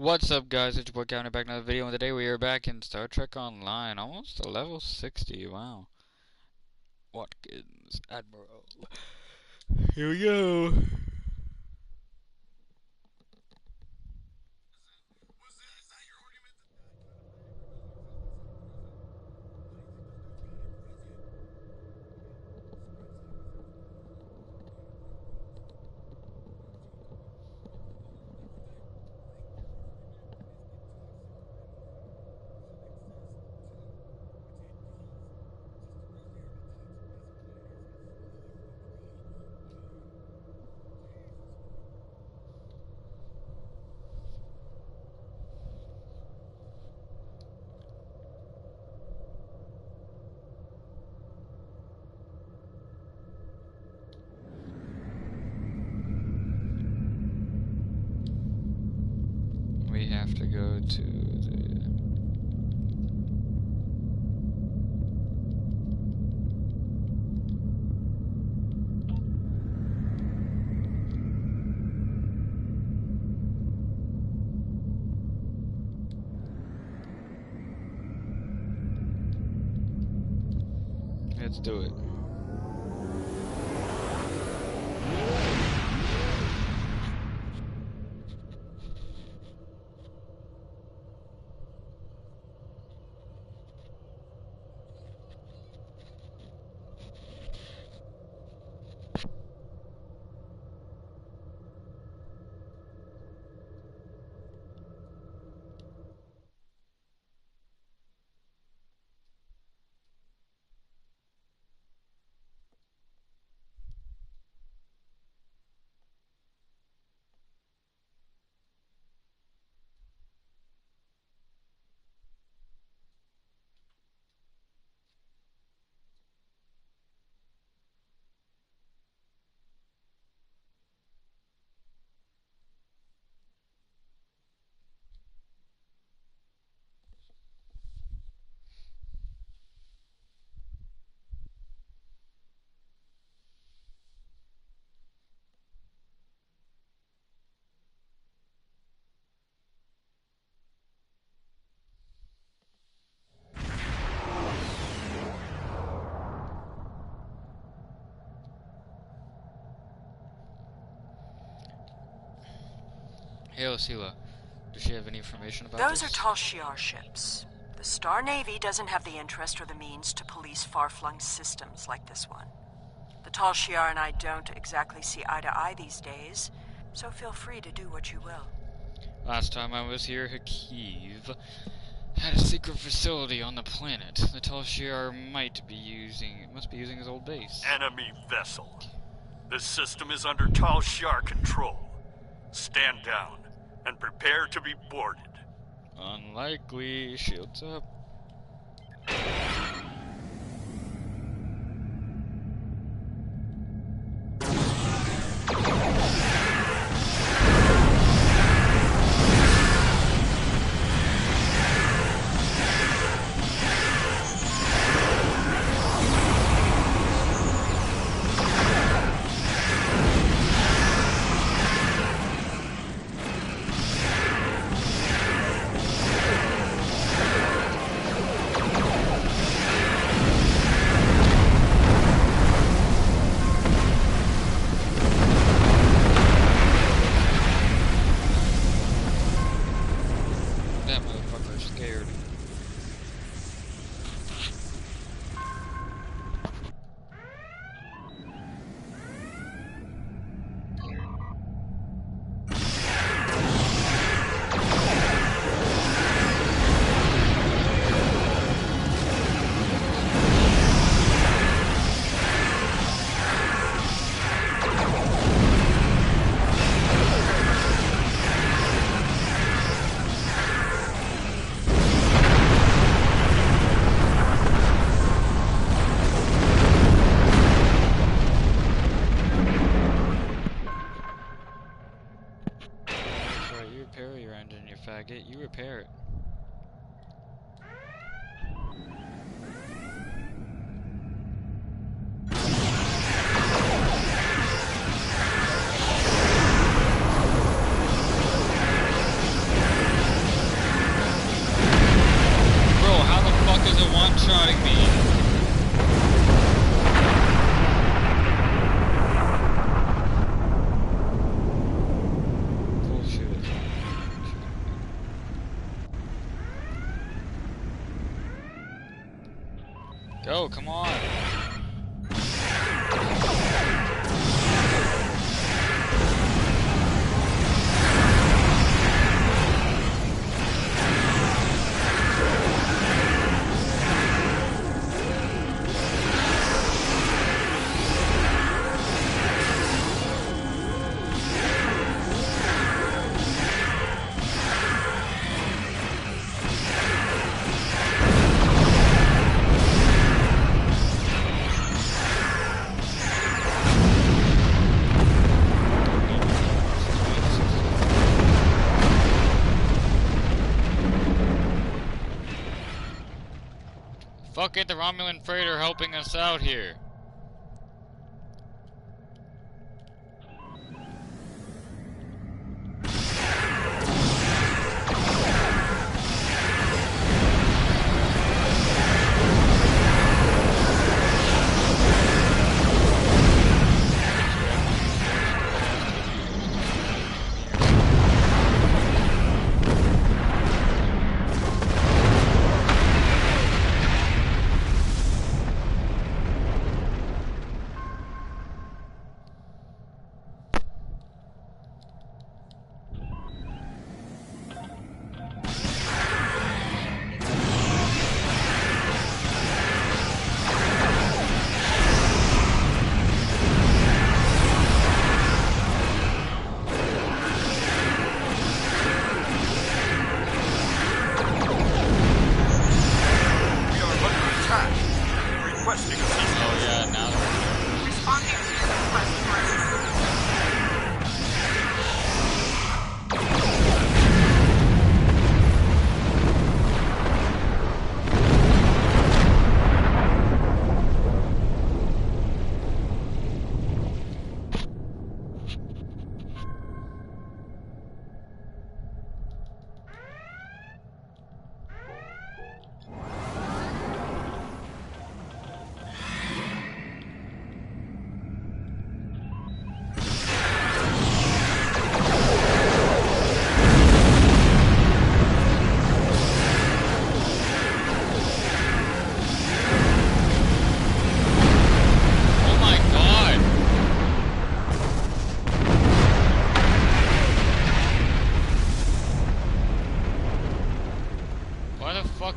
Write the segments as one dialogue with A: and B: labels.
A: What's up, guys? It's your boy Kevin back in another video, and today we are back in Star Trek Online, almost to level 60. Wow. Watkins, Admiral. Here we go. We have to go to the... Let's do it. Hail, Sela. Does she have any information about
B: Those
A: this?
B: are Tal Shiar ships. The Star Navy doesn't have the interest or the means to police far-flung systems like this one. The Tal Shiar and I don't exactly see eye to eye these days, so feel free to do what you will.
A: Last time I was here, Hakiv had a secret facility on the planet. The Tal Shiar must be using his old base.
C: Enemy vessel. This system is under Tal Shiar control. Stand down and prepare to be boarded.
A: Unlikely. Shields up. That motherfucker's scared. Repair your engine, you faggot. You repair it. Go, come on. Fuck it, the Romulan freighter helping us out here.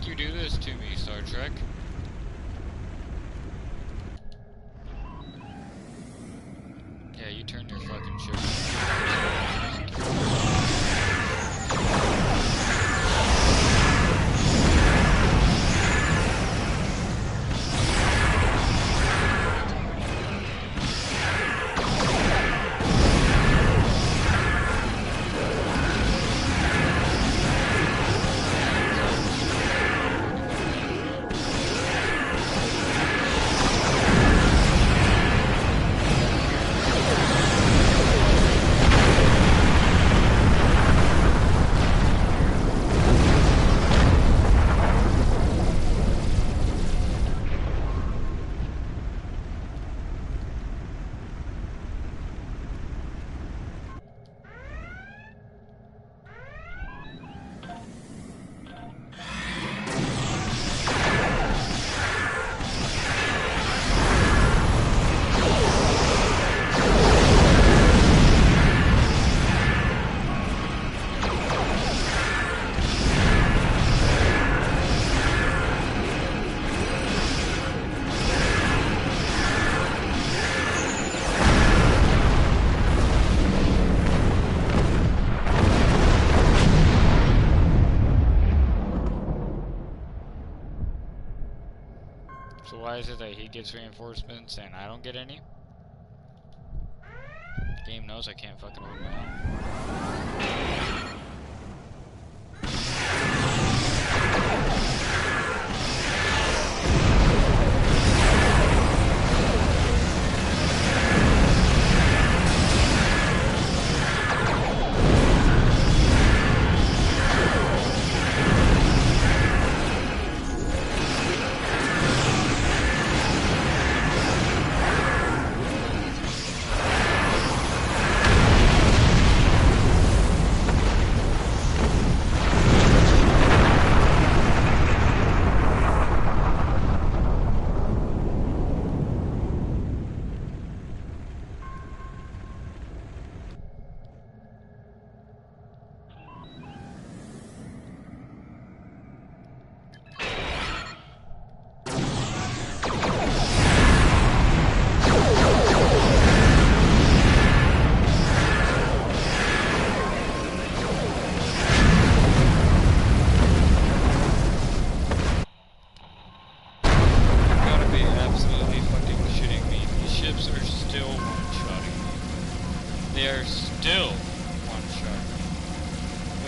A: You do this to me, Star Trek. Yeah, you turn your fucking ship. So why is it that he gets reinforcements and I don't get any? Game knows I can't fucking hold my own.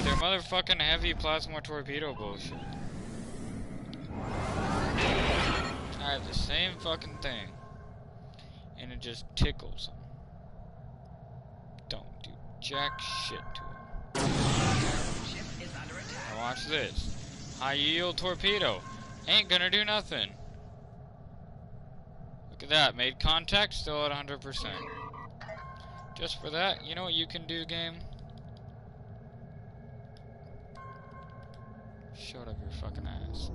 A: their motherfucking heavy plasma torpedo bullshit. I have the same fucking thing. And it just tickles them. Don't do jack shit to them. Now watch this. High yield torpedo. Ain't gonna do nothing. Look at that. Made contact, still at 100%. Just for that, you know what you can do, game? Shut up your fucking ass.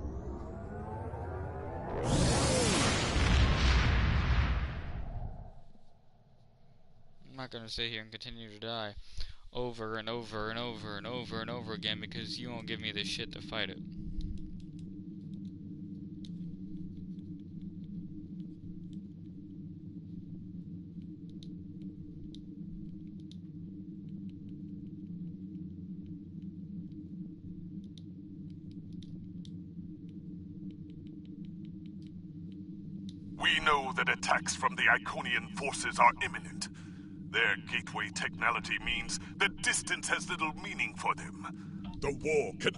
A: I'm not gonna sit here and continue to die over and over and over and over and over again because you won't give me the shit to fight it.
C: We know that attacks from the Iconian forces are imminent. Their gateway technology means that distance has little meaning for them. The war can...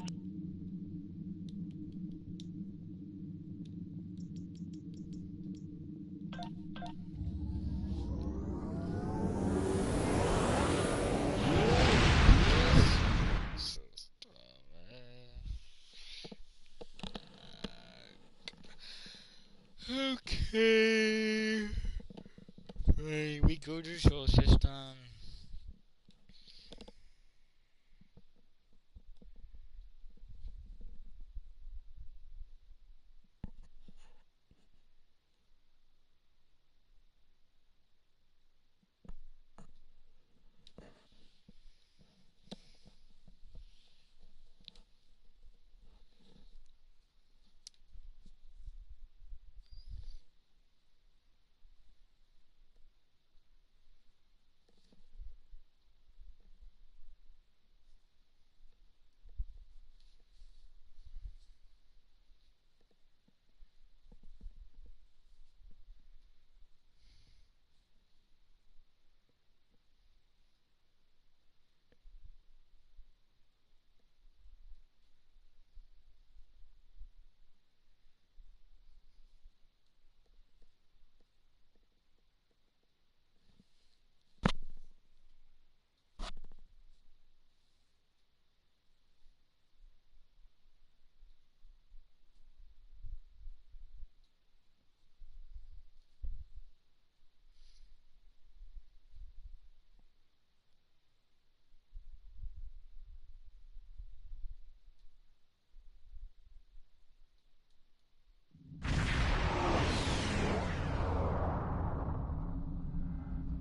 A: Okay. Right, we go to solar system.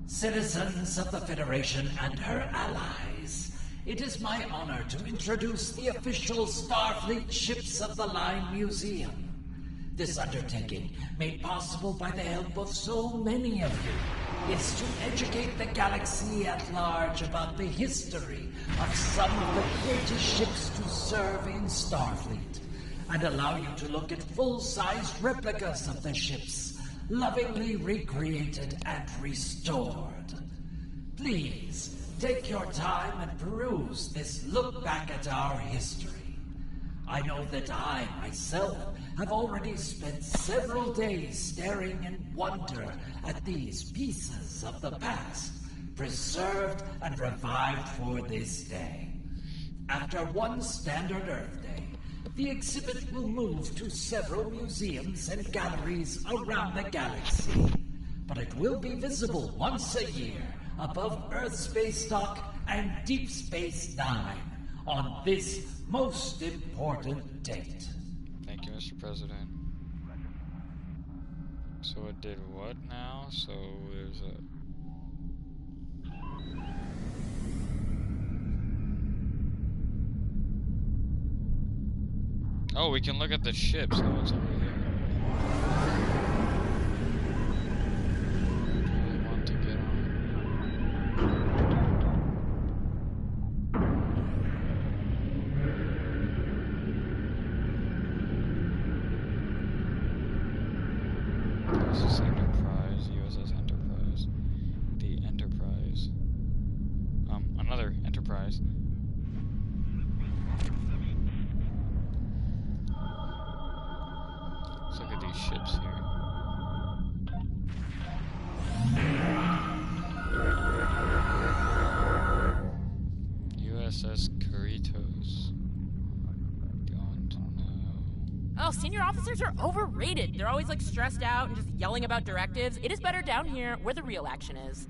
D: Citizens of the Federation and her allies, it is my honor to introduce the official Starfleet Ships of the Line Museum. This undertaking, made possible by the help of so many of you, is to educate the galaxy at large about the history of some of the greatest ships to serve in Starfleet, and allow you to look at full-sized replicas of the ships, lovingly recreated and restored. Please, take your time and peruse this look back at our history. I know that I, myself, have already spent several days staring in wonder at these pieces of the past, preserved and revived for this day. After one standard Earth Day, the exhibit will move to several museums and galleries around the galaxy, but it will be visible once a year above Earth Space Dock and Deep Space Nine on this most important date.
A: Thank you, Mr. President. So it did what now? So there's a... Oh, we can look at the ships. Oh, it's over here. Do we want to get on? This is Enterprise, USS Enterprise. The Enterprise. Another Enterprise. these ships here. USS Cerritos. Don't know.
E: Oh, senior officers are overrated. They're always like stressed out and just yelling about directives. It is better down here where the real action is.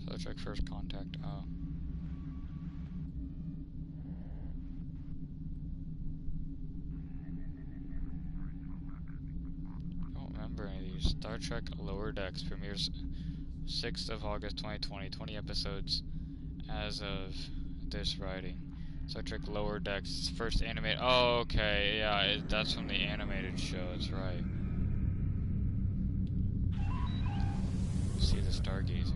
A: Star Trek First Contact. Oh. I don't remember any of these. Star Trek Lower Decks premieres 6th of August 2020. 20 episodes as of this writing. Star Trek Lower Decks first animated. Oh, okay. Yeah, that's from the animated show. That's right. See the Stargazer.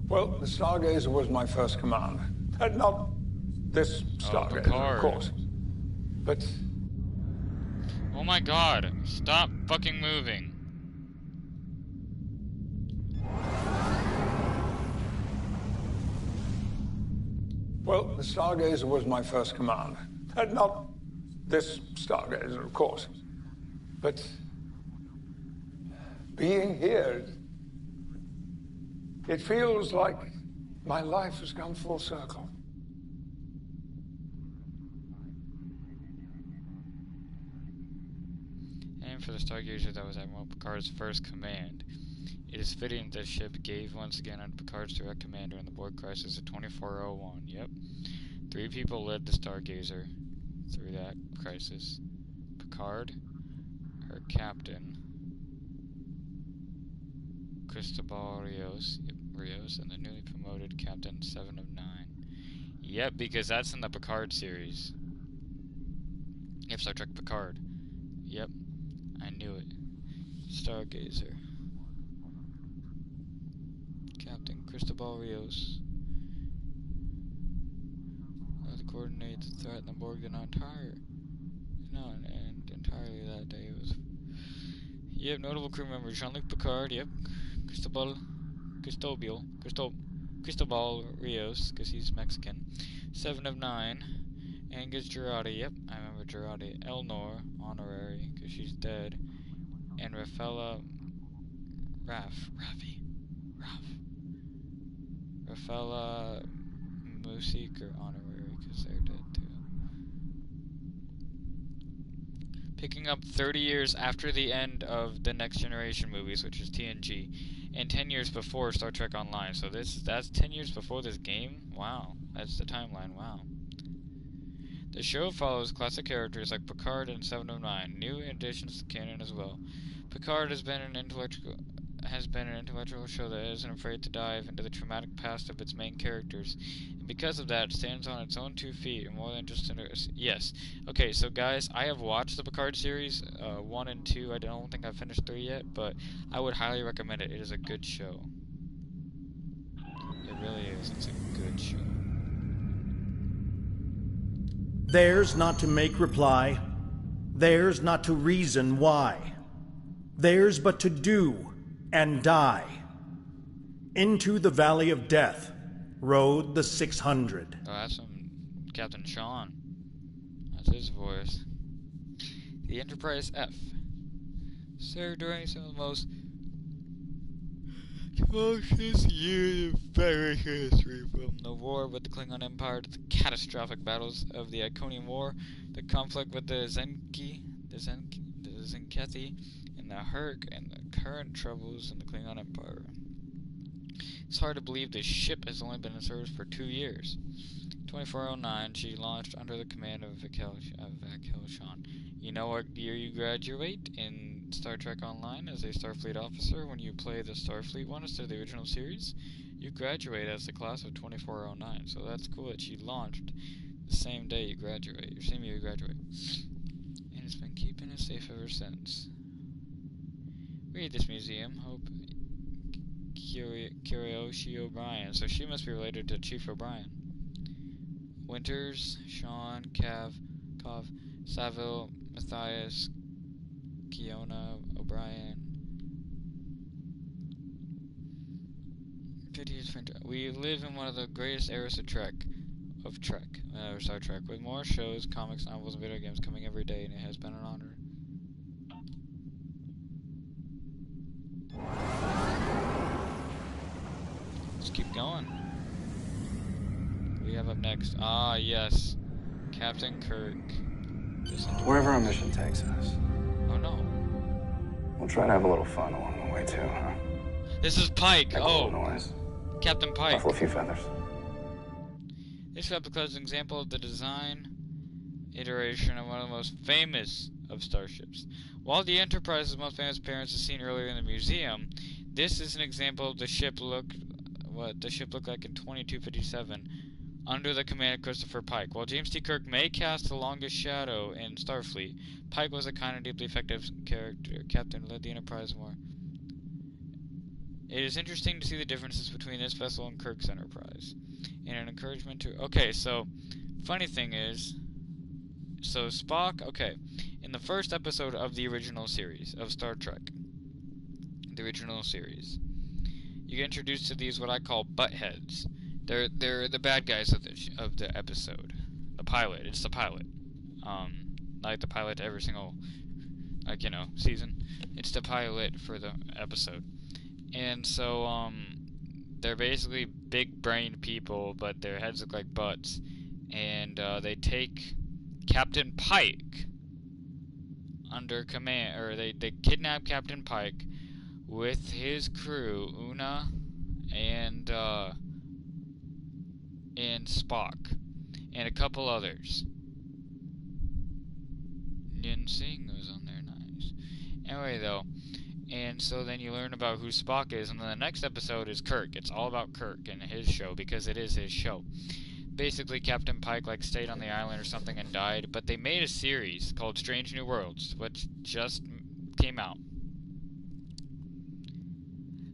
F: Well, the Stargazer was my first command. Not this Stargazer,
A: Picard.
F: of course. But
A: Oh my god, stop fucking moving.
F: well, the Stargazer was my first command. Not this Stargazer, of course. But being here, it feels like my life has come full circle.
A: And for the Stargazer, that was Admiral Picard's first command. It is fitting that the ship gave once again under Picard's direct command during the Borg crisis of 2401. Yep. 3 people led the Stargazer through that crisis. Picard, her captain, Cristobal Rios, and the newly promoted Captain 7 of 9. Yep, because that's in the Picard series. Yep, Star Trek Picard. Yep, I knew it. Stargazer. Captain Cristobal Rios. To coordinate the threat, and the Borg did not tire. No, and entirely that day it was. Yep, notable crew members: Jean-Luc Picard. Yep, Cristobal Rios, because he's Mexican. 7 of 9. Angus Girardi. Yep, I remember Girardi. Elnor, honorary, because she's dead. And Rafaela Musiker, honorary, because they're dead too. Picking up 30 years after the end of the Next Generation movies, which is TNG, and 10 years before Star Trek Online. So that's 10 years before this game? Wow, that's the timeline, wow. The show follows classic characters like Picard and 7 of 9, new additions to canon as well. Picard has been an intellectual show that isn't afraid to dive into the traumatic past of its main characters, and because of that, it stands on its own 2 feet and more than just yes. Okay, so guys, I have watched the Picard series 1 and 2. I don't think I've finished 3 yet, but I would highly recommend it. It is a good show. It really is. It's a good show.
G: Theirs not to make reply, theirs not to reason why, theirs but to do and die. Into the valley of death rode the 600.
A: Oh, that's from Captain Sean. That's his voice. The Enterprise F served during some of the most tumultuous years of Federation history, from the war with the Klingon Empire to the catastrophic battles of the Iconian War, the conflict with the Zenkethi, and the Herc, and the current troubles in the Klingon Empire. It's hard to believe the ship has only been in service for 2 years. 2409, she launched under the command of Vakel Shan. You know what year you graduate in Star Trek Online as a Starfleet officer when you play the Starfleet one instead of the original series? You graduate as the class of 2409, so that's cool that she launched the same day you graduate, or same year you graduate. And it's been keeping us safe ever since. Read this museum, Hope Kiriyoshi O'Brien, so she must be related to Chief O'Brien. Winters, Sean, Kov, Saville, Matthias, Kiona, O'Brien. We live in one of the greatest eras of Star Trek, with more shows, comics, novels, and video games coming every day, and it has been an honor. Let's keep going. We have up next. Ah, yes. Captain Kirk.
H: Wherever our mission takes us.
A: Oh no.
H: We'll try to have a little fun along the way too, huh?
A: This is Pike.
H: Make a
A: Oh,
H: little noise.
A: Captain Pike.
H: Ruffle a few feathers.
A: This replica is an example of the design iteration of one of the most famous of starships. While the Enterprise's most famous appearance is seen earlier in the museum, this is an example of the ship looked like in 2257 under the command of Christopher Pike. While James T. Kirk may cast the longest shadow in Starfleet, Pike was a kind and deeply effective character. Captain led the Enterprise more. It is interesting to see the differences between this vessel and Kirk's Enterprise, and an encouragement to... Okay, so, funny thing is, so Spock, okay, in the first episode of the original series of Star Trek, the original series, you get introduced to these what I call buttheads. They're the bad guys of the episode. The pilot. It's the pilot. Like the pilot to every single, season. It's the pilot for the episode. And so, they're basically big-brained people, but their heads look like butts. And they take Captain Pike under command, or they kidnap Captain Pike with his crew, Una and Spock, and a couple others. Yin Sing was on there, nice. Anyway, though, and so then you learn about who Spock is, and then the next episode is Kirk. It's all about Kirk and his show, because it is his show. Basically, Captain Pike, stayed on the island or something and died, but they made a series called Strange New Worlds, which just came out.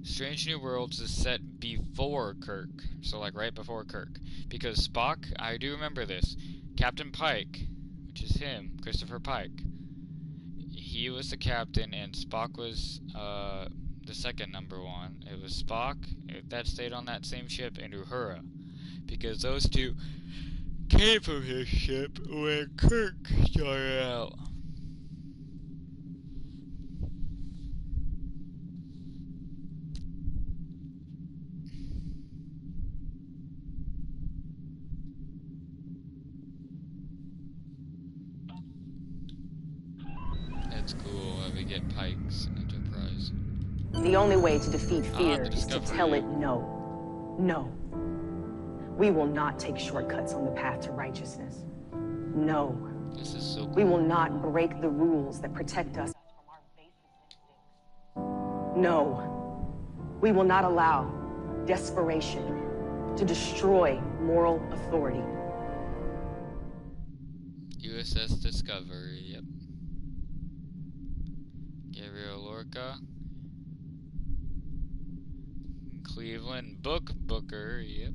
A: Strange New Worlds is set before Kirk, so right before Kirk, because Spock, I do remember this, Captain Pike, which is him, Christopher Pike, he was the captain, and Spock was the second number one. It was Spock that stayed on that same ship, and Uhura, because those two came from his ship when Kirk started out. That's cool. We get Pike's Enterprise.
I: The only way to defeat fear is to tell it no. No. We will not take shortcuts on the path to righteousness. No.
A: This is so cool.
I: We will not break the rules that protect us from our basest instincts. No. We will not allow desperation to destroy moral authority.
A: USS Discovery, yep. Gabriel Lorca. Cleveland Booker, yep.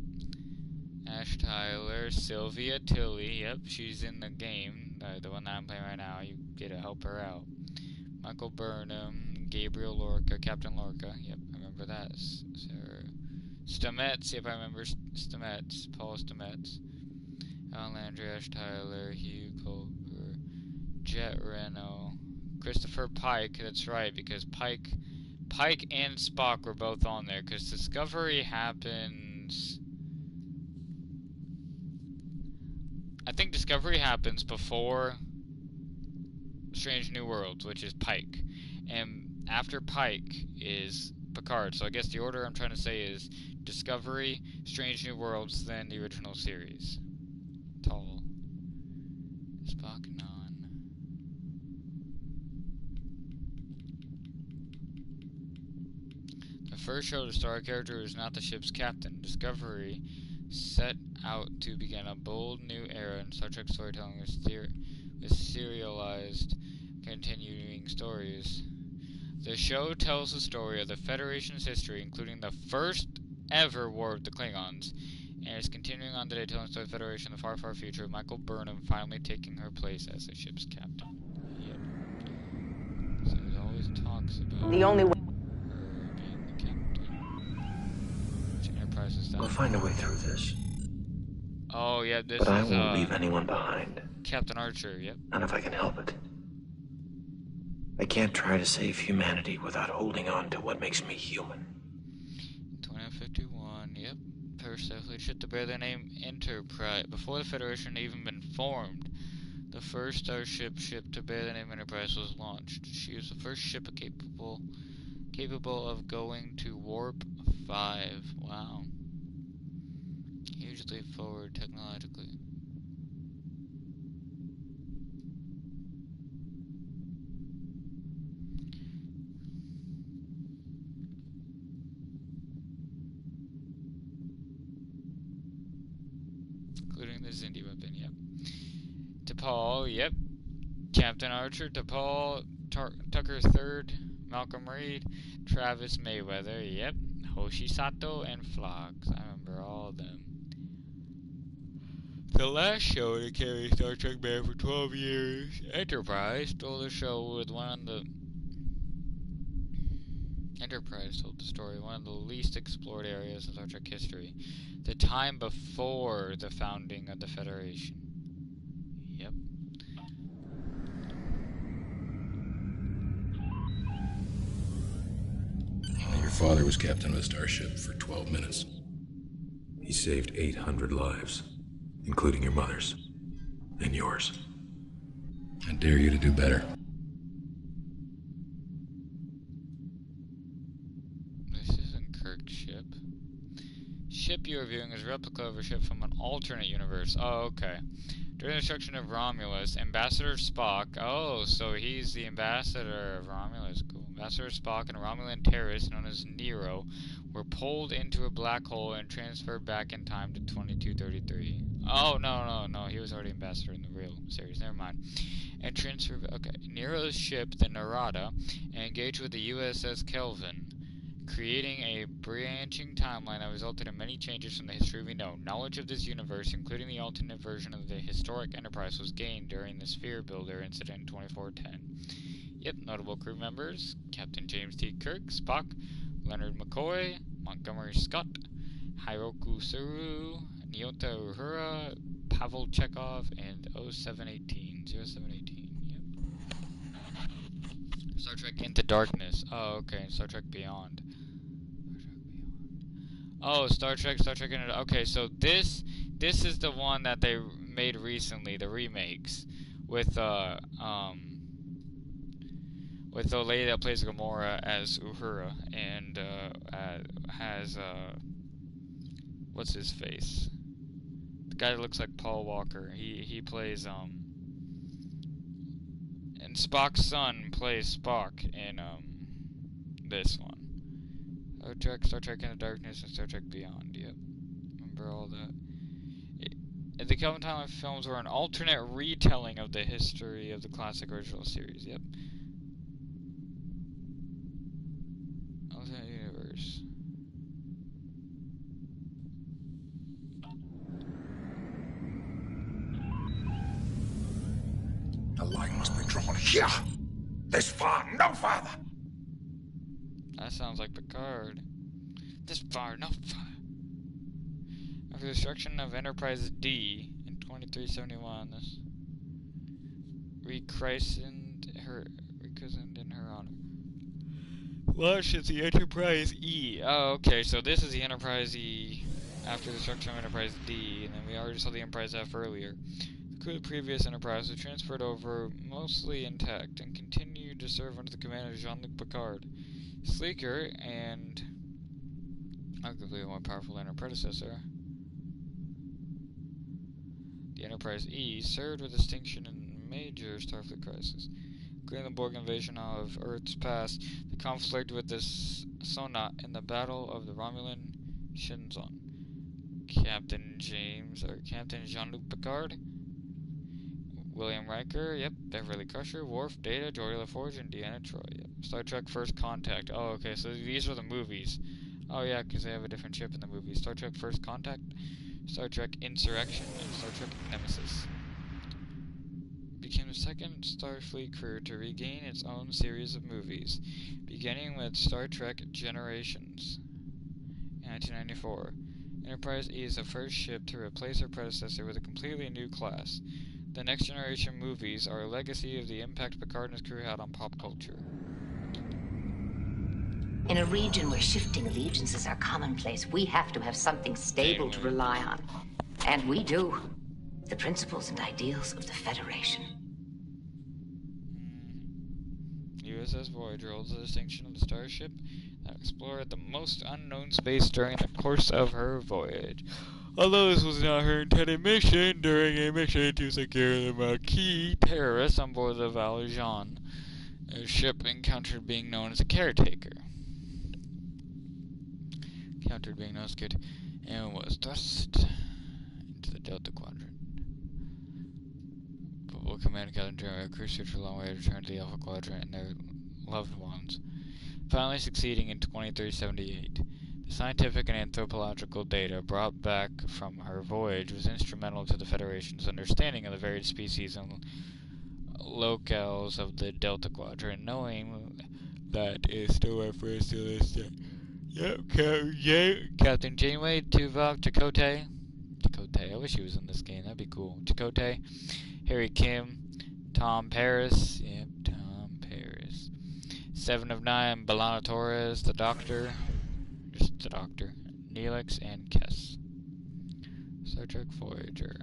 A: Ash Tyler, Sylvia Tilly, yep, she's in the game, the one that I'm playing right now, you get to help her out. Michael Burnham, Gabriel Lorca, Captain Lorca, yep, I remember that. Sarah Stamets, yep, I remember Stamets, Paul Stamets. Alan Landry, Ash Tyler, Hugh Culper, Jet Reno, Christopher Pike, that's right, because Pike and Spock were both on there, because Discovery happens... I think Discovery happens before Strange New Worlds, which is Pike. And after Pike is Picard. So I guess the order I'm trying to say is Discovery, Strange New Worlds, then the original series. Tall. Spock, non. The first show to star a character who is not the ship's captain. Discovery set out to begin a bold new era in Star Trek storytelling with serialized continuing stories. The show tells the story of the Federation's history, including the first ever war with the Klingons, and is continuing on today telling the story of the Federation in the far, far future, with Michael Burnham finally taking her place as the ship's captain. Yep. So there's always talks about
I: the only way
A: her being the captain. Which
J: find a way through this.
A: Oh, yeah, this
J: But I
A: is,
J: won't leave anyone behind.
A: Captain Archer, yep.
J: Not if I can help it. I can't try to save humanity without holding on to what makes me human.
A: 2051, yep. First athlete ship to bear the name Enterprise. Before the Federation had even been formed, the first starship ship to bear the name Enterprise was launched. She was the first ship capable of going to Warp 5. Wow. Hugely forward technologically. Including the Xindi weapon, yep. T'Pol, yep. Captain Archer, T'Pol, Tucker III, Malcolm Reed, Travis Mayweather, yep. Hoshi Sato, and Phlox. I remember all of them. The last show to carry Star Trek Man for 12 years, Enterprise stole the show with Enterprise told the story, one of the least explored areas in Star Trek history. The time before the founding of the Federation. Yep.
K: Your father was captain of a starship for 12 minutes.
L: He saved 800 lives, including your mother's. And yours.
K: I dare you to do better.
A: This isn't Kirk's ship. Ship you're viewing is a replica of a ship from an alternate universe. Oh, okay. During the destruction of Romulus, Ambassador Spock... Oh, so he's the ambassador of Romulus. Cool. Ambassador Spock and a Romulan terrorist known as Nero were pulled into a black hole and transferred back in time to 2233. Oh, no. He was already ambassador in the real series. Never mind. And transferred... Okay. Nero's ship, the Narada, engaged with the USS Kelvin, creating a branching timeline that resulted in many changes from the history we know. Knowledge of this universe, including the alternate version of the historic Enterprise, was gained during the Sphere Builder incident in 2410. Yep, notable crew members: Captain James T. Kirk, Spock, Leonard McCoy, Montgomery Scott, Hiroku Suru, Nyota Uhura, Pavel Chekhov, and 0718. Yep. Star Trek Into Darkness. Oh, okay. Star Trek Beyond. Oh, Star Trek Into... Okay, so this is the one that they made recently, the remakes, with the lady that plays Gamora as Uhura, and has what's his face? The guy that looks like Paul Walker. He plays and Spock's son plays Spock in this one. Star Trek Into Darkness and Star Trek Beyond. Yep, remember all that. The Kelvin Timeline films were an alternate retelling of the history of the classic original series. Yep. Alternate universe.
C: The line must be drawn here. This far, no farther.
A: That sounds like Picard. This far, no farther. After the destruction of Enterprise D in 2371, this rechristened in her honor. Launched as the Enterprise E. Oh, okay, so this is the Enterprise E after the destruction of Enterprise D, and then we already saw the Enterprise F earlier. The crew of the previous Enterprise was transferred over mostly intact and continued to serve under the command of Jean-Luc Picard. Sleeker and arguably a more powerful than her predecessor, the Enterprise E served with distinction in major Starfleet crises, including the Borg invasion of Earth's past, the conflict with the Sonat, and the Battle of the Romulan Shinzon. Captain Jean-Luc Picard, William Riker, yep, Beverly Crusher, Worf, Data, Geordi LaForge, and Deanna Troi, yep. Star Trek First Contact. Oh, okay, so these are the movies. Oh, yeah, because they have a different ship in the movies. Star Trek First Contact, Star Trek Insurrection, and Star Trek Nemesis. Became the second Starfleet crew to regain its own series of movies, beginning with Star Trek Generations in 1994, Enterprise E is the first ship to replace her predecessor with a completely new class. The Next Generation movies are a legacy of the impact Picard and his crew had on pop culture.
M: In a region where shifting allegiances are commonplace, we have to have something stable to rely on. And we do. The principles and ideals of the Federation.
A: USS Voyager holds the distinction of the starship that explored the most unknown space during the course of her voyage. Although this was not her intended mission, during a mission to secure the Maquis terrorists on board the Valjean, a ship encountered being known as a caretaker. And was thrust into the Delta Quadrant. Football Command Captain General crew searched for a long way to return to the Alpha Quadrant and their loved ones, finally succeeding in 2378. The scientific and anthropological data brought back from her voyage was instrumental to the Federation's understanding of the varied species and locales of the Delta Quadrant, knowing that is still refers to this day. Captain Janeway, Tuvok, Chakotay. I wish he was in this game, that'd be cool. Chakotay, Harry Kim, Tom Paris. Yep, Tom Paris. 7 of 9, B'Elanna Torres, the Doctor. Just the Doctor. Neelix and Kess. Star Trek Voyager.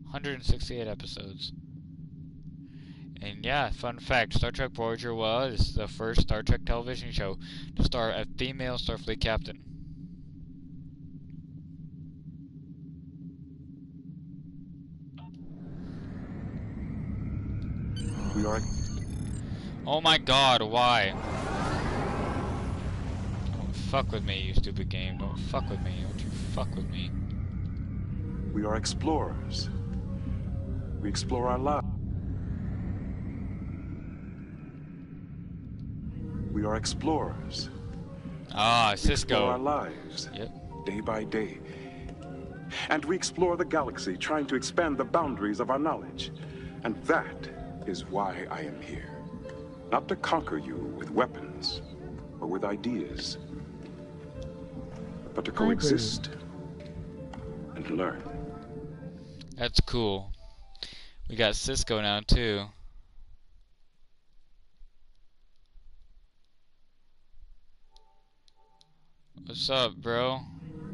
A: 168 episodes. And yeah, fun fact, Star Trek Voyager was the first Star Trek television show to star a female Starfleet captain.
N: We are...
A: Oh my god, why? Don't fuck with me, you stupid game. Don't fuck with me. Don't you fuck with me.
N: We are explorers. We explore our lives. We are explorers.
A: Ah, Sisko.
N: We explore our lives, day by day. And we explore the galaxy, trying to expand the boundaries of our knowledge. And that is why I am here. Not to conquer you with weapons or with ideas, but to coexist and learn.
A: That's cool. We got Sisko now, too. What's up, bro?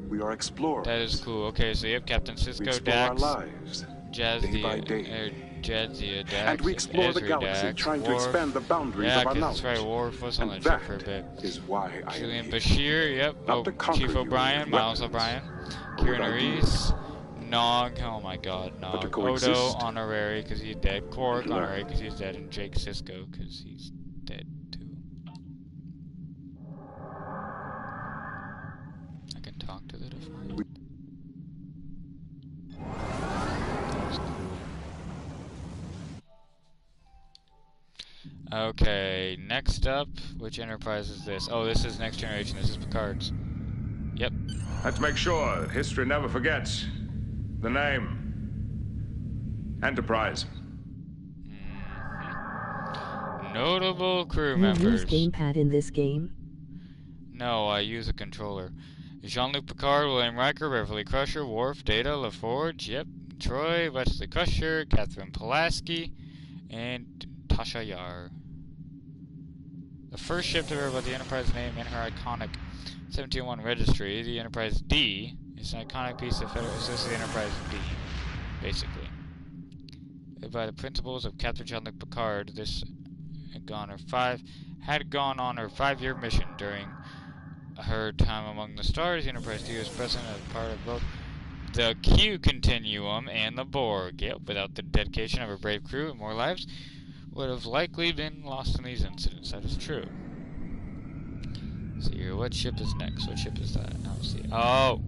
N: We are explorers.
A: That is cool. Okay, so you have Captain Sisko, Dax,
N: our lives,
A: Jadzia, Dax,
N: and we explore the galaxy,
A: Dax,
N: trying
A: Worf.
N: to expand the boundaries of our knowledge.
A: That's right, Worf was on
N: and
A: that ship for a bit.
N: Is why I
A: Julian Bashir, yep. Chief O'Brien, Miles O'Brien, Kieran Reese, Nog, oh my god, Nog. Odo, honorary, because he's dead. Quark, honorary, because he's dead. And Jake Sisko, because he's dead, too. I can talk to the Defiant. Okay, next up, which Enterprise is this? Oh, this is Next Generation, this is Picard's. Yep.
O: Let's make sure that history never forgets the name. Enterprise.
A: Notable crew
P: members. You use gamepad in this game?
A: No, I use a controller. Jean-Luc Picard, William Riker, Beverly Crusher, Worf, Data, LaForge, yep, Troy, Wesley Crusher, Catherine Pulaski, and Tasha Yar. The first ship to bear the Enterprise name in her iconic 1701 registry, the Enterprise D, is an iconic piece of Federal Associated Enterprise D, basically. By the principles of Captain Jean-Luc Picard, this had gone on her 5-year mission. During her time among the stars, the Enterprise D was present as part of both the Q Continuum and the Borg. Yep, without the dedication of her brave crew, and more lives would have likely been lost in these incidents. That is true. See here, what ship is next? What ship is that? I'll see. Oh,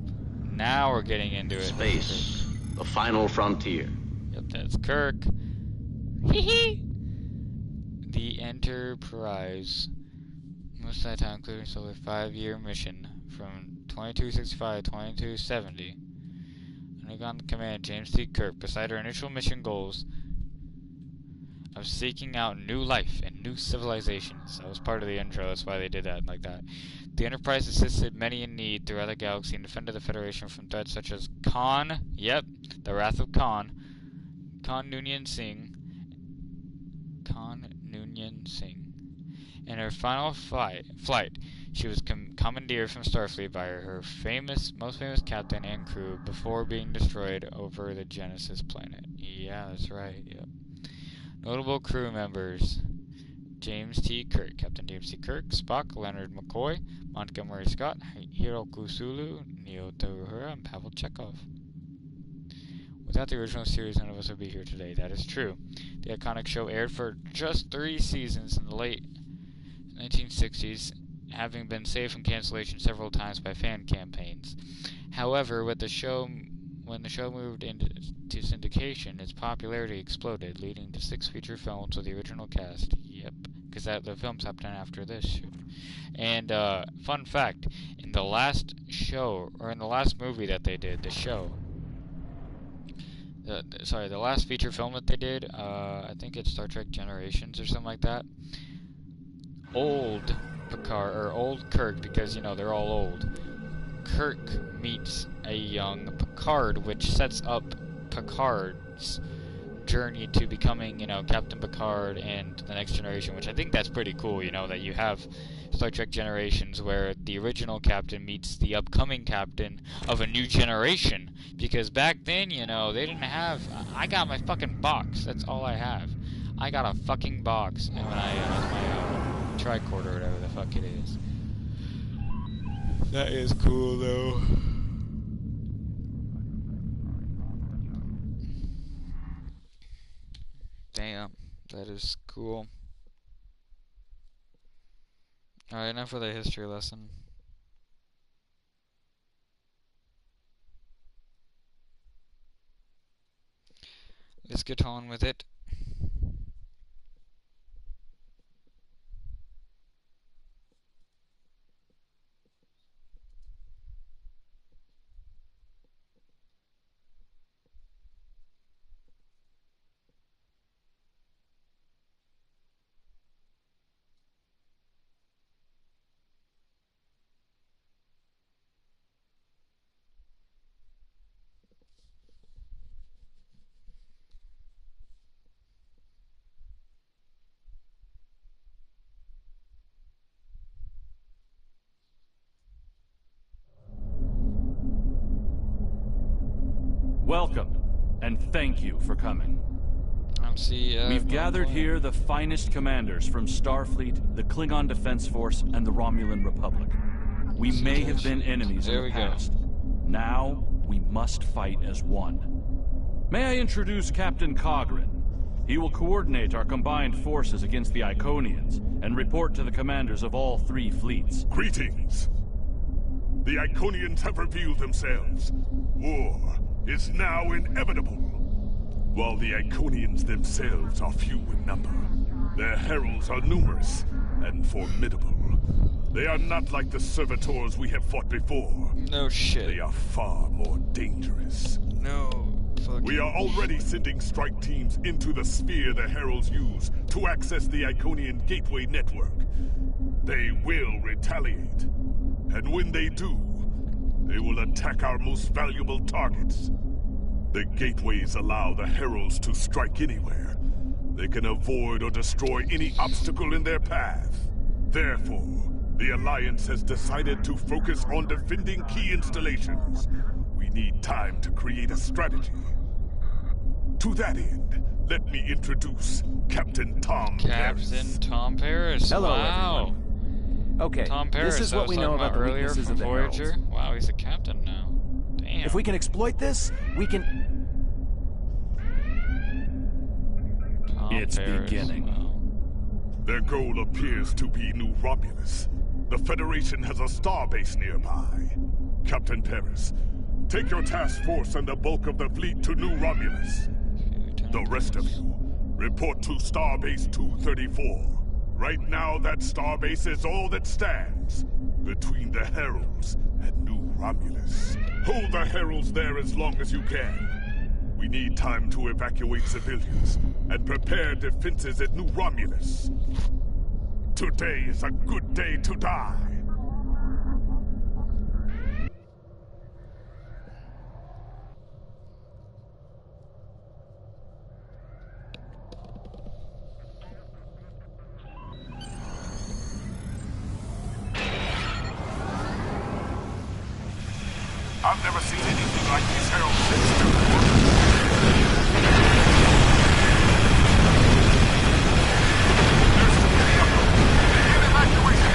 A: now we're getting into it.
Q: Space, the final frontier.
A: Yep, that's Kirk. Hee. The Enterprise. Most of that time, including solar 5-year mission from 2265 to 2270. Undergone the command James T. Kirk. Beside her initial mission goals, of seeking out new life and new civilizations. That was part of the intro, that's why they did that like that. The Enterprise assisted many in need throughout the galaxy and defended the Federation from threats such as Khan, yep, the Wrath of Khan Noonien Singh. In her final flight, she was commandeered from Starfleet by her most famous captain and crew before being destroyed over the Genesis planet. Yeah, that's right, yep. Notable crew members: James T. Kirk, Captain James T. Kirk, Spock, Leonard McCoy, Montgomery Scott, Hiroku Sulu, Neo Uhura, and Pavel Chekhov. Without the original series, none of us would be here today. That is true. The iconic show aired for just 3 seasons in the late 1960s, having been saved from cancellation several times by fan campaigns. However, when the show moved into syndication, its popularity exploded, leading to 6 feature films with the original cast. Yep, because the films happened after this shoot. And fun fact: in the last show, or in the last movie that they did, the last feature film that they did, I think it's Star Trek Generations or something like that. Old Picard, or old Kirk, because, you know, they're all old. Kirk meets a young Picard, which sets up Picard's journey to becoming, you know, Captain Picard and the Next Generation, which I think that's pretty cool, you know, that you have Star Trek Generations where the original captain meets the upcoming captain of a new generation, because back then, you know, they didn't have, I got my fucking box, that's all I have. I got a fucking box, and when my tricorder or whatever the fuck it is. That is cool, though. Damn, that is cool. Alright, enough for the history lesson. Let's get on with it.
R: Welcome, and thank you for coming. We've gathered here the finest commanders from Starfleet, the Klingon Defense Force, and the Romulan Republic. We may have been enemies in the past. Now, we must fight as one. May I introduce Captain Cogran? He will coordinate our combined forces against the Iconians and report to the commanders of all 3 fleets.
C: Greetings. The Iconians have revealed themselves. War is now inevitable. While the Iconians themselves are few in number, their heralds are numerous and formidable. They are not like the servitors we have fought before.
A: No shit.
C: They are far more dangerous.
A: No fucking
C: We are already sending strike teams into the sphere the heralds use to access the Iconian Gateway network. They will retaliate. And when they do, they will attack our most valuable targets. The gateways allow the heralds to strike anywhere. They can avoid or destroy any obstacle in their path. Therefore, the Alliance has decided to focus on defending key installations. We need time to create a strategy. To that end, let me introduce Captain Tom Paris.
A: Captain Tom Paris.
S: Hello,
A: wow.
S: everyone. Okay,
A: Tom Paris,
S: this is what we know about the
A: earlier
S: weaknesses
A: from
S: of the
A: Voyager.
S: heralds.
A: Wow, he's a captain now. Damn.
S: If we can exploit this, we can...
R: It's beginning.
C: Their goal appears to be New Romulus. The Federation has a starbase nearby. Captain Paris, take your task force and the bulk of the fleet to New Romulus. The rest of you, report to Starbase 234. Right now, that starbase is all that stands between the Heralds and New Romulus. Hold the Heralds there as long as you can. We need time to evacuate civilians and prepare defenses at New Romulus. Today is a good day to die. I've never seen anything like these herald ships before. There's too many of them. Begin evacuation.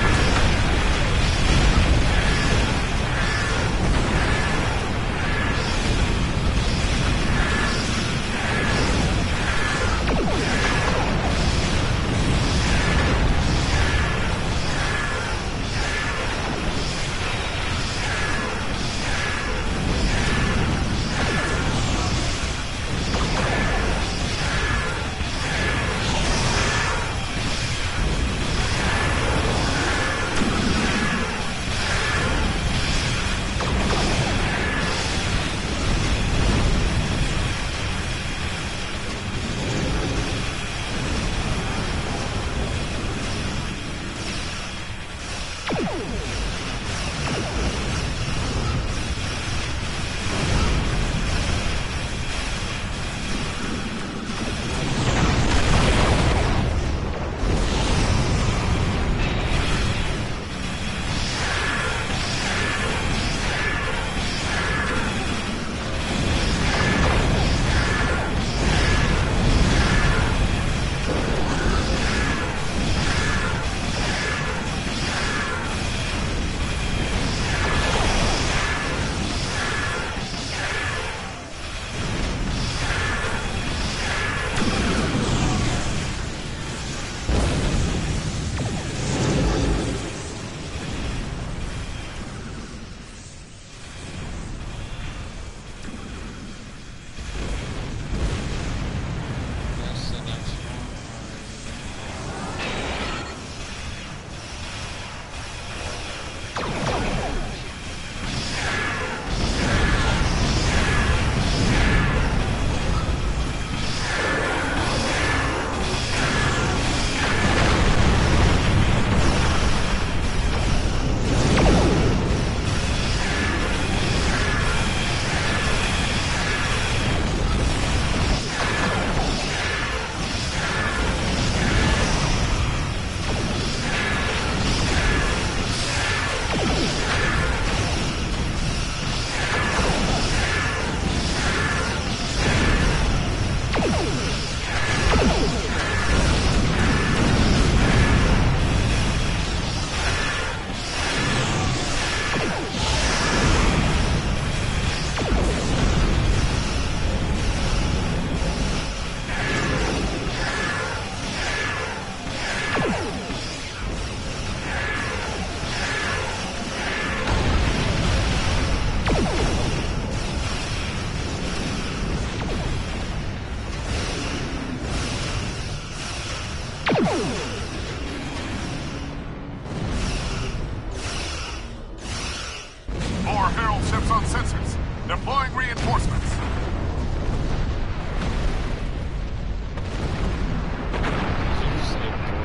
C: More herald ships on sensors. Deploying reinforcements.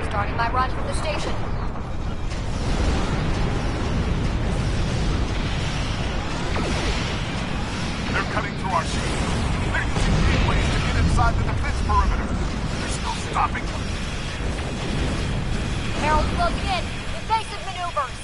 T: Starting my run from the station.
C: They're cutting through our shield. They're using gateways to get inside the defense perimeter. There's no stopping them.
T: Herald closing in. Evasive maneuvers.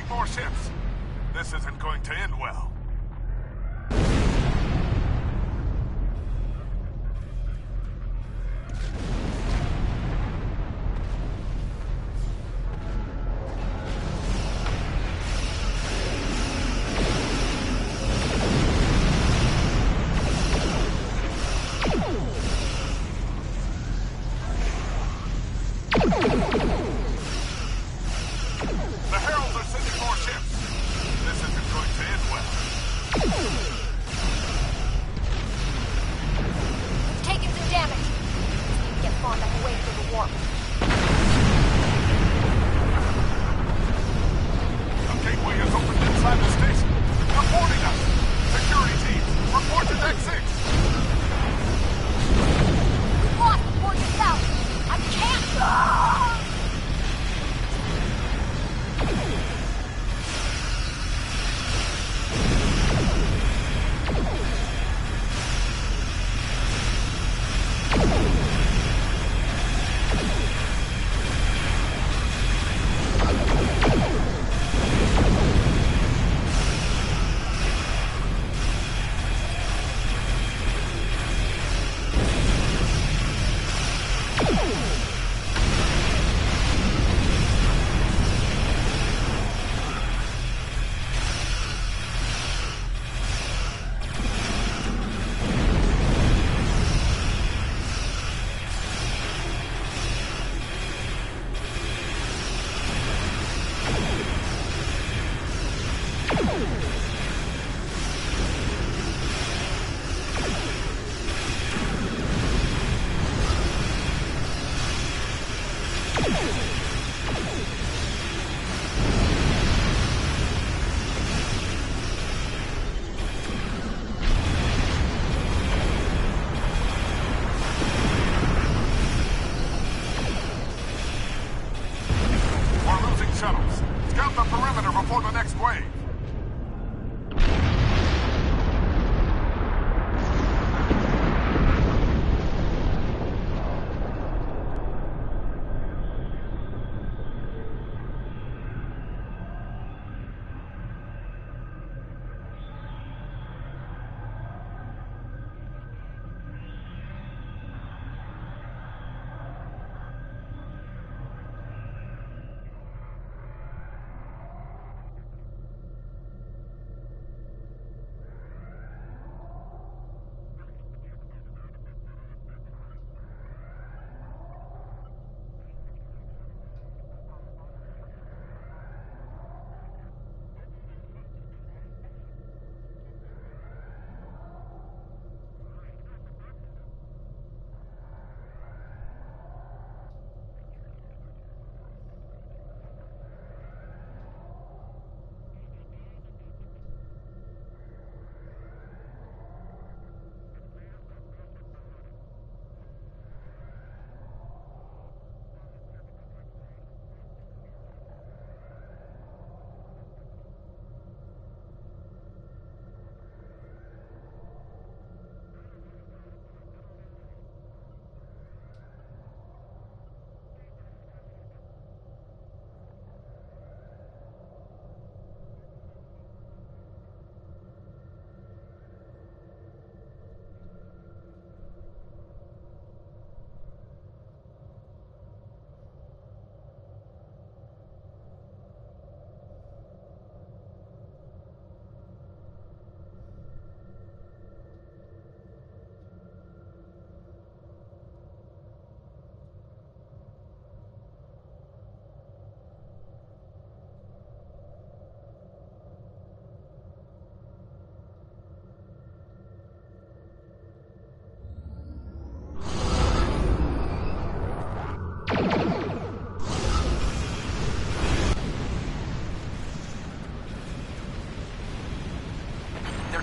C: more ships. This isn't going to end well.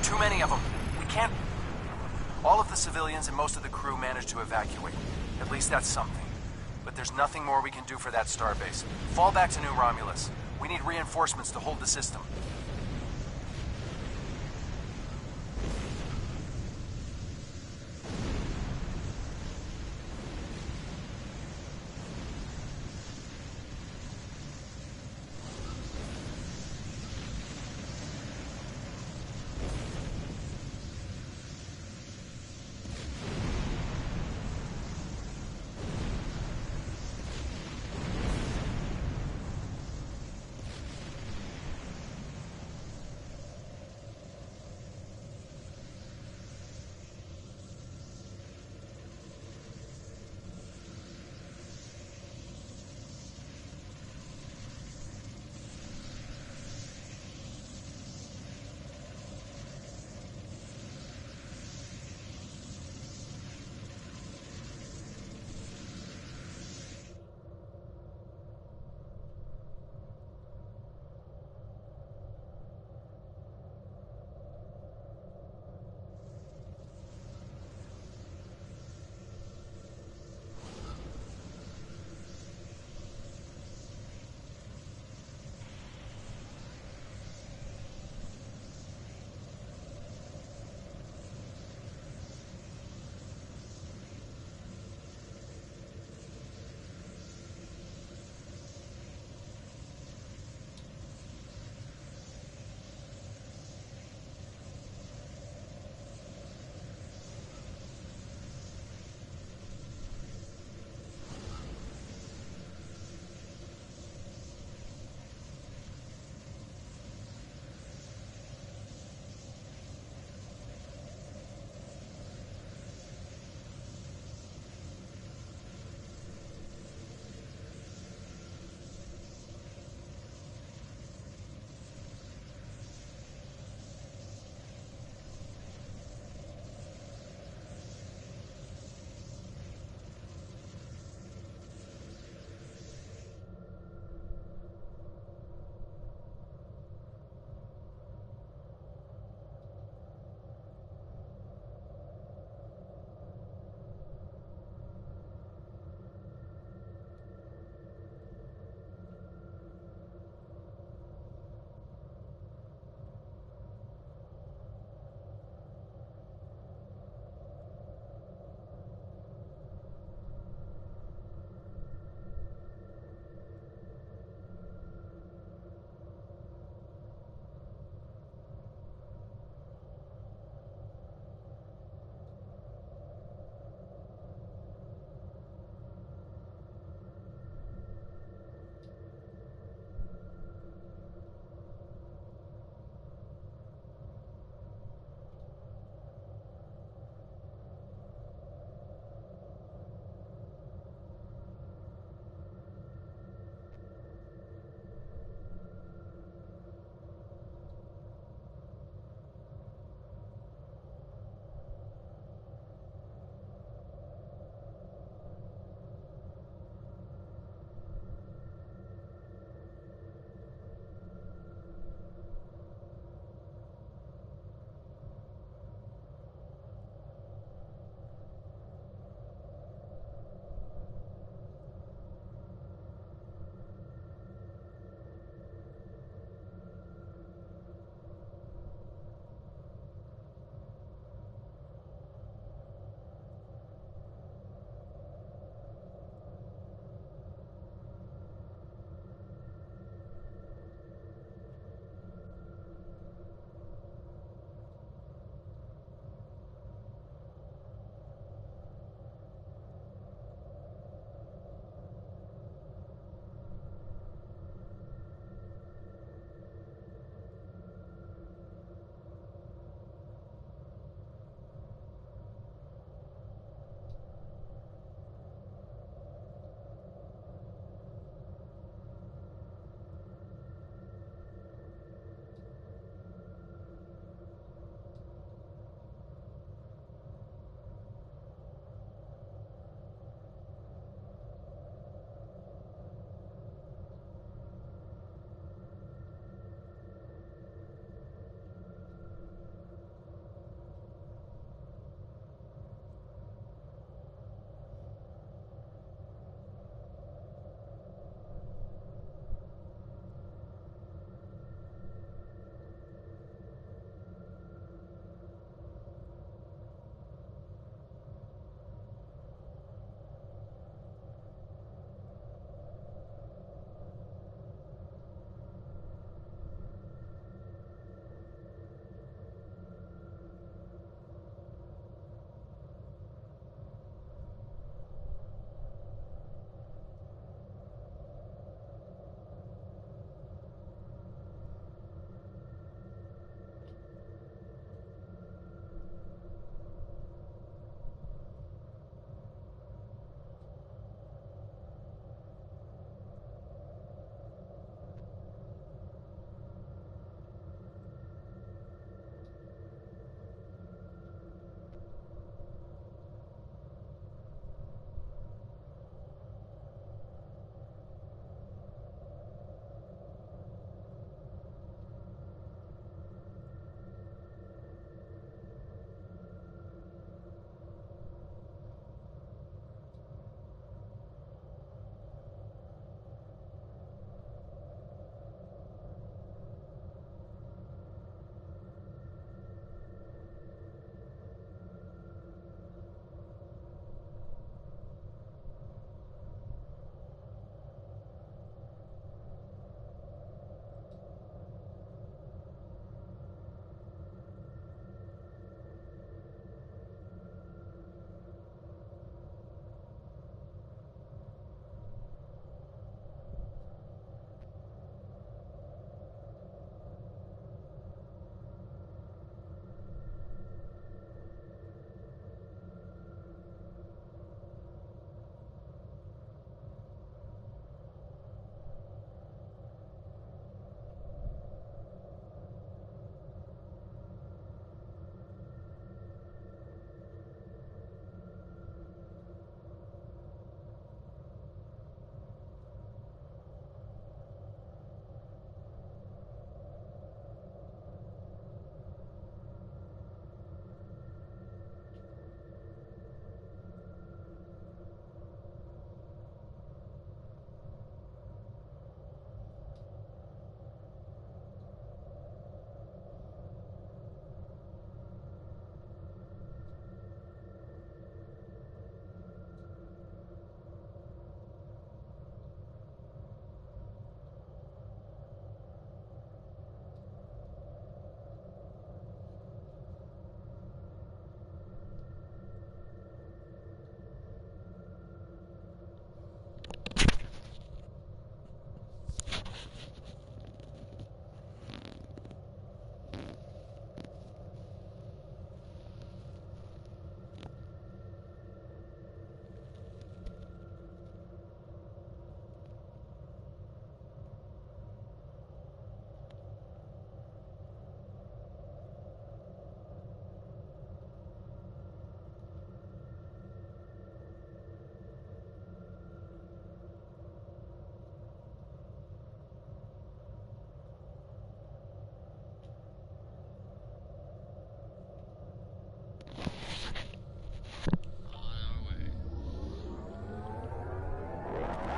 S: Too many of them. We can't... All of the civilians and most of the crew managed to evacuate. At least that's something. But there's nothing more we can do for that starbase. Fall back to New Romulus. We need reinforcements to hold the system.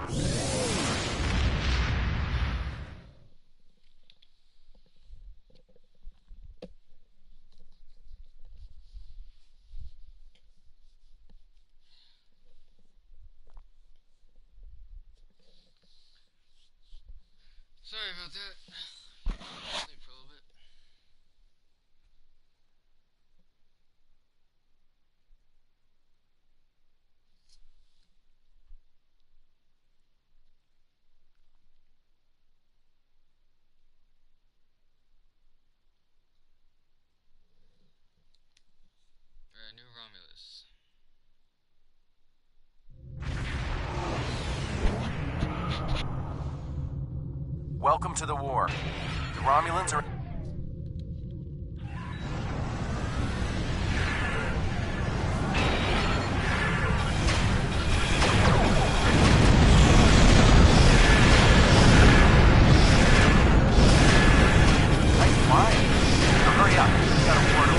A: Sorry about that. Sleep for a little bit. Alright, New Romulus.
S: Welcome to the war. The Romulans are... Nice flying. Now hurry up. We got a portal.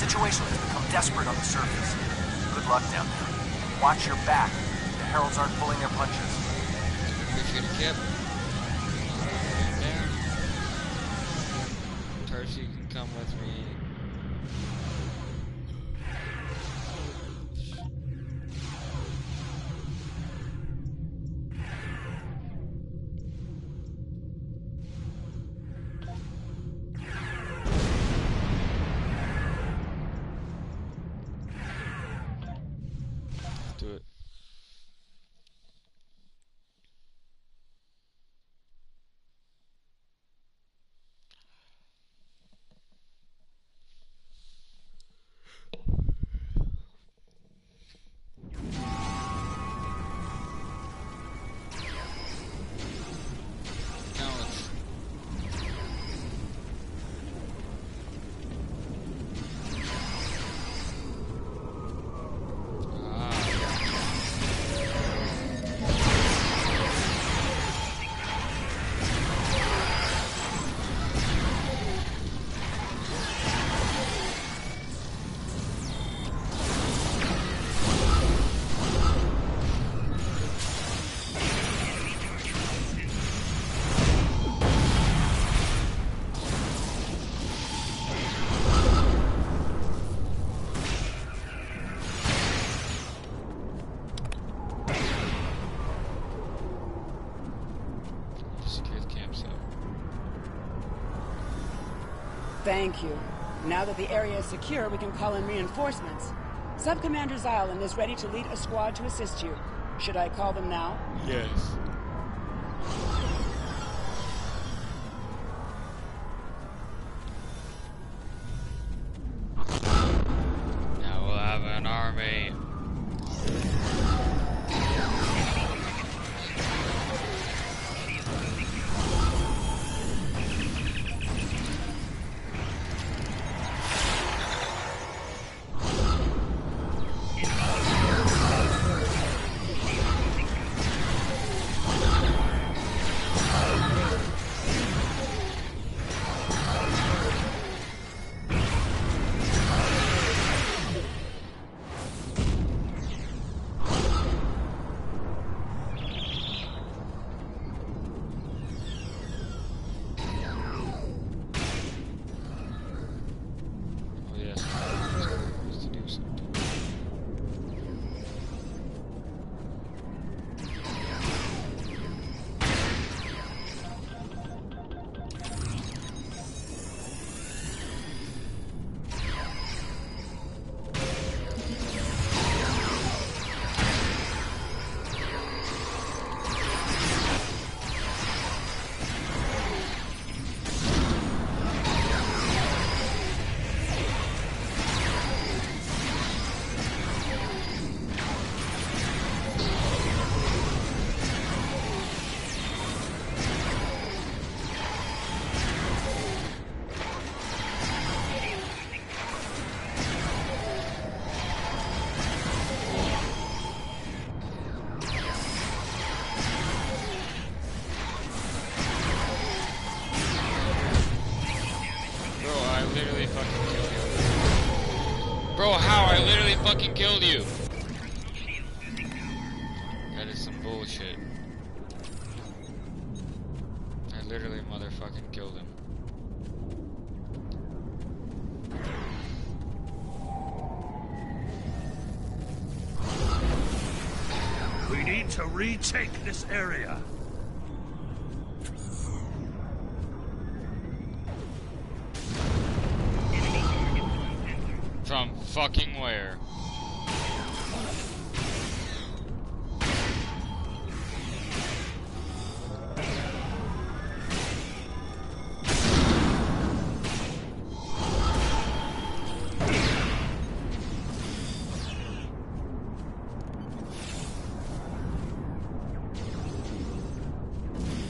S: situation has become desperate on the surface. Good luck down there. Watch your back. The Heralds aren't pulling their punches.
A: Appreciate it, Kip. Tarsi can come with me. Let's do it.
U: Thank you. Now that the area is secure, we can call in reinforcements. Sub-Commander Zylan is ready to lead a squad to assist you. Should I call them now?
A: Yes. Now we'll have an army. Bro, how? I literally fucking killed you. That is some bullshit. I literally motherfucking killed him.
V: We need to retake this area.
A: From fucking where?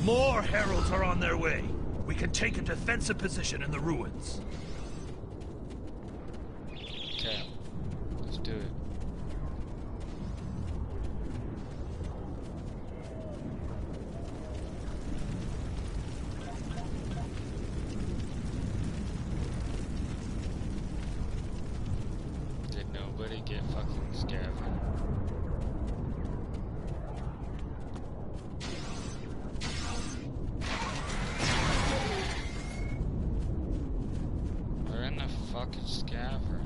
V: More heralds are on their way. We can take a defensive position in the ruins.
A: Okay, let's do it. nobody get fucking Scavenger. Where in the fuck is Scavenger?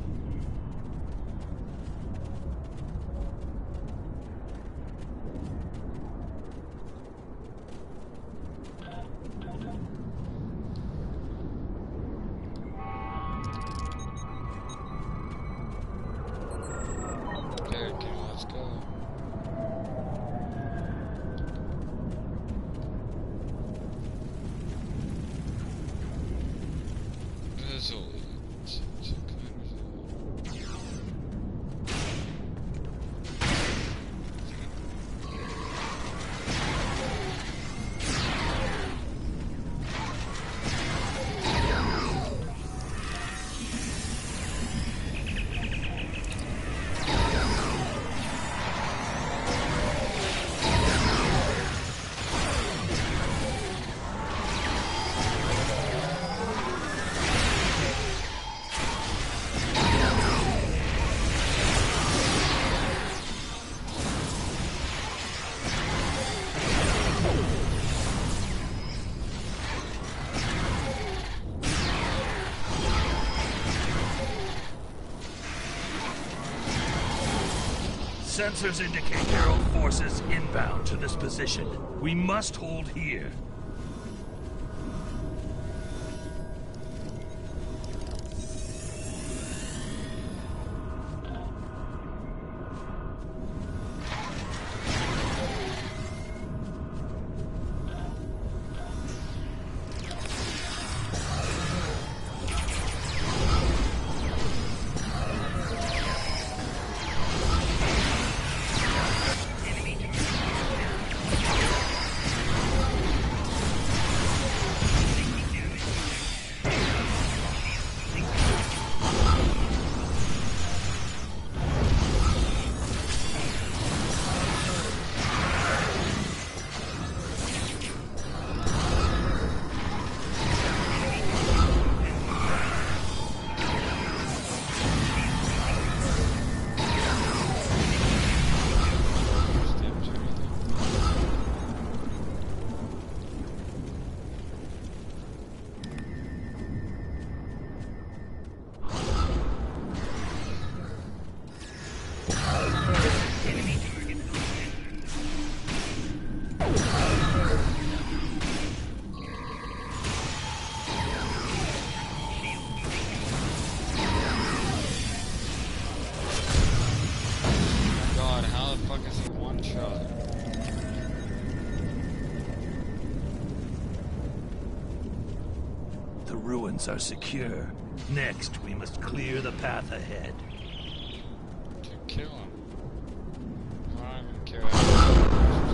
V: Sensors indicate Hero forces inbound to this position. We must hold here. The ruins are secure. Next, we must clear the path ahead.
A: To kill him. I don't even care.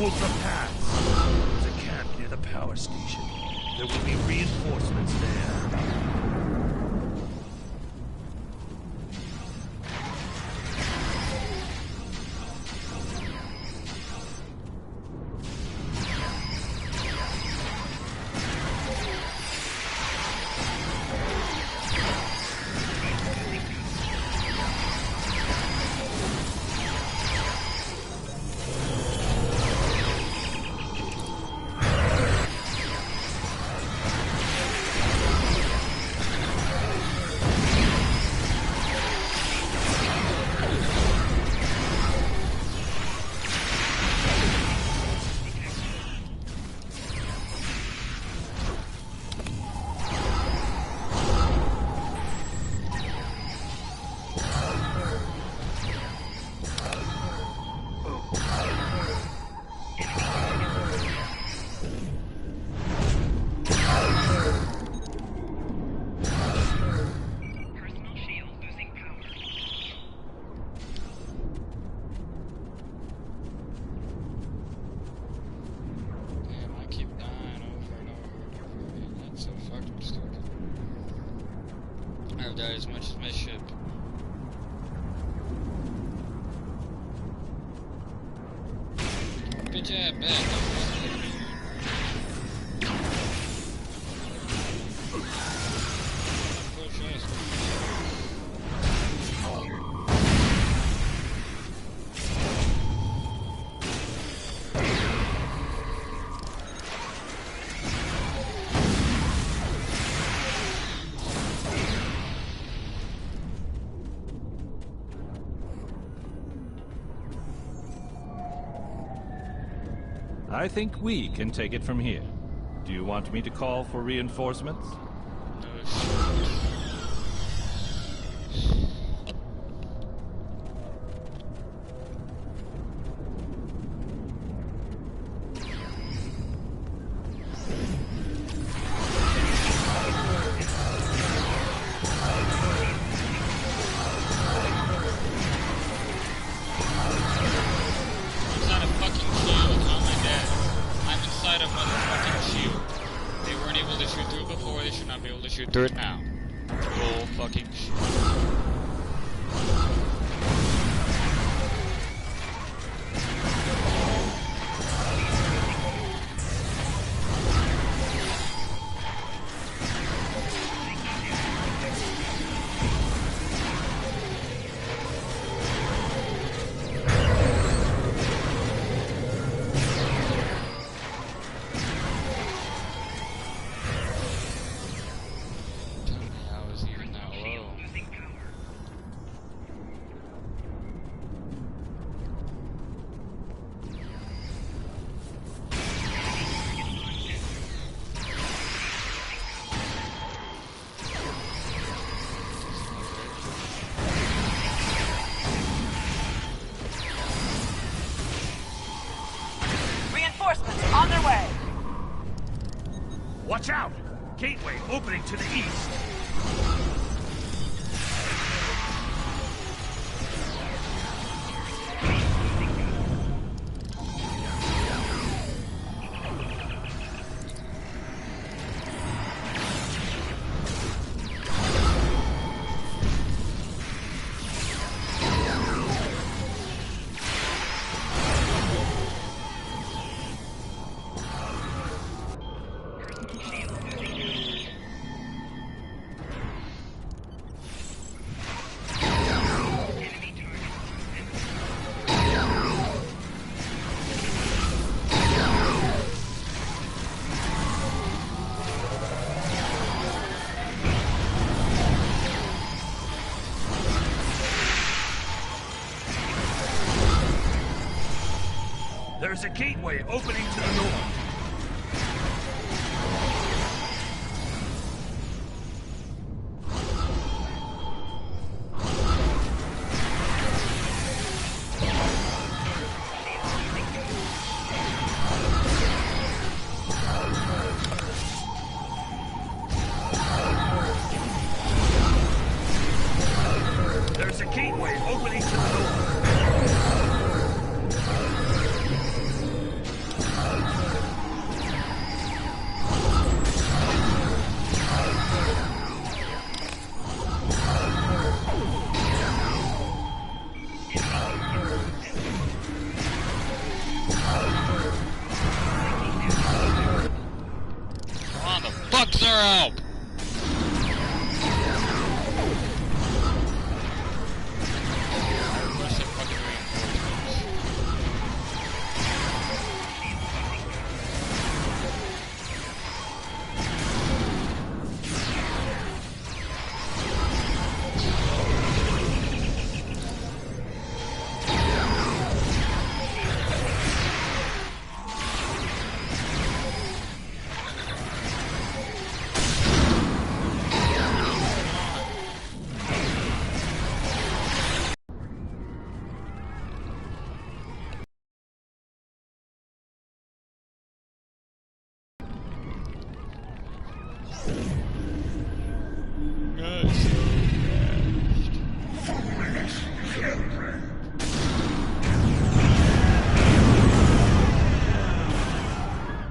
V: Hold the paths. There's a camp near the power station. There will be reinforcements there.
A: As much as my ship. Bitch ass back.
R: I think we can take it from here. Do you want me to call for reinforcements?
A: Do it now. Bull fucking shit.
U: On their way!
V: Watch out! Gateway opening to the east. There's a gateway opening to the north. There's a gateway opening to the north.
A: help!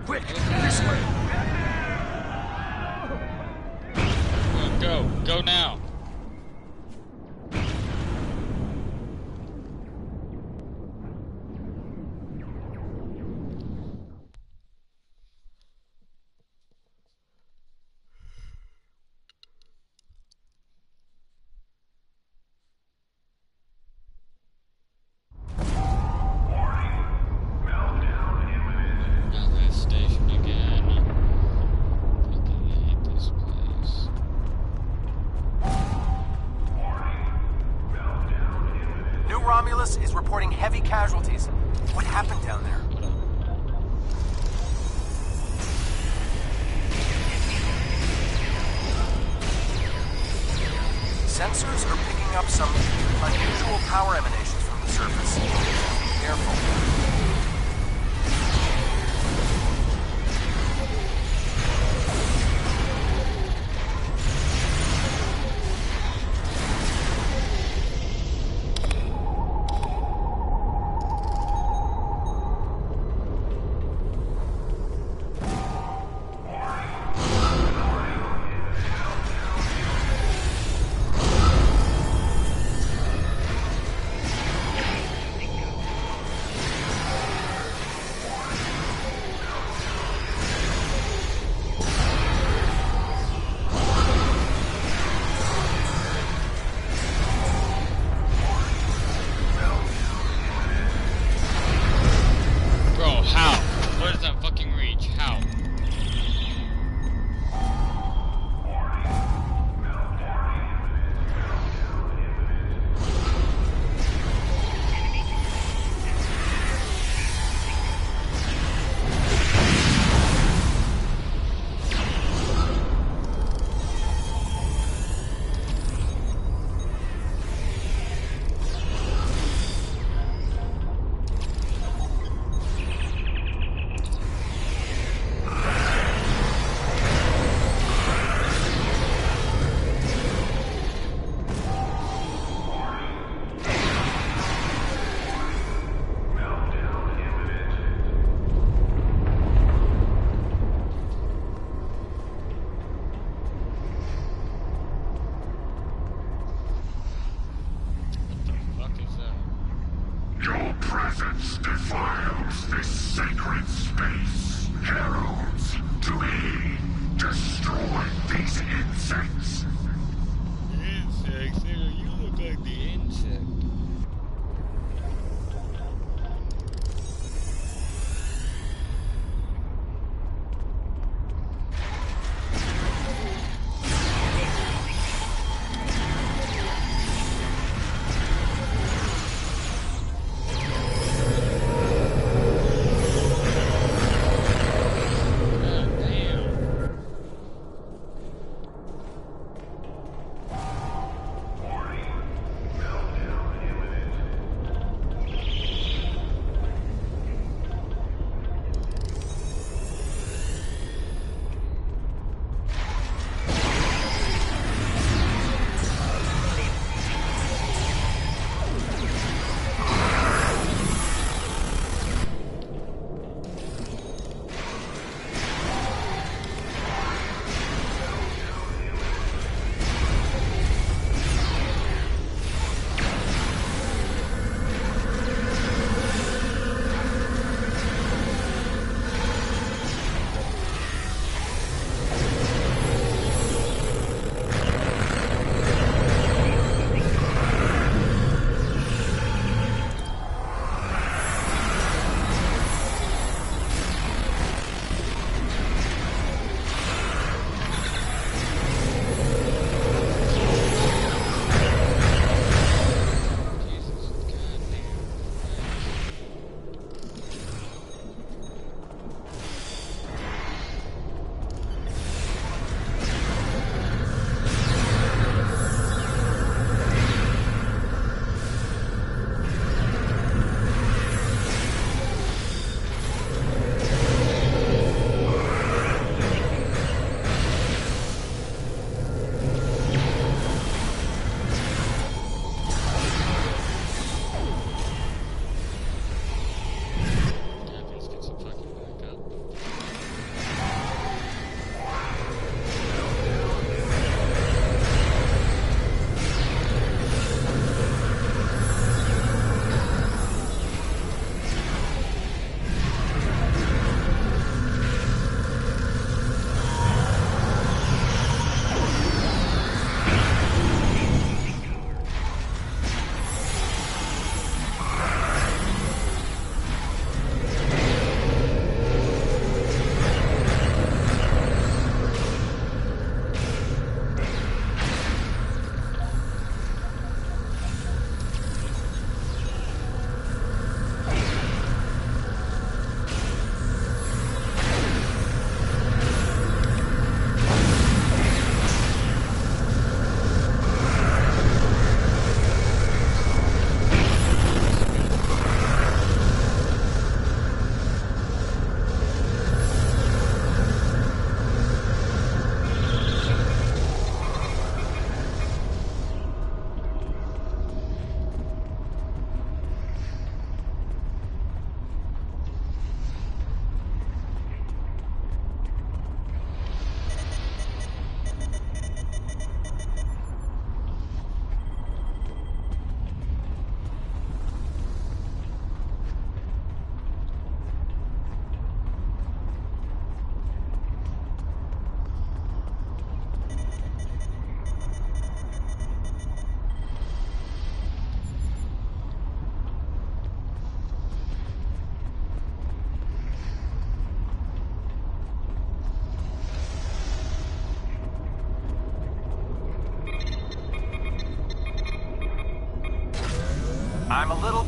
V: Quick, this way.
A: Go now. Station again. Fucking hate this place.
S: New Romulus is reporting heavy casualties. What happened down there? Sensors are picking up some unusual power emanations from the surface. Be careful.
C: presence defiles this sacred space. Heralds, to me, destroy these insects.
A: Insects? You look like the insect.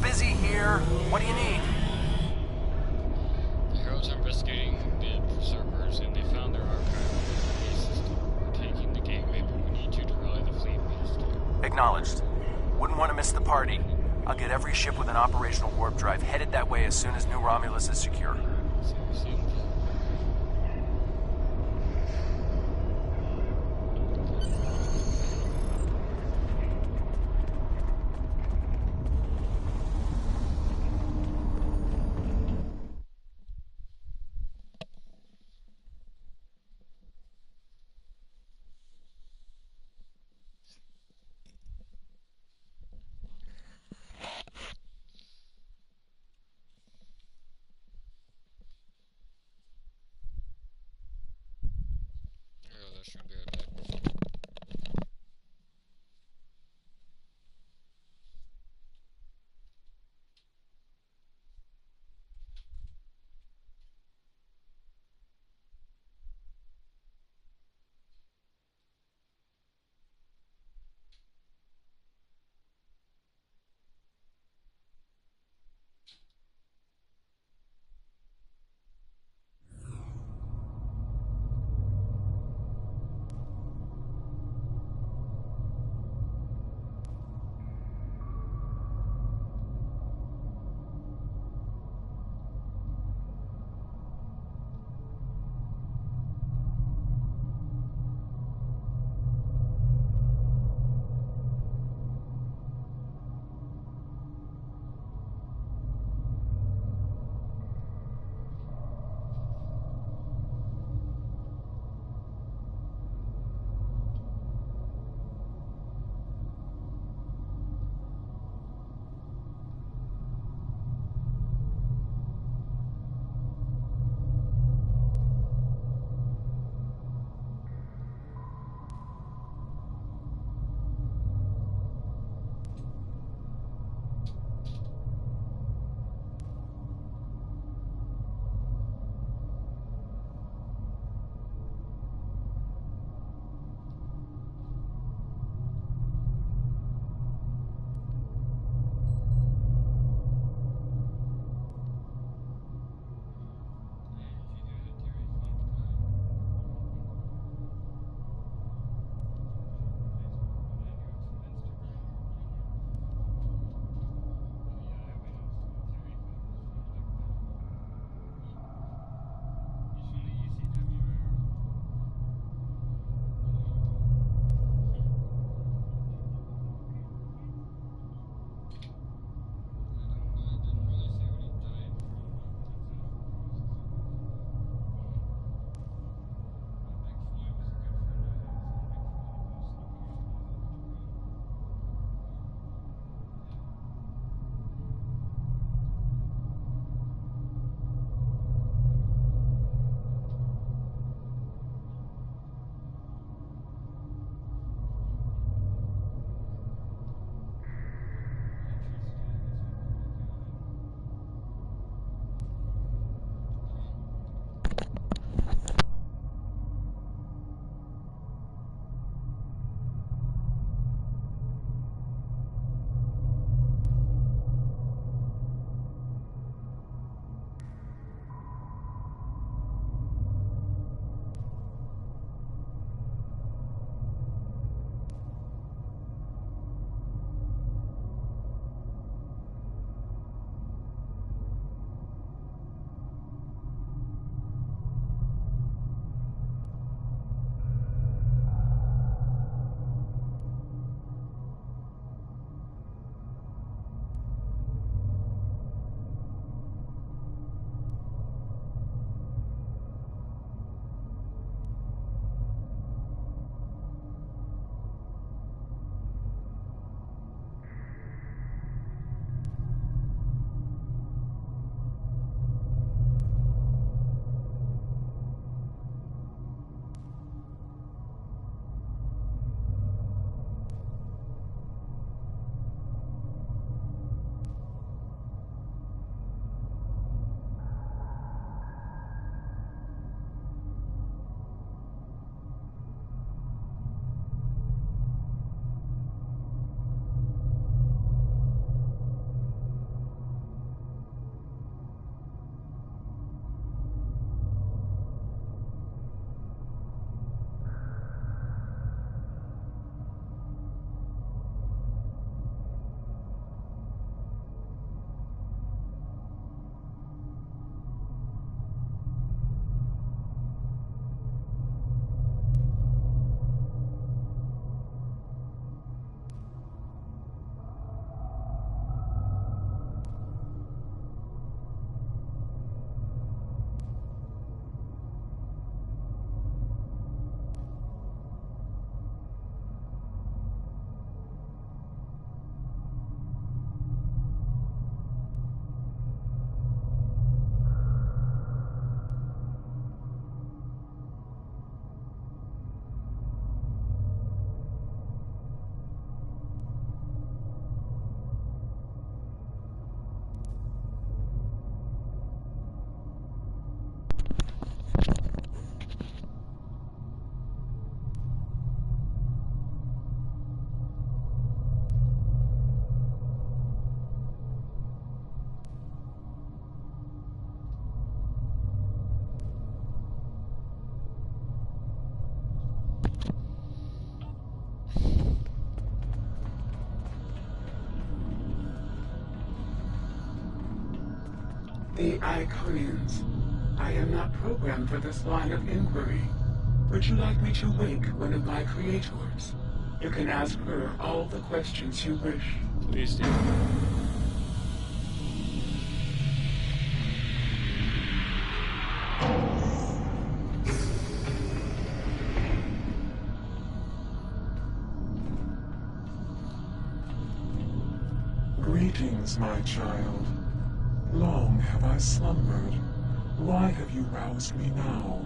S: busy here. What do you need?
A: The heroes are investigating the usurpers, and they found their archive system. We're taking the gateway, but we need you to rally the fleet west.
S: Acknowledged. Wouldn't want to miss the party. I'll get every ship with an operational warp drive headed that way as soon as New Romulus is secure.
B: The Iconians. I am not programmed for this line of inquiry. Would you like me to wake one of my creators? You can ask her all the questions you wish.
A: Please do.
B: Greetings, my child. Long have I slumbered. Why have you roused me now?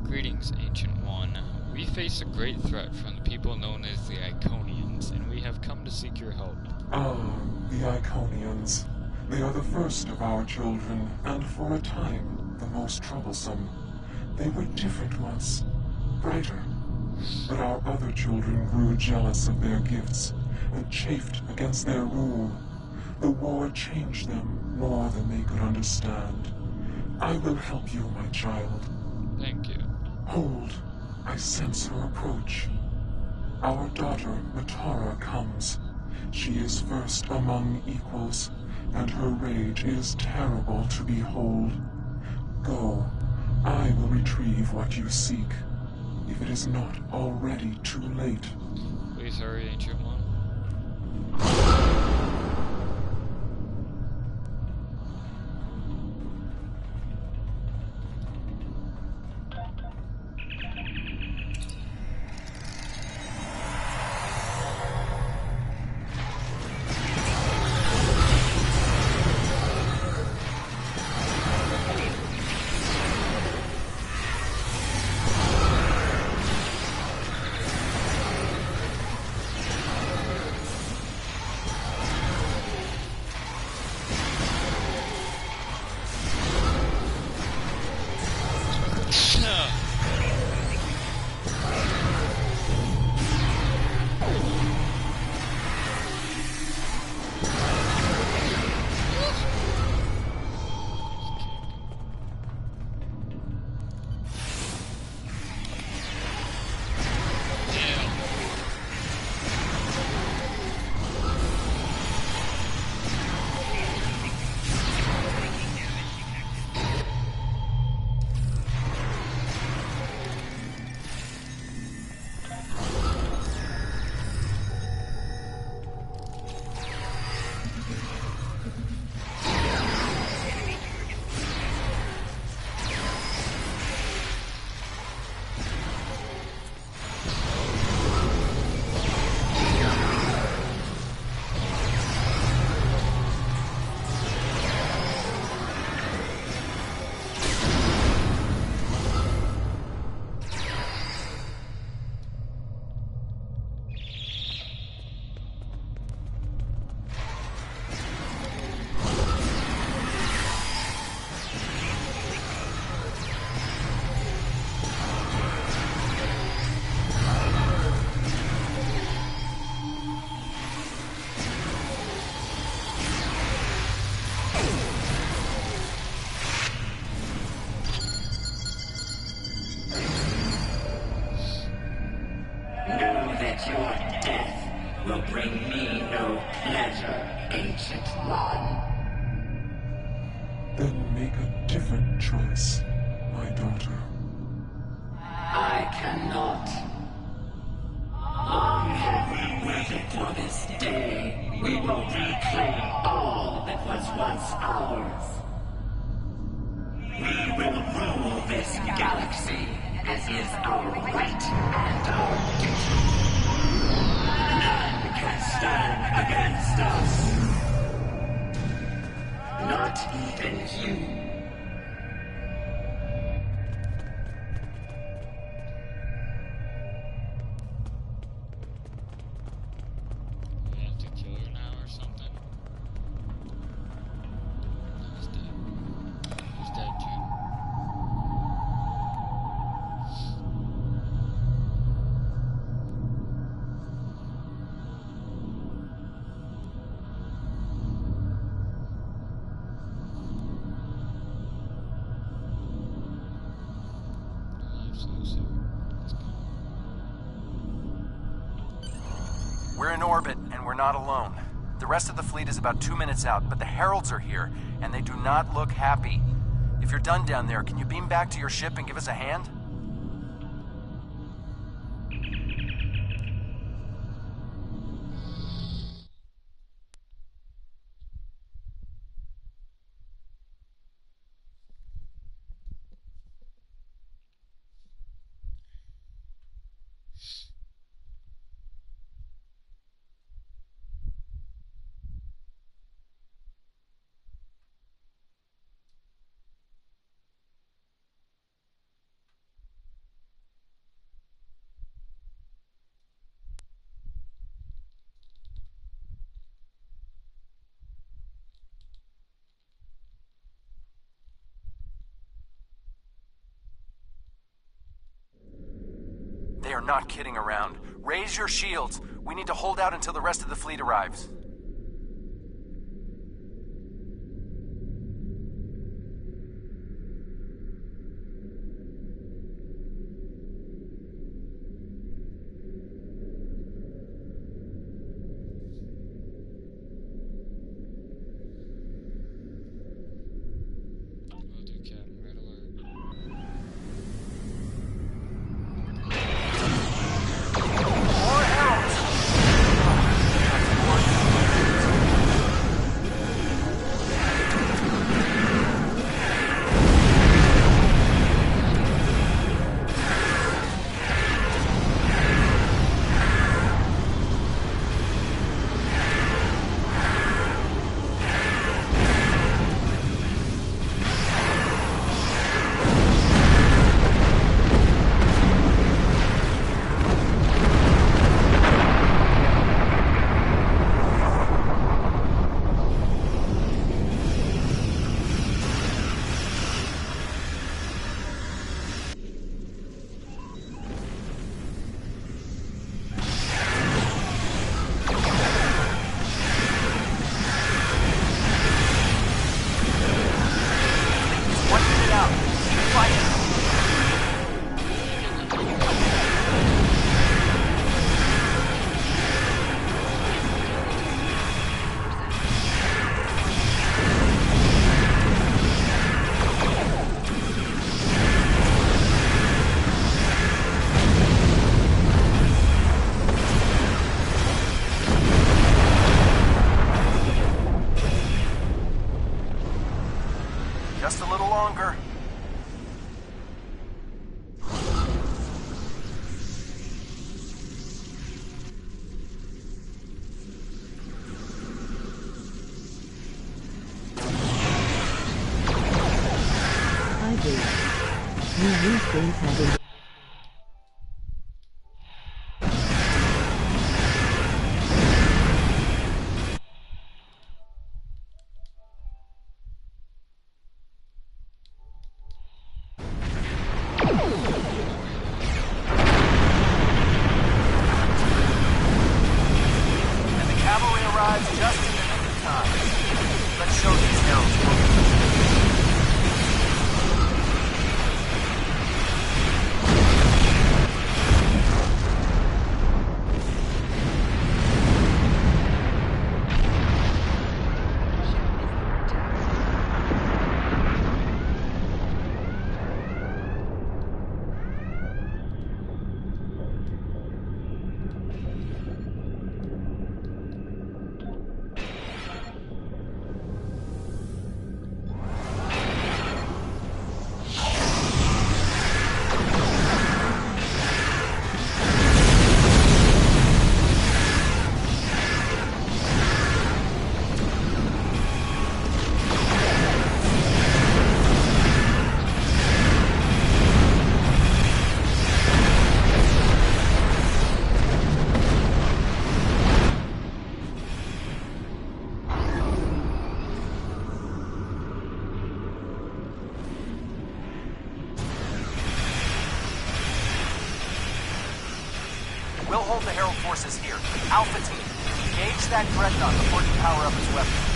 A: Greetings, Ancient One. We face a great threat from the people known as the Iconians, and we have come to seek your help.
B: Ah, the Iconians. They are the first of our children, and for a time, the most troublesome. They were different once, brighter. But our other children grew jealous of their gifts, and chafed against their rule. The war changed them more than they could understand. I will help you, my child.
A: Thank you.
B: Hold. I sense her approach. Our daughter, Matara, comes. She is first among equals, and her rage is terrible to behold. Go. I will retrieve what you seek, if it is not already too late.
A: Please hurry, Ancient One.
B: will bring me no pleasure, Ancient One. Then make a different choice, my daughter. I cannot. Long have we waited for this day. We will reclaim all that was once ours. We will rule this galaxy as is our right and our duty. None can stand against us. Not even you.
S: We're in orbit, and we're not alone. The rest of the fleet is about 2 minutes out, but the Heralds are here, and they do not look happy. If you're done down there, can you beam back to your ship and give us a hand? They are not kidding around. Raise your shields. We need to hold out until the rest of the fleet arrives. Just a little longer.
P: I do. You use gamepad in
S: We'll hold the Herald forces here. Alpha Team, engage that Dreadnought before you power up its weapon.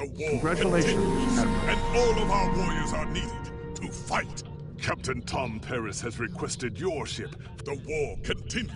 C: The war
D: Congratulations,
C: continues,
D: Admiral.
C: and all of our warriors are needed to fight. Captain Tom Paris has requested your ship. The war continues.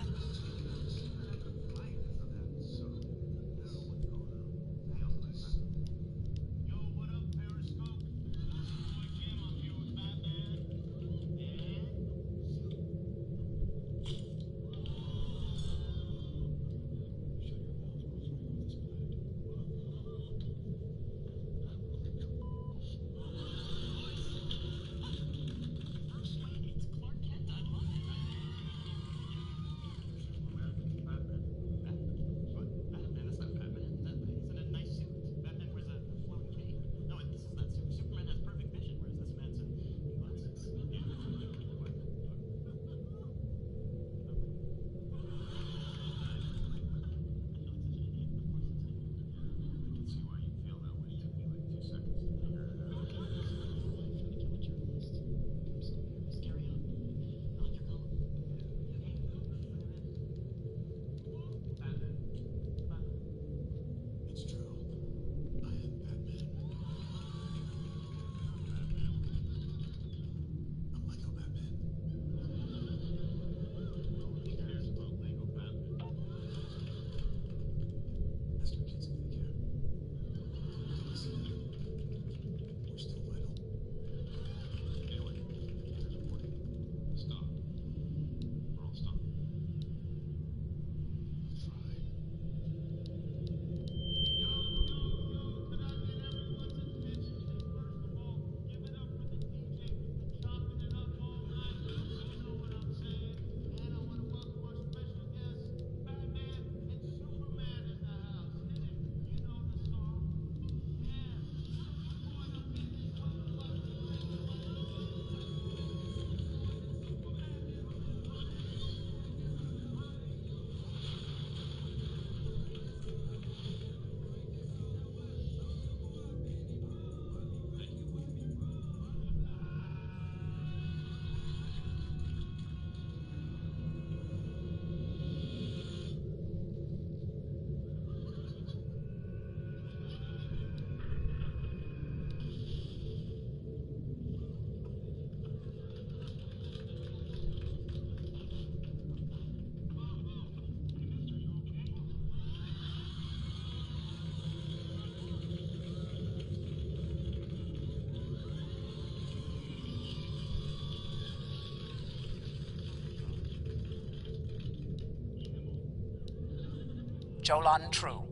U: Jolan True.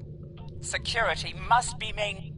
U: Security must be maintained.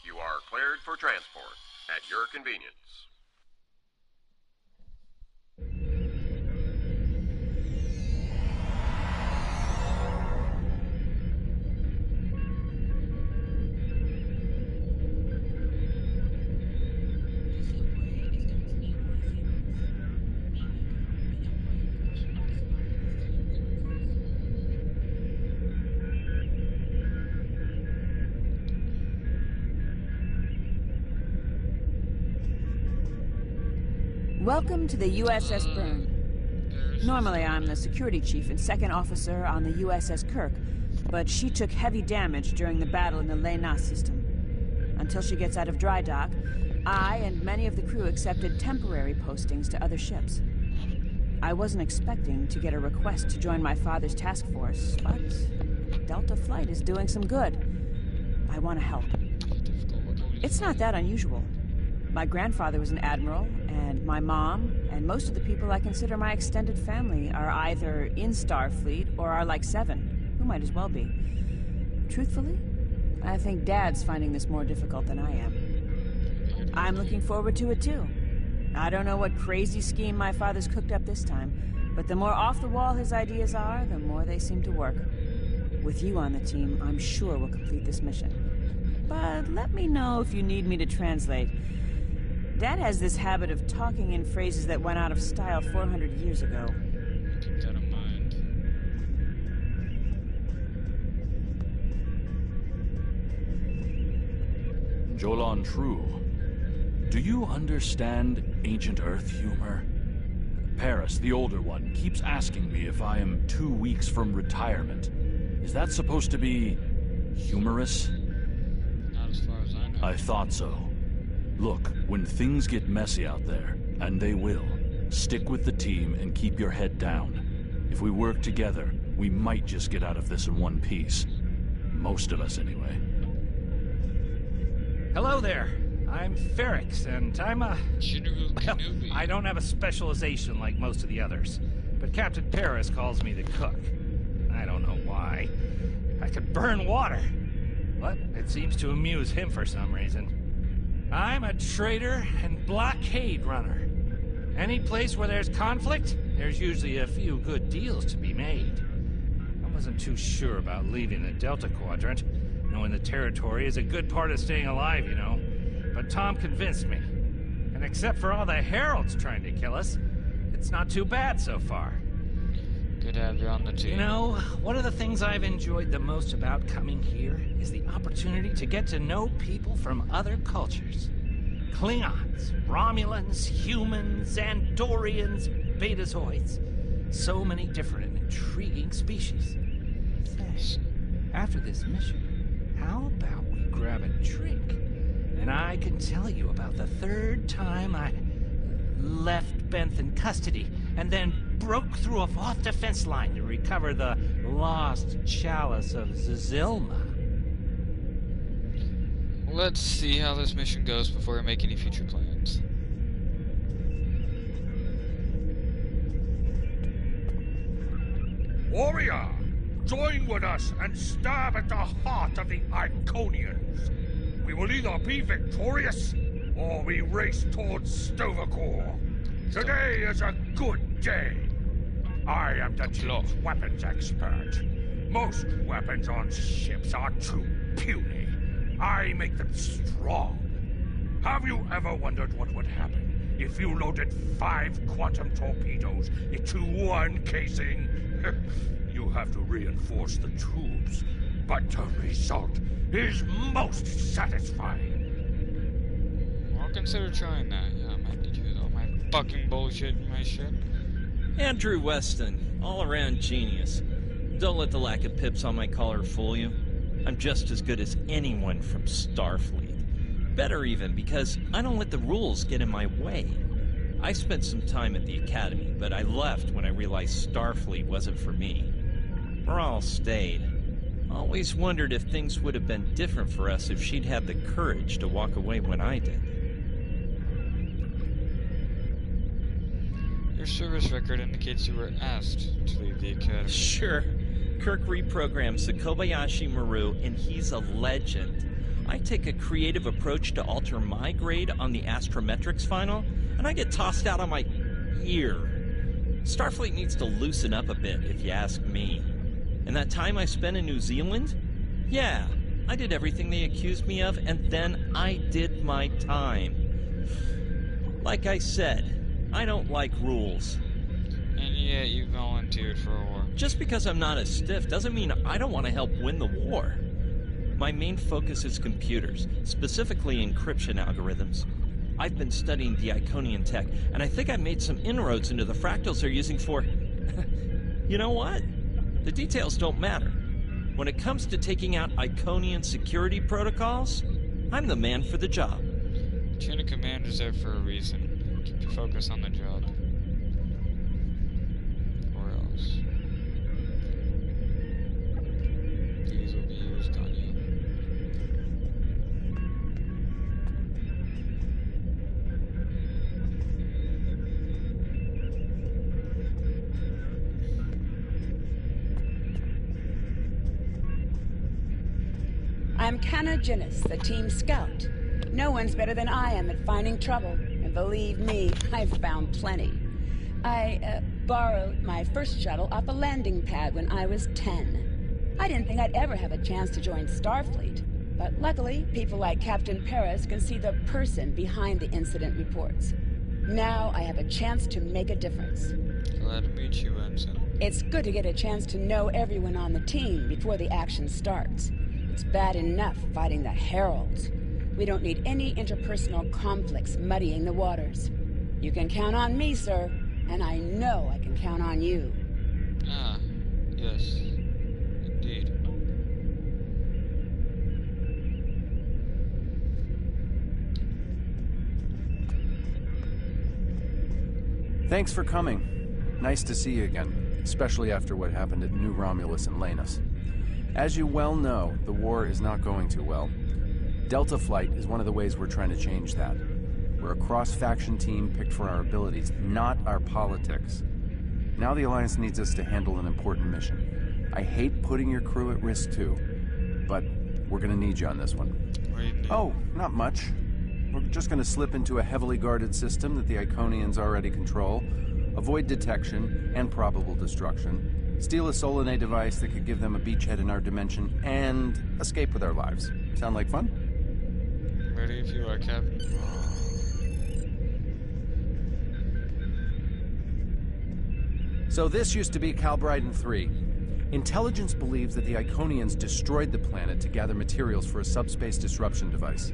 E: You are cleared for transport at your convenience.
U: Welcome to the USS Byrne. Normally, I'm the security chief and second officer on the USS Kirk, but she took heavy damage during the battle in the Lena system. Until she gets out of dry dock, I and many of the crew accepted temporary postings to other ships. I wasn't expecting to get a request to join my father's task force, but Delta Flight is doing some good. I want to help. It's not that unusual. My grandfather was an admiral, and my mom, and most of the people I consider my extended family are either in Starfleet or are like Seven. who might as well be. Truthfully, I think Dad's finding this more difficult than I am. I'm looking forward to it too. I don't know what crazy scheme my father's cooked up this time, but the more off the wall his ideas are, the more they seem to work. With you on the team, I'm sure we'll complete this mission. But let me know if you need me to translate. Dad has this habit of talking in phrases that went out of style 400 years ago.
A: Keep that in mind.
R: Jolan True, do you understand Ancient Earth humor? Paris, the older one, keeps asking me if I am 2 weeks from retirement. Is that supposed to be humorous?
A: Not as far as I know.
R: I thought so. Look, when things get messy out there, and they will, stick with the team and keep your head down. If we work together, we might just get out of this in one piece. Most of us, anyway.
D: Hello there. I'm Ferrix, and I'm a... Well, I don't have a specialization like most of the others, but Captain Paris calls me the cook. I don't know why. I could burn water, but it seems to amuse him for some reason. I'm a trader and blockade runner. Any place where there's conflict, there's usually a few good deals to be made. I wasn't too sure about leaving the Delta Quadrant, knowing the territory is a good part of staying alive, you know. But Tom convinced me. And except for all the heralds trying to kill us, it's not too bad so far.
A: Good to have you on the team.
D: You know, one of the things I've enjoyed the most about coming here is the opportunity to get to know people from other cultures. Klingons, Romulans, humans, Andorians, Betazoids. So many different and intriguing species. Say, after this mission, how about we grab a drink? And I can tell you about the third time I left Benth in custody, and then broke through a Voth defense line to recover the lost chalice of Zazilma.
A: Let's see how this mission goes before we make any future plans.
V: Warrior, join with us and stab at the heart of the Iconians. We will either be victorious, or we race towards Sto-vo-kor. Today is a good day. I am the team's weapons expert. Most weapons on ships are too puny. I make them strong. Have you ever wondered what would happen if you loaded 5 quantum torpedoes into one casing? You have to reinforce the tubes, but the result is most satisfying.
A: I'll consider trying that. Yeah, I might need to use all my fucking bullshit in my ship.
F: Andrew Weston, all-around genius. Don't let the lack of pips on my collar fool you. I'm just as good as anyone from Starfleet. Better even, because I don't let the rules get in my way. I spent some time at the Academy, but I left when I realized Starfleet wasn't for me. Rahl stayed. Always wondered if things would have been different for us if she'd had the courage to walk away when I did.
A: Your service record indicates you were asked to leave the Academy.
F: Sure. Kirk reprograms the Kobayashi Maru, and he's a legend. I take a creative approach to alter my grade on the Astrometrics final, and I get tossed out on my ear. Starfleet needs to loosen up a bit, if you ask me. And that time I spent in New Zealand? Yeah, I did everything they accused me of, and then I did my time. Like I said, I don't like rules.
A: And yet you volunteered for a war.
F: Just because I'm not a stiff doesn't mean I don't want to help win the war. My main focus is computers, specifically encryption algorithms. I've been studying the Iconian tech, and I think I've made some inroads into the fractals they're using for... You know what? The details don't matter. When it comes to taking out Iconian security protocols, I'm the man for the job.
A: Chain of command is there for a reason. Keep your focus on the job. Or else. These will be used on you.
G: I'm Canna Ginnis, the team scout. No one's better than I am at finding trouble, and believe me, I've found plenty. I borrowed my first shuttle off a landing pad when I was 10. I didn't think I'd ever have a chance to join Starfleet, but luckily, people like Captain Paris can see the person behind the incident reports. Now I have a chance to make a difference.
A: Glad to meet you, Ensign.
G: It's good to get a chance to know everyone on the team before the action starts. It's bad enough fighting the Heralds. We don't need any interpersonal conflicts muddying the waters. You can count on me, sir, and I know I can count on you.
A: Ah, yes. Indeed.
H: Thanks for coming. Nice to see you again, especially after what happened at New Romulus and Lanus. As you well know, the war is not going too well. Delta Flight is one of the ways we're trying to change that. We're a cross-faction team picked for our abilities, not our politics. Now the Alliance needs us to handle an important mission. I hate putting your crew at risk too, but we're gonna need you on this one. Oh, not much. We're just gonna slip into a heavily guarded system that the Iconians already control, avoid detection and probable destruction, steal a Solanae device that could give them a beachhead in our dimension, and escape with our lives. Sound like fun?
A: Ready if you are, Captain.
H: So this used to be Calbryden 3. Intelligence believes that the Iconians destroyed the planet to gather materials for a subspace disruption device.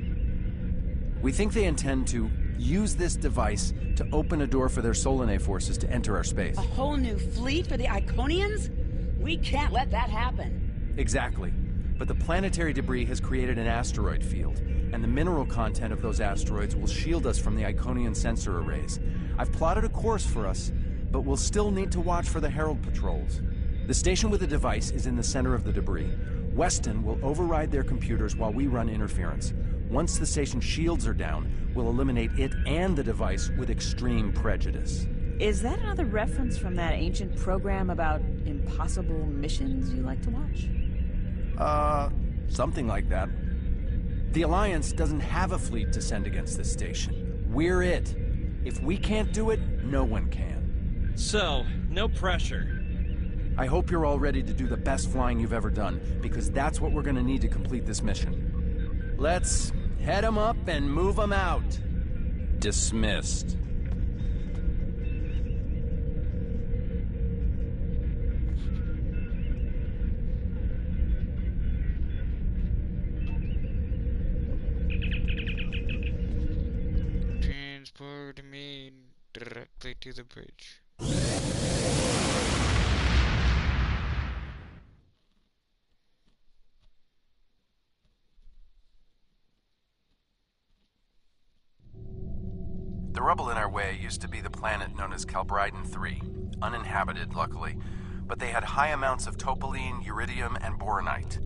H: We think they intend to use this device to open a door for their Solanae forces to enter our space.
G: A whole new fleet for the Iconians? We can't let that happen.
H: Exactly. But the planetary debris has created an asteroid field, and the mineral content of those asteroids will shield us from the Iconian sensor arrays. I've plotted a course for us, but we'll still need to watch for the Herald patrols. The station with the device is in the center of the debris. Weston will override their computers while we run interference. Once the station's shields are down, we'll eliminate it and the device with extreme prejudice.
U: Is that another reference from that ancient program about impossible missions you like to watch?
H: Something like that. The Alliance doesn't have a fleet to send against this station. We're it. If we can't do it, no one can.
F: So, no pressure.
H: I hope you're all ready to do the best flying you've ever done, because that's what we're gonna need to complete this mission. Let's head 'em up and move 'em out. Dismissed.
A: Transport me directly to the bridge.
S: The rubble in our way used to be the planet known as Calbryden 3, uninhabited, luckily, but they had high amounts of topoline, uridium, and boronite.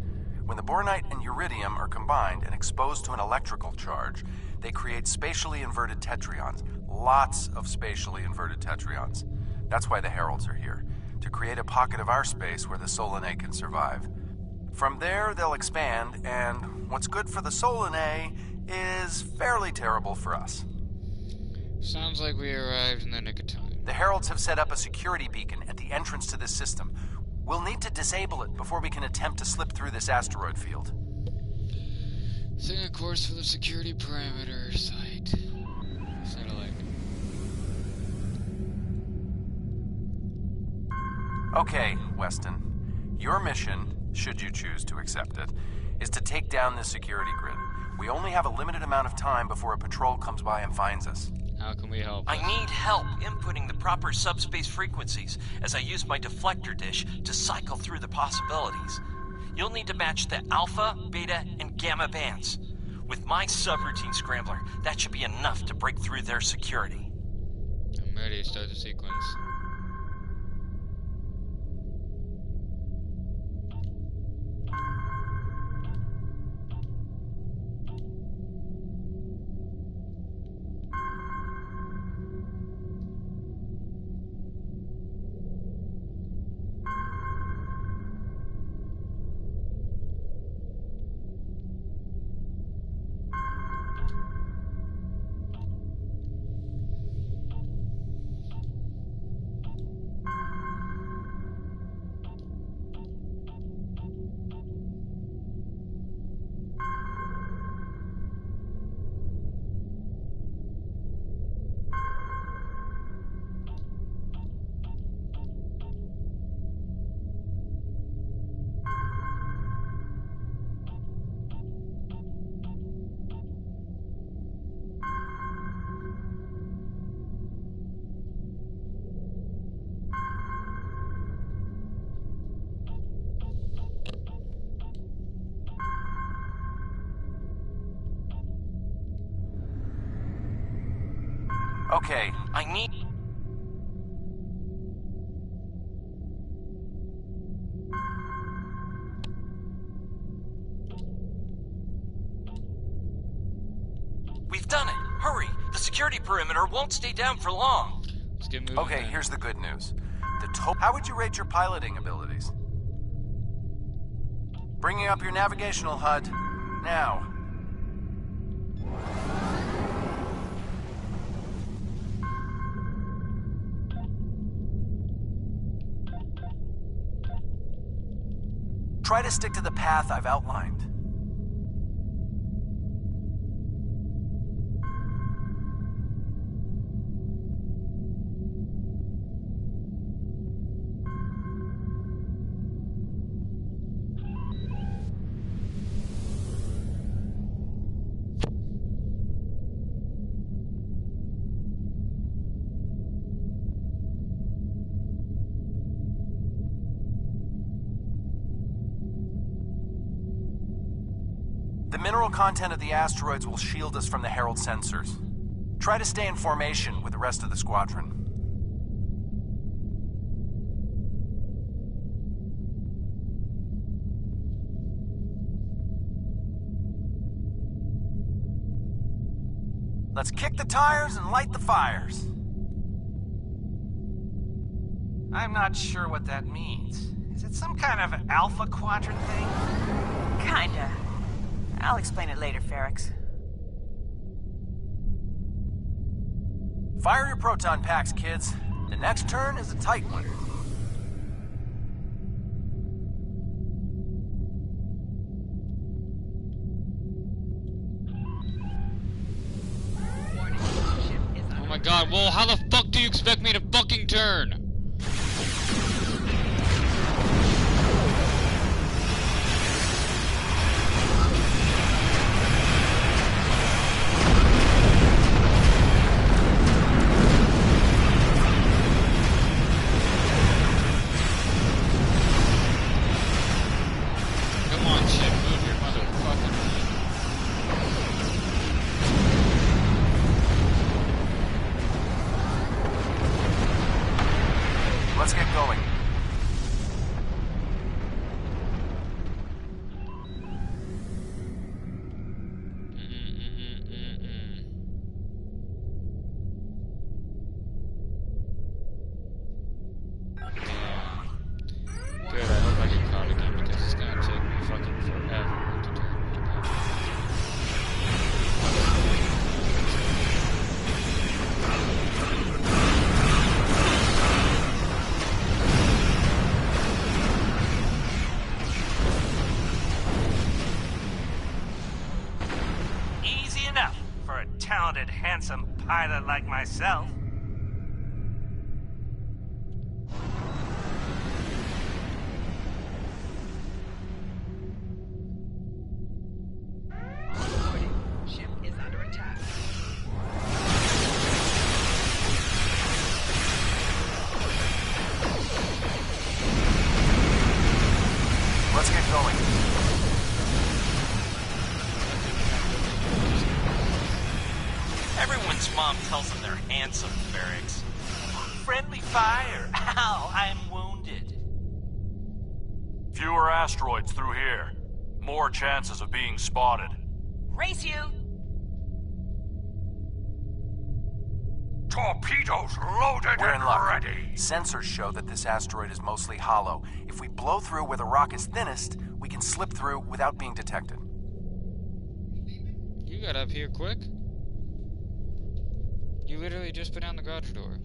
S: When the boronite and uridium are combined and exposed to an electrical charge, they create spatially inverted tetrions, lots of spatially inverted tetrions. That's why the Heralds are here, to create a pocket of our space where the Solanae can survive. From there, they'll expand, and what's good for the Solanae is fairly terrible for us.
A: Sounds like we arrived in the nick of time.
S: The Heralds have set up a security beacon at the entrance to this system. We'll need to disable it before we can attempt to slip through this asteroid field.
A: Setting a course for the security parameter site. Satellite.
S: Okay, Weston. Your mission, should you choose to accept it, is to take down this security grid. We only have a limited amount of time before a patrol comes by and finds us.
A: How can we help?
F: I need help inputting the proper subspace frequencies as I use my deflector dish to cycle through the possibilities. You'll need to match the alpha, beta, and gamma bands. With my subroutine scrambler, that should be enough to break through their security.
A: I'm ready to start the sequence.
S: Okay, I need... We've done it! Hurry! The security perimeter won't stay down for long!
A: Let's get moving.
S: Okay, here's the good news. How would you rate your piloting abilities? Bringing up your navigational HUD. Now. Try to stick to the path I've outlined. The mineral content of the asteroids will shield us from the Herald sensors. Try to stay in formation with the rest of the squadron. Let's kick the tires and light the fires.
D: I'm not sure what that means. Is it some kind of Alpha Quadrant thing?
U: Kinda. I'll explain it later, Ferrix.
S: Fire your proton packs, kids. The next turn is a tight one.
A: Oh my god, well, how the fuck do you expect me to fucking turn?
S: Let's get going.
A: Good, I hope I get caught again because it's gonna take me fucking forever to turn.
D: Easy enough for a talented, handsome pilot like myself.
G: Ship is under attack.
S: Let's get going.
F: Everyone's mom tells them they're handsome, Ferrix. Friendly fire! Ow, I'm wounded.
R: Fewer asteroids through here. More chances of being spotted.
U: Race you!
V: Torpedoes loaded
S: We're in
V: and
S: luck.
V: ready.
S: Sensors show that this asteroid is mostly hollow. If we blow through where the rock is thinnest, we can slip through without being detected.
A: You got up here quick. You literally just put down the garage door.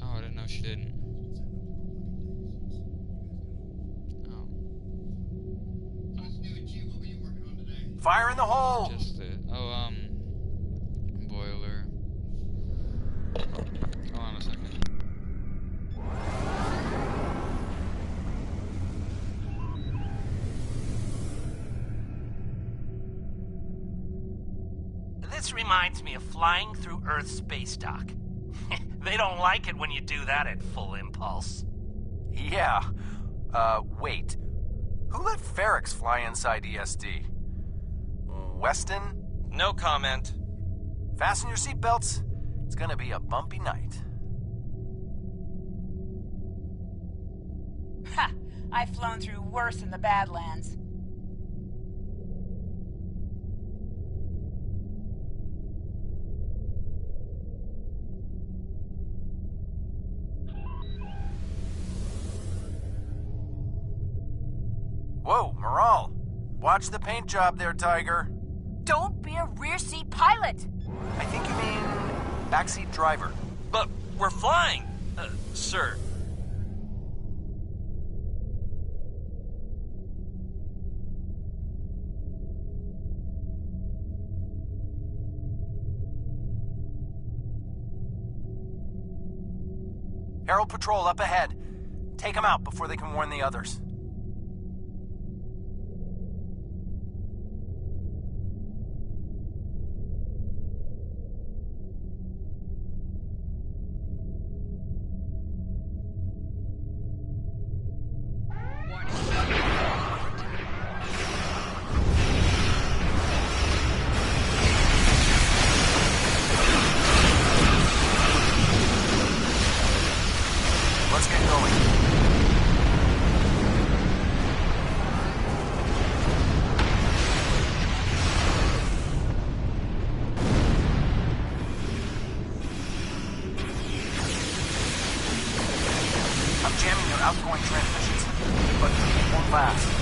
A: Oh, I didn't know she didn't. Oh.
S: Fire in the hole!
A: Just the boiler. Hold on a second.
D: This reminds me of flying through Earth's space dock. They don't like it when you do that at full impulse.
S: Yeah. Wait. Who let Feryx fly inside ESD? Weston?
F: No comment.
S: Fasten your seatbelts. It's gonna be a bumpy night.
G: Ha! I've flown through worse in the Badlands.
S: Whoa, Maral. Watch the paint job there, Tiger.
G: Don't be a rear seat pilot!
S: I think you mean backseat driver.
F: But we're flying, sir.
S: Herald Patrol up ahead. Take them out before they can warn the others. Let's get going. I'm jamming your outgoing transmissions, but it won't last.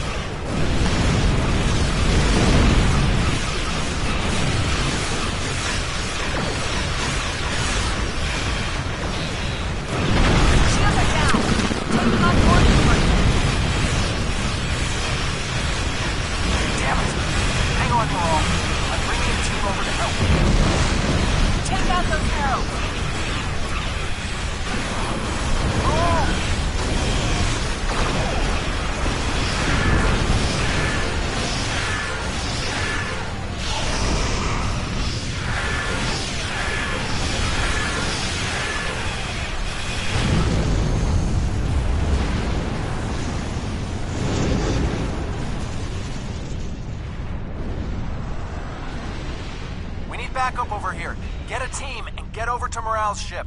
S: Backup over here. Get a team and get over to Morale's ship.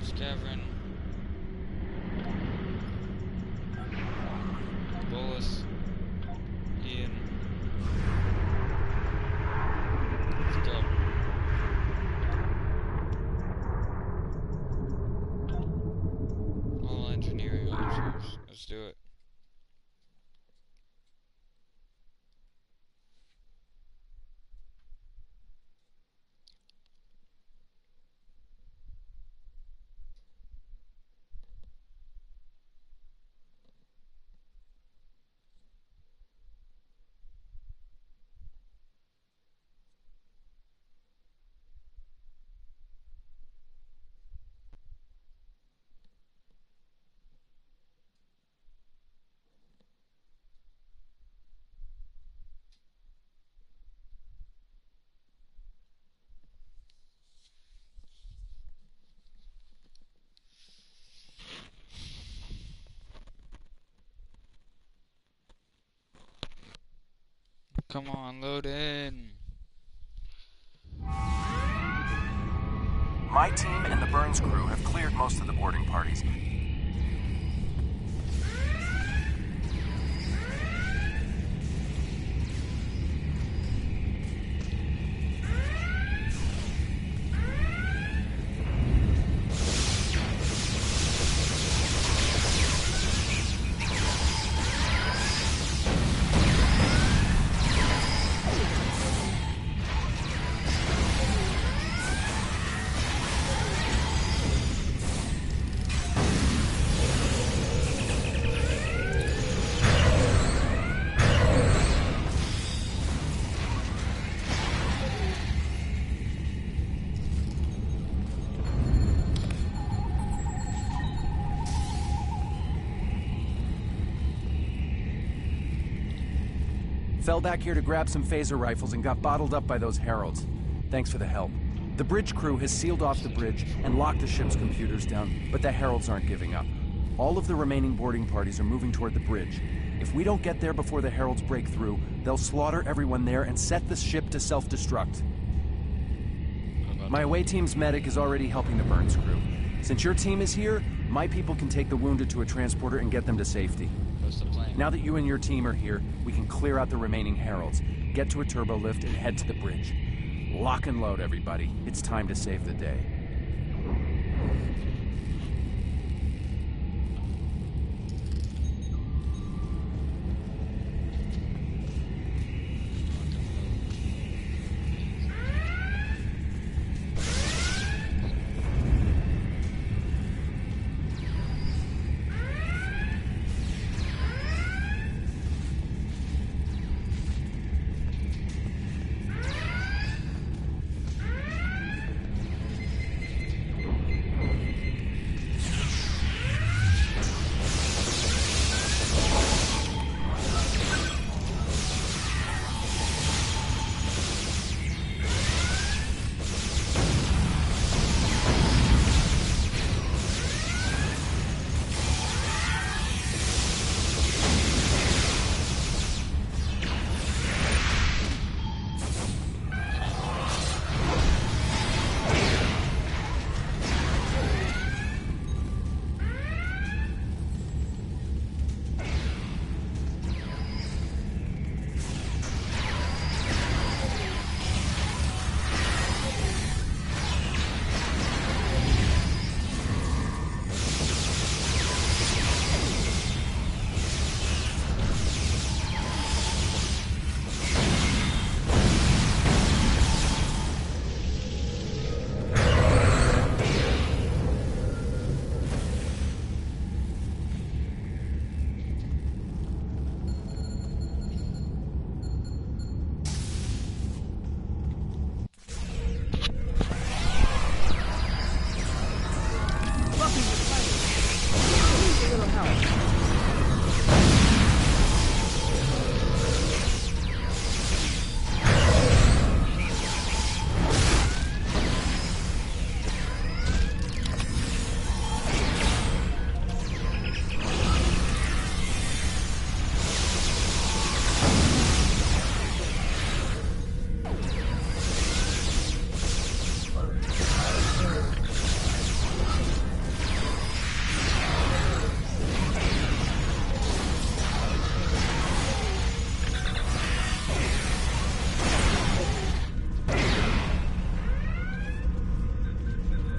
A: Scaverin. Bolus. Ian. Let's go. All engineering options. Let's do it. Come on, load in.
S: My team and the Burns crew have cleared most of the boarding parties.
H: Fell back here to grab some phaser rifles and got bottled up by those heralds. Thanks for the help. The bridge crew has sealed off the bridge and locked the ship's computers down, but the Heralds aren't giving up. All of the remaining boarding parties are moving toward the bridge. If we don't get there before the Heralds break through, they'll slaughter everyone there and set the ship to self-destruct. My away team's medic is already helping the Burns crew. Since your team is here, my people can take the wounded to a transporter and get them to safety.
A: What's the plan?
H: Now that you and your team are here, we can clear out the remaining Heralds, get to a turbo lift, and head to the bridge. Lock and load, everybody. It's time to save the day.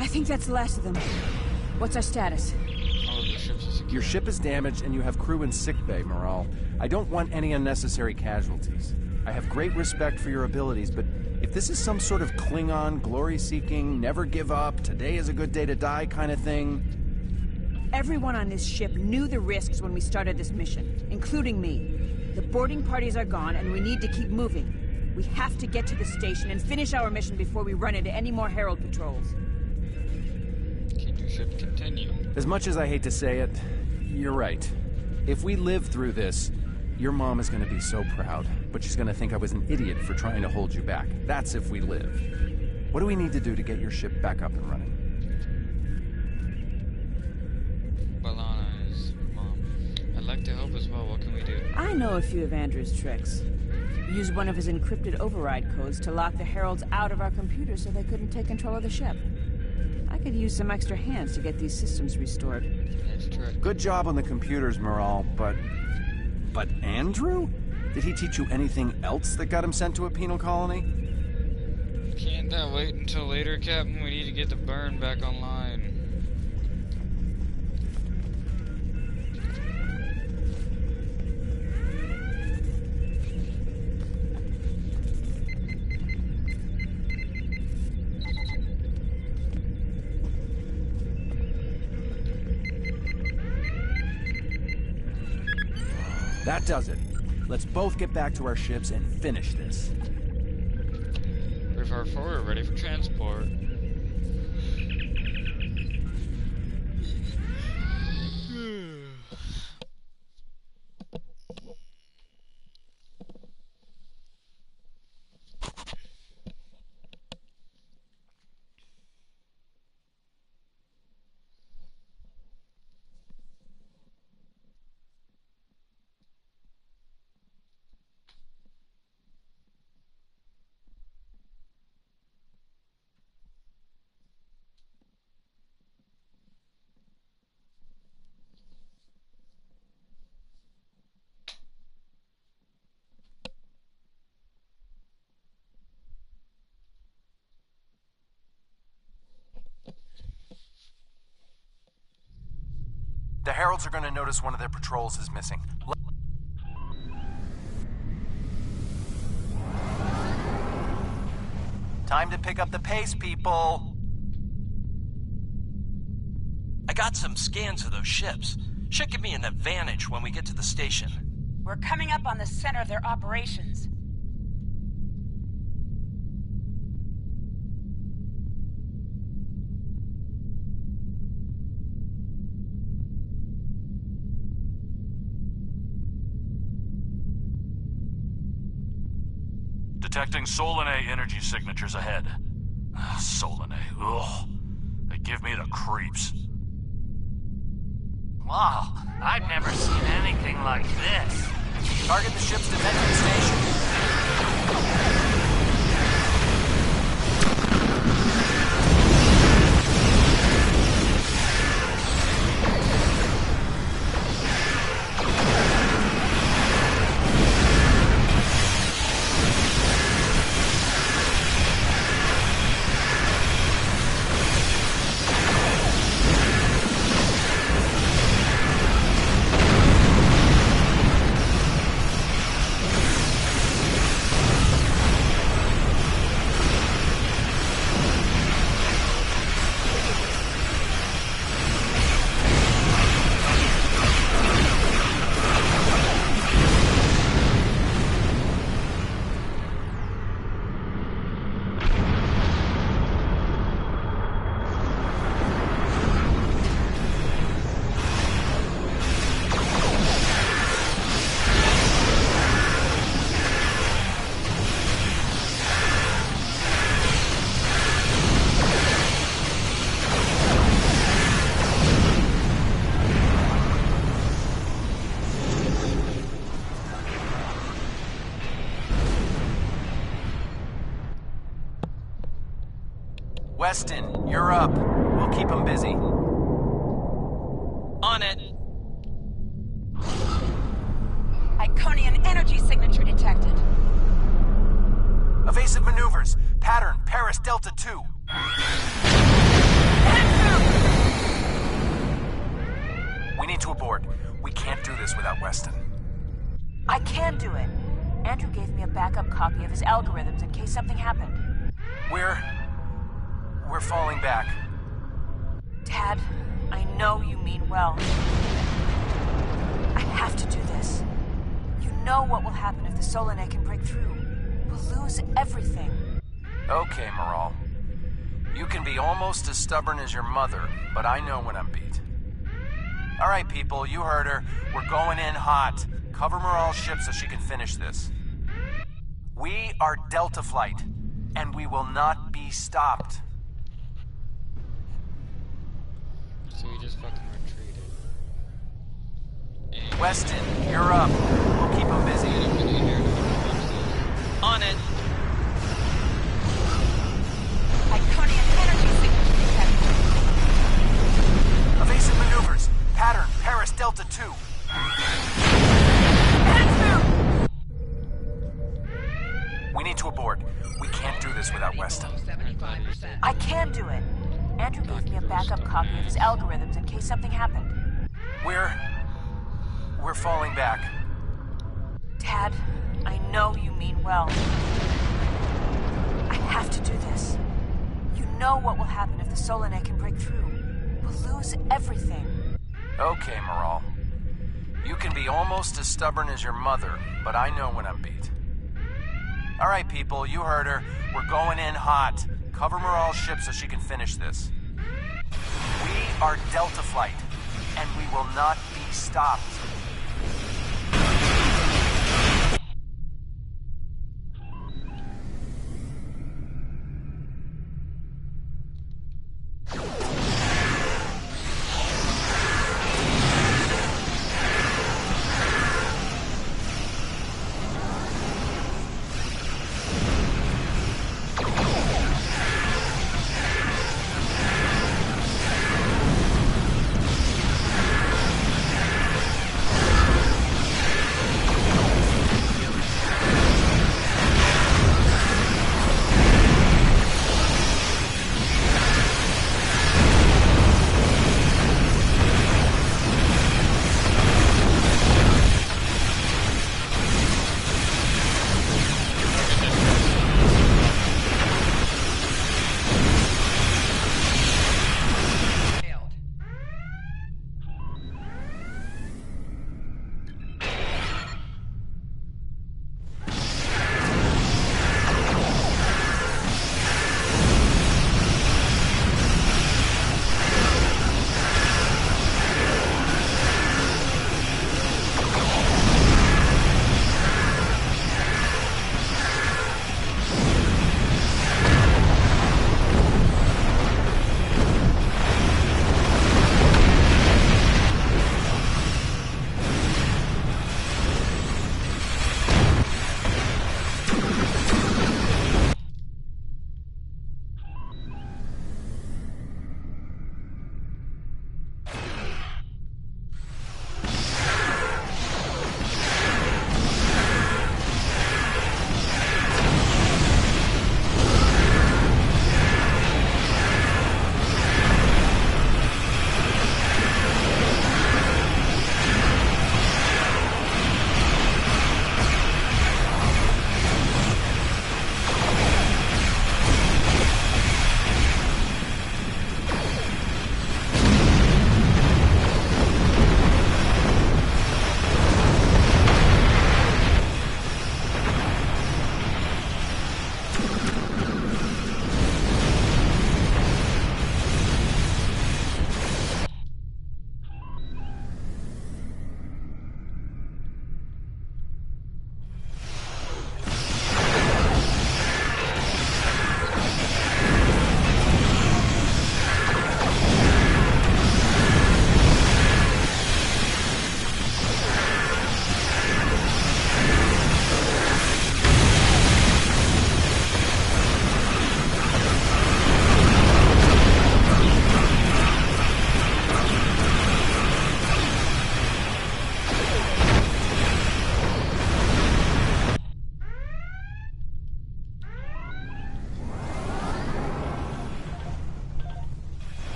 U: I think that's the last of them. What's our status?
H: Your ship is damaged and you have crew in sickbay, Morale. I don't want any unnecessary casualties. I have great respect for your abilities, but if this is some sort of Klingon, glory-seeking, never give up, today is a good day to die kind of thing...
U: Everyone on this ship knew the risks when we started this mission, including me. The boarding parties are gone and we need to keep moving. We have to get to the station and finish our mission before we run into any more Herald patrols.
A: Keep your ship continue.
H: As much as I hate to say it, you're right. If we live through this, your mom is going to be so proud, but she's going to think I was an idiot for trying to hold you back. That's if we live. What do we need to do to get your ship back up and running?
A: B'Elanna is mom. I'd like to help as well. What can we do?
U: I know a few of Andrew's tricks. Use one of his encrypted override codes to lock the Heralds out of our computers so they couldn't take control of the ship. I could use some extra hands to get these systems restored.
A: That's true.
H: Good job on the computers, Morale, but Andrew? Did he teach you anything else that got him sent to a penal colony?
A: Can't that wait until later, Captain? We need to get the burn back online.
H: That does it. Let's both get back to our ships and finish this.
A: River forward, ready for transport.
S: Heralds are going to notice one of their patrols is missing. Time to pick up the pace, people!
F: I got some scans of those ships. Should give me an advantage when we get to the station.
G: We're coming up on the center of their operations.
R: Detecting Solanae energy signatures ahead. Solanae, ugh. They give me the creeps.
I: Wow, I've never seen anything like this.
S: Target the ship's defensive station. Weston, you're up. We'll keep them busy.
F: On it.
G: Iconian energy signature detected.
S: Evasive maneuvers. Pattern, Paris Delta 2. We need to abort. We can't do this without Weston.
U: I can do it. Andrew gave me a backup copy of his algorithms in case something happened.
S: We're falling back.
U: Tad, I know you mean well. I have to do this. You know what will happen if the Solanae can break through. We'll lose everything.
S: Okay, Maral. You can be almost as stubborn as your mother, but I know when I'm beat. All right, people, you heard her. We're going in hot. Cover Maral's ship so she can finish this. We are Delta Flight, and we will not be stopped.
A: So we just fucking retreated. And
S: Weston, you're up. We'll keep them busy.
F: On it.
G: Iconian energy signature detected.
S: Evasive maneuvers. Pattern, Paris Delta 2. We need to abort. We can't do this without Weston.
U: I can do it. Andrew gave me a backup copy of his algorithms in case something happened.
S: We're falling back.
U: Tad, I know you mean well. I have to do this. You know what will happen if the Solanae can break through. We'll lose everything.
S: Okay, Maral. You can be almost as stubborn as your mother, but I know when I'm beat. All right, people, you heard her. We're going in hot. Cover Maral's ship so she can finish this. We are Delta Flight, and we will not be stopped.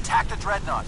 S: Attack the Dreadnought!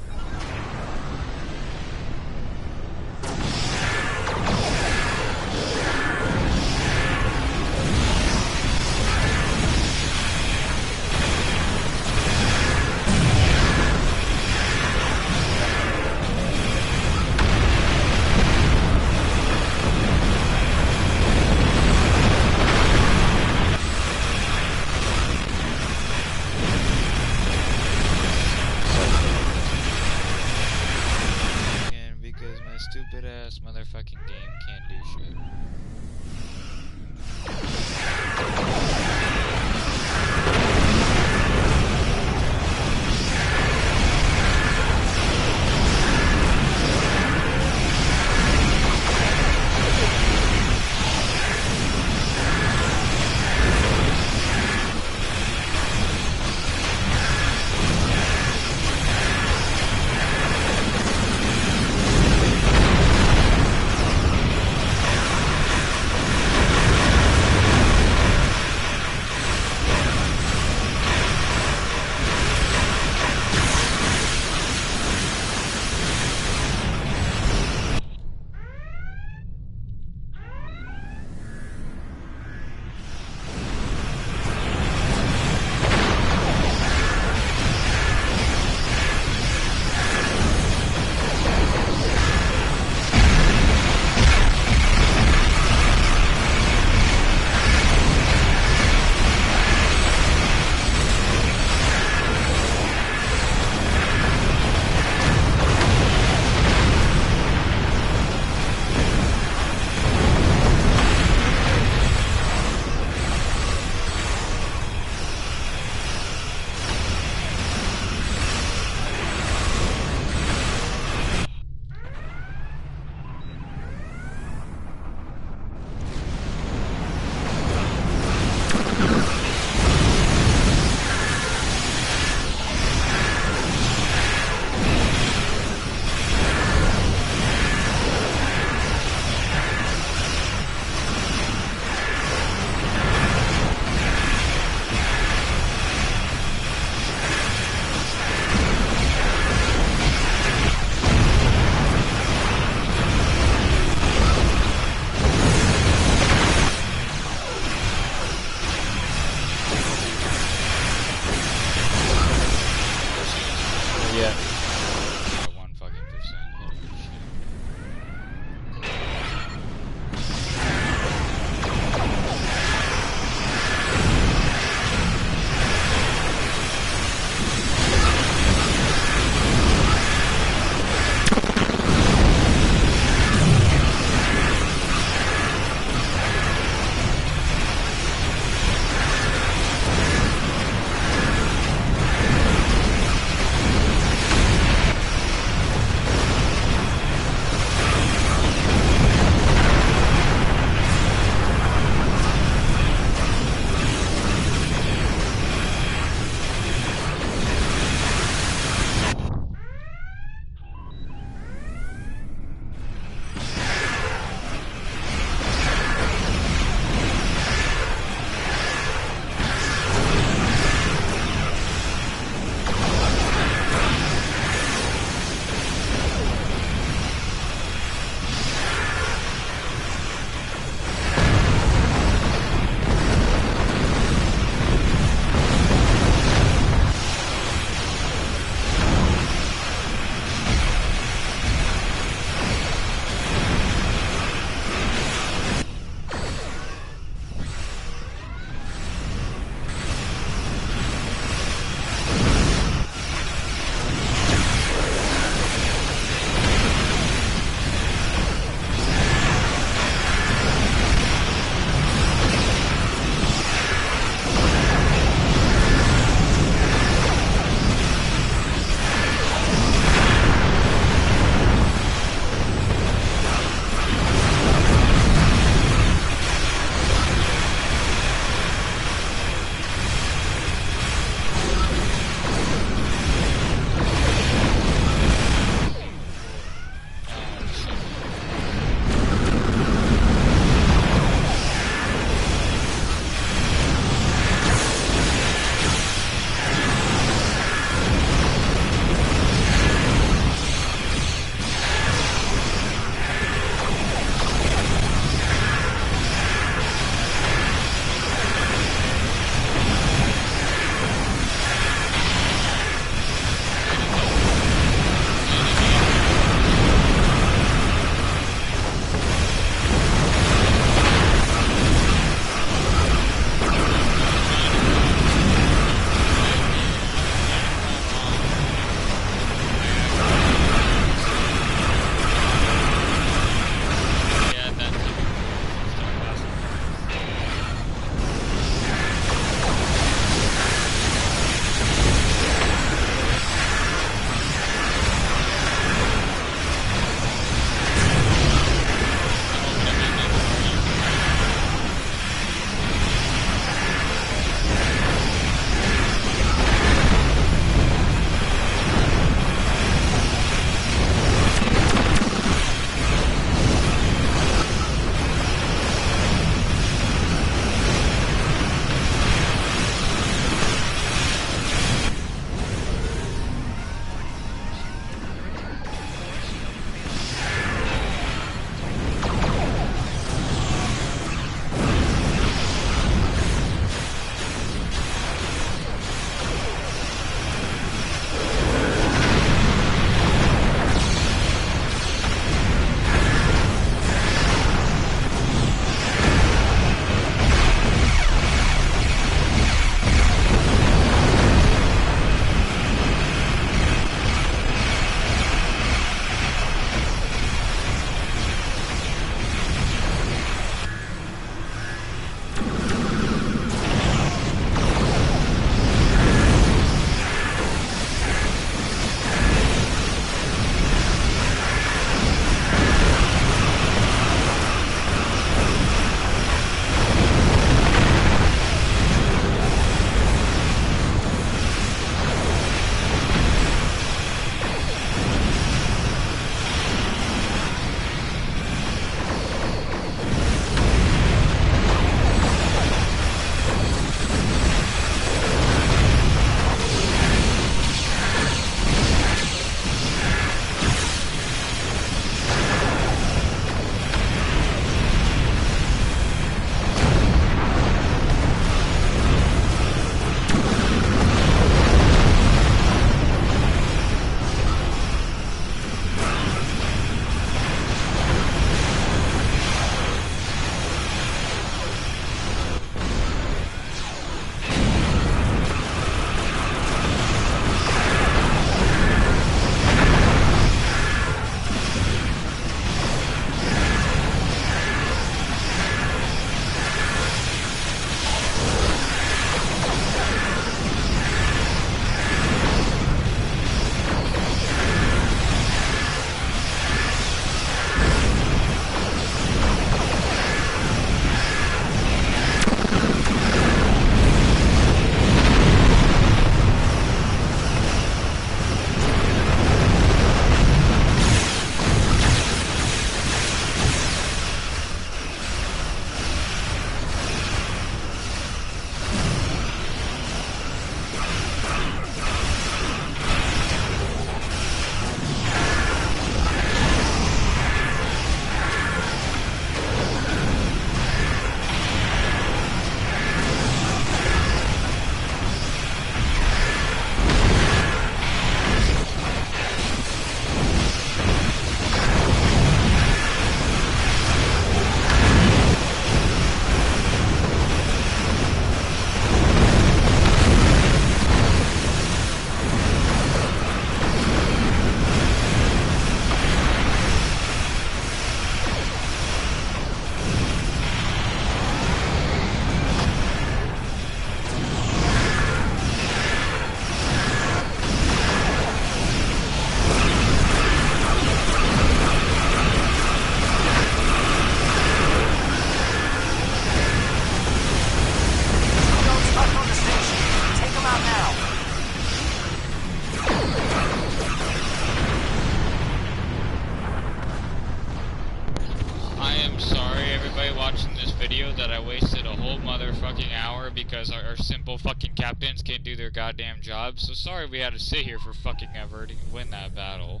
A: shield that I wasted a whole motherfucking hour because our simple fucking captains can't do their goddamn job. So sorry we had to sit here for fucking ever to win that battle.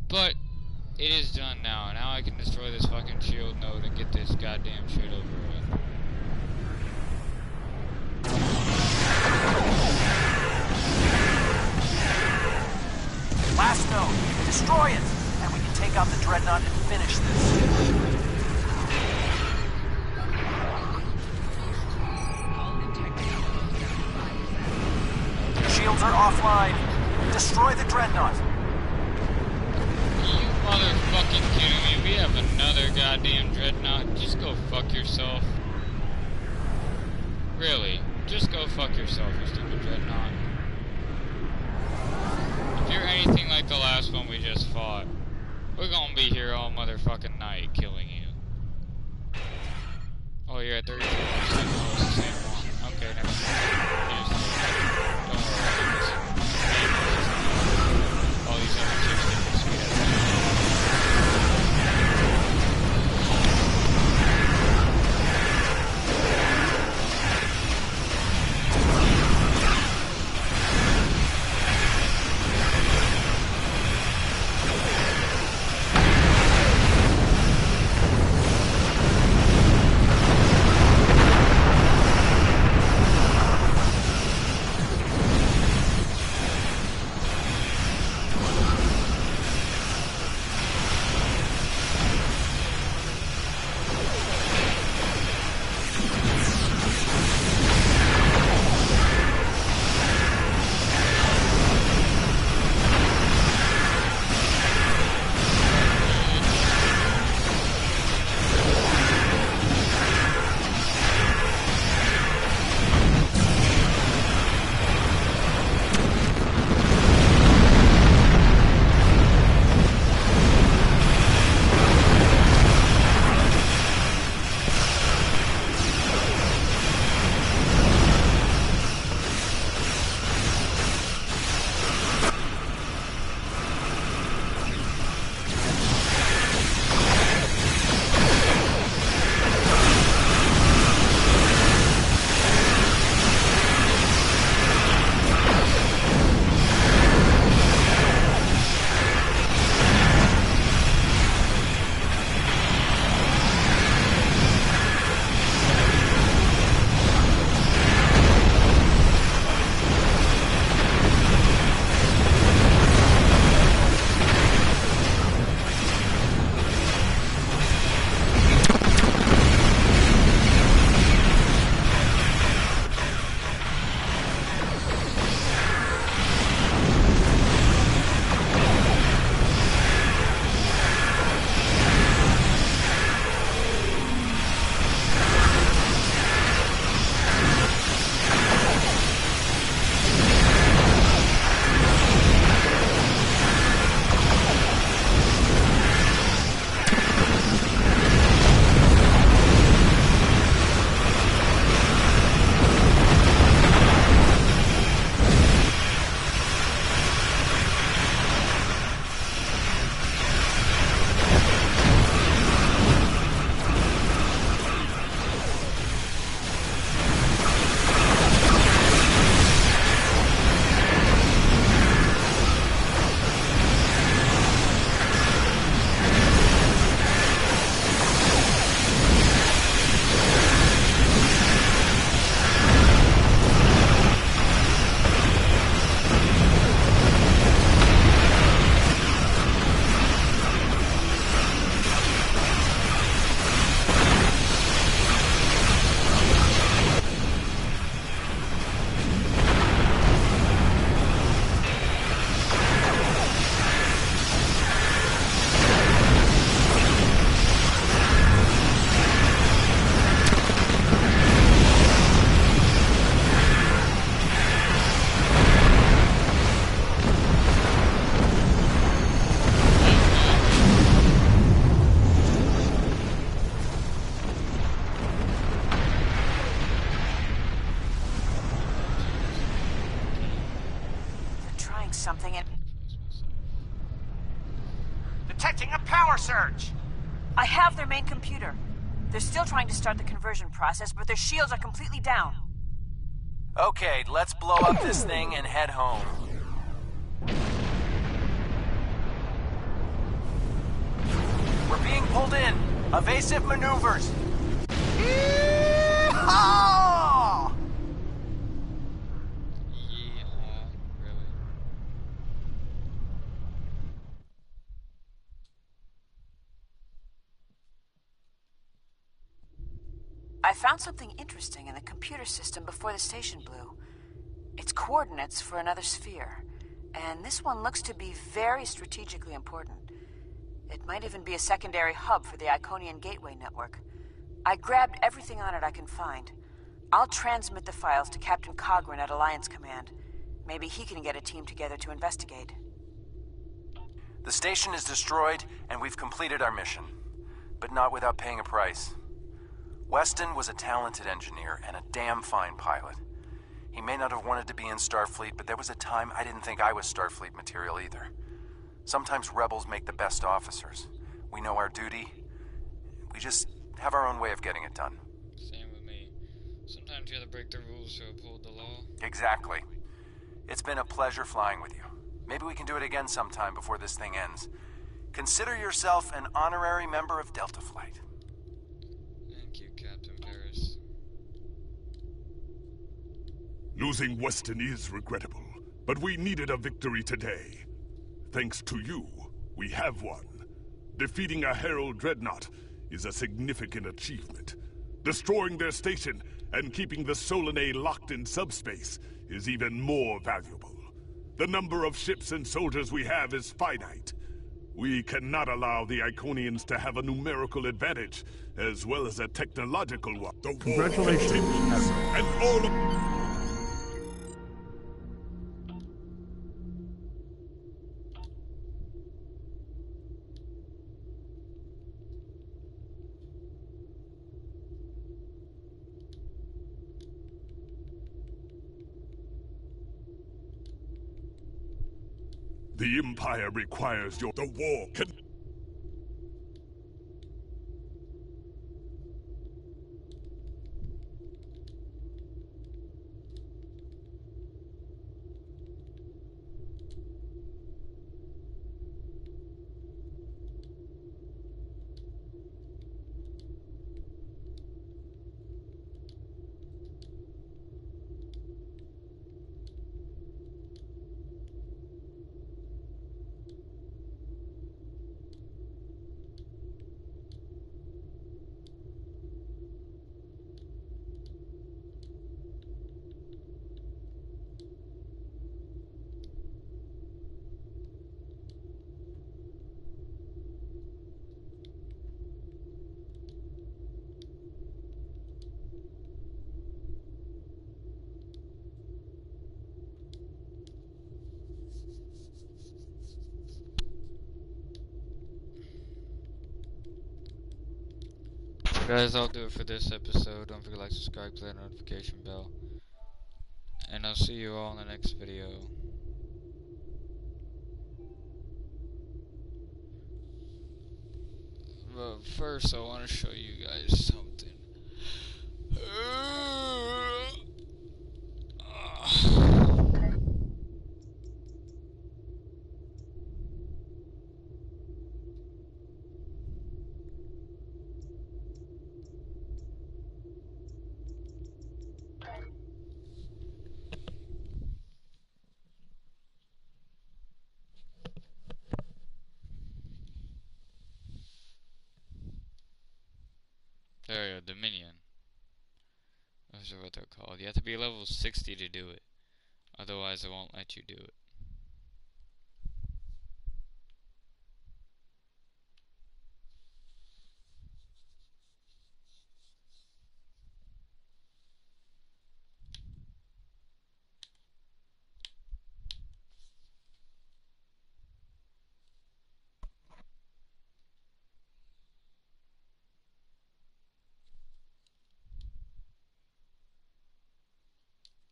A: But it is done now. Now I can destroy this fucking shield node and get this goddamn shit over with.
S: Last node. Destroy it! And we can take out the Dreadnought and finish this. Shields are offline. Destroy the Dreadnought.
A: You motherfucking kidding me? We have another goddamn Dreadnought. Just go fuck yourself. Really? Just go fuck yourself, you stupid Dreadnought. If you're anything like the last one we just fought, we're gonna be here all motherfucking night killing you. Oh, you're at 32%. Oh, it's the same one. Okay, never mind. Don't worry about this. All these other chicks get this sweet ass.
U: something and...
V: Detecting a power surge!
U: I have their main computer. They're still trying to start the conversion process, but their shields are completely down.
S: Okay, let's blow up this thing and head home. We're being pulled in. Evasive maneuvers. Yeehaw!
U: I found something interesting in the computer system before the station blew. It's coordinates for another sphere, and this one looks to be very strategically important. It might even be a secondary hub for the Iconian Gateway network. I grabbed everything on it I can find. I'll transmit the files to Captain Cogran at Alliance Command. Maybe he can get a team together to investigate.
S: The station is destroyed, and we've completed our mission. But not without paying a price. Weston was a talented engineer and a damn fine pilot. He may not have wanted to be in Starfleet, but there was a time I didn't think I was Starfleet material either. Sometimes rebels make the best officers. We know our duty. We just have our own way of getting it done.
A: Same with me. Sometimes you have to break the rules to uphold the law.
S: Exactly. It's been a pleasure flying with you. Maybe we can do it again sometime before this thing ends. Consider yourself an honorary member of Delta Flight.
A: Thank you, Captain Paris.
C: Losing Weston is regrettable, but we needed a victory today. Thanks to you, we have won. Defeating a Herald Dreadnought is a significant achievement. Destroying their station and keeping the Solanae locked in subspace is even more valuable. The number of ships and soldiers we have is finite. We cannot allow the Iconians to have a numerical advantage, as well as a technological one. The
R: Congratulations,
C: war continues, and all of... The Empire requires your... The war can...
A: Guys, I'll do it for this episode. Don't forget to like, subscribe, click the notification bell. And I'll see you all in the next video. But first, I want to show you guys something. There you go, Dominion. Those are what they're called. You have to be level 60 to do it. Otherwise, it won't let you do it.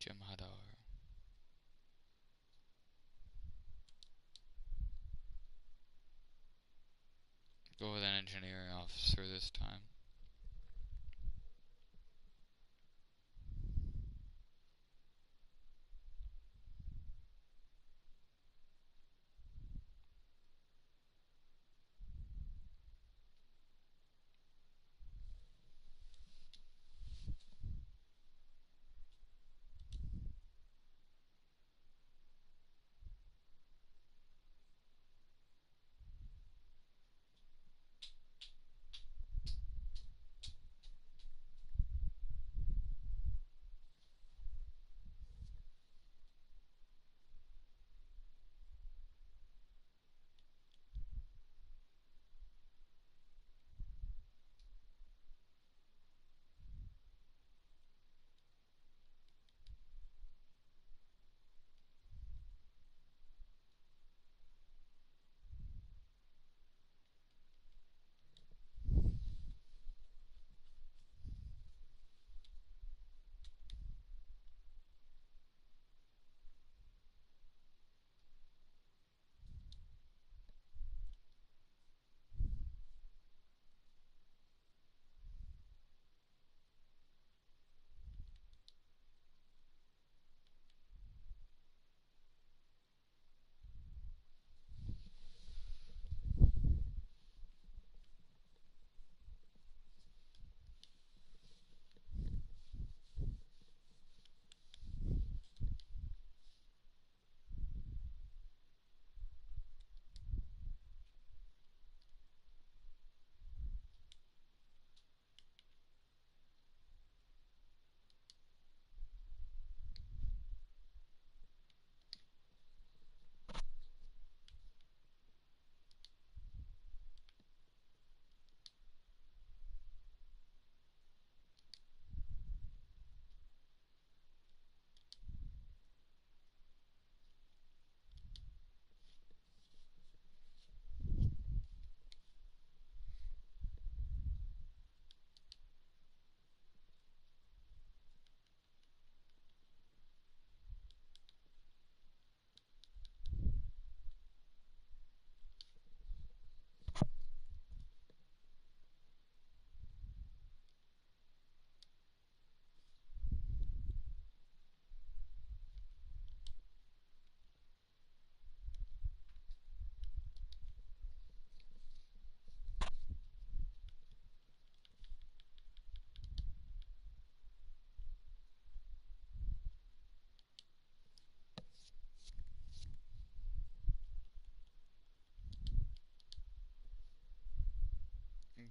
A: Jem'Hadar. Go with an engineering officer this time.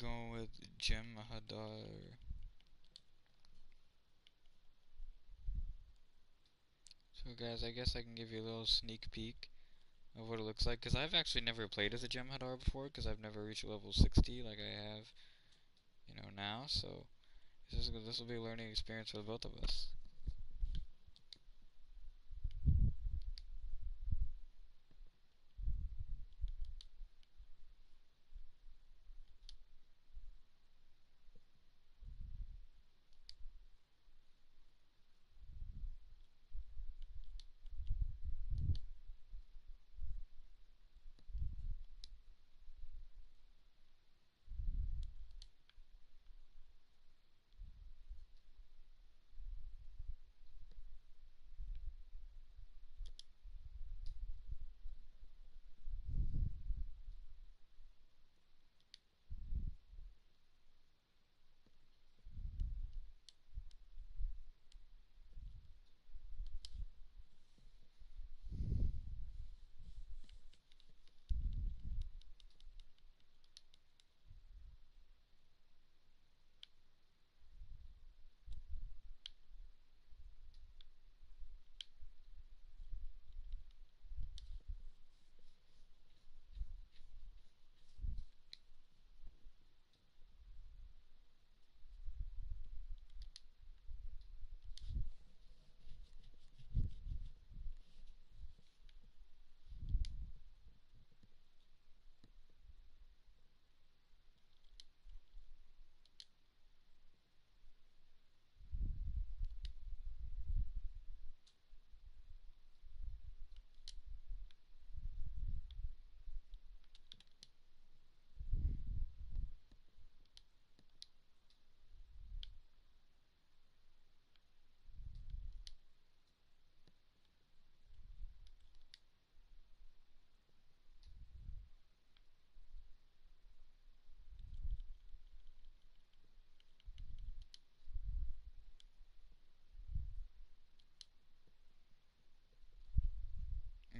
A: going with Jem'Hadar. So guys, I guess I can give you a little sneak peek of what it looks like, because I've actually never played as a Jem'Hadar before, because I've never reached level 60 like I have, you know, now, so this will be a learning experience for both of us.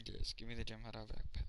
A: Just give me the Jem'Hadar backpack.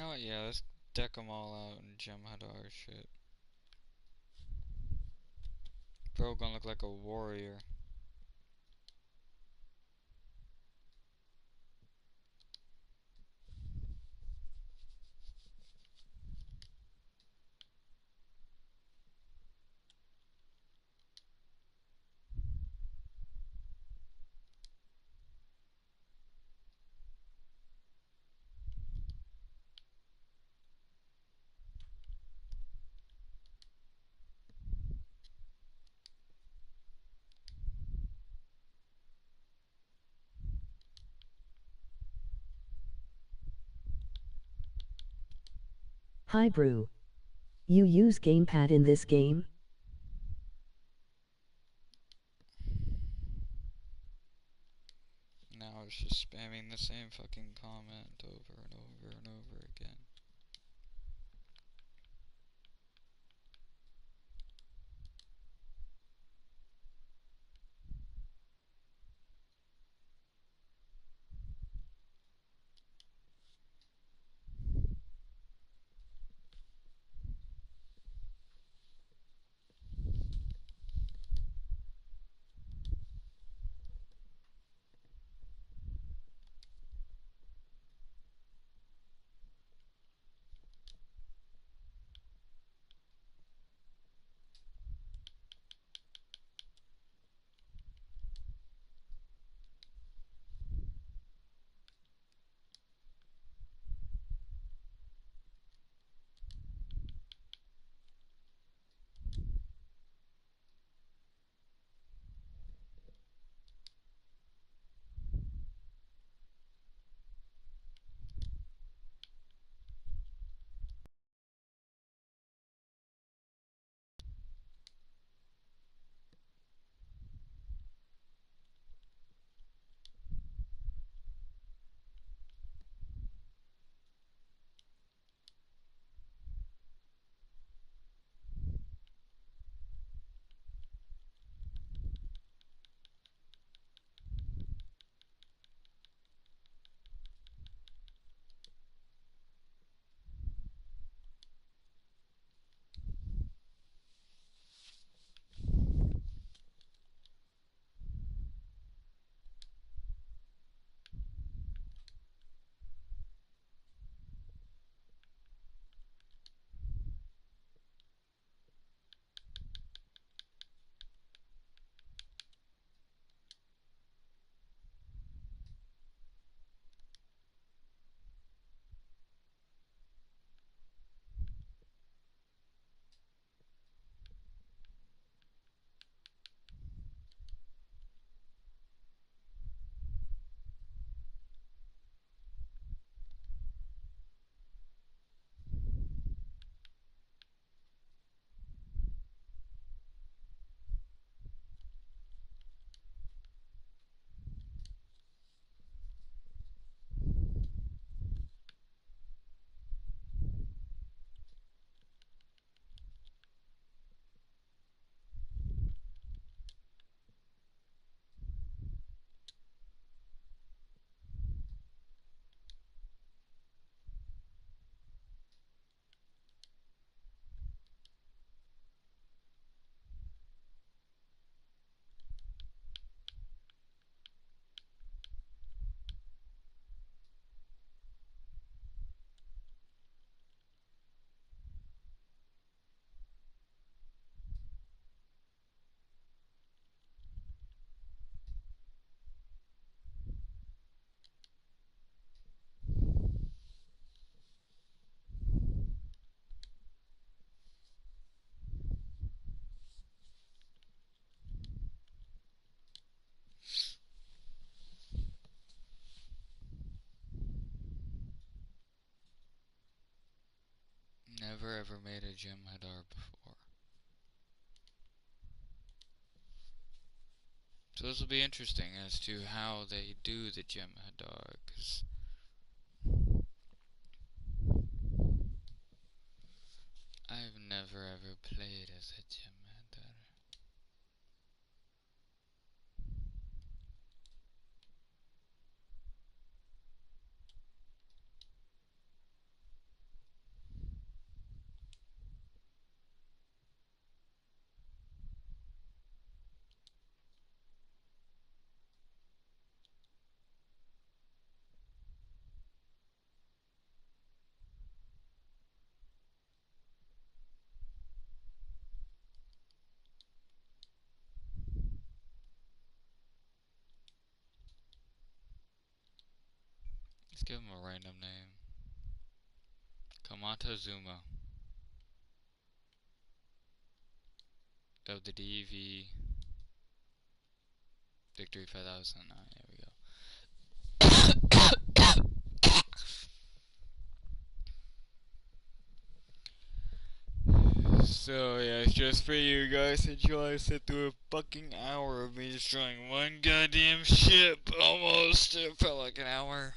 A: Oh yeah, let's deck them all out in Jem'Hadar shit. Bro gonna look like a warrior.
P: Hi Brew. You use gamepad in this game?
A: Now it's just spamming the same fucking comment over and over and over again. ever made a Jem'Hadar before. So this will be interesting as to how they do the Jem'Hadar, because I've never ever played as a Jem'Hadar. Let's give him a random name. Kamata Zuma. WDV Victory 5000. There we go. So yeah, it's just for you guys to enjoy. Sit through a fucking hour of me destroying one goddamn ship. Almost. It felt like an hour.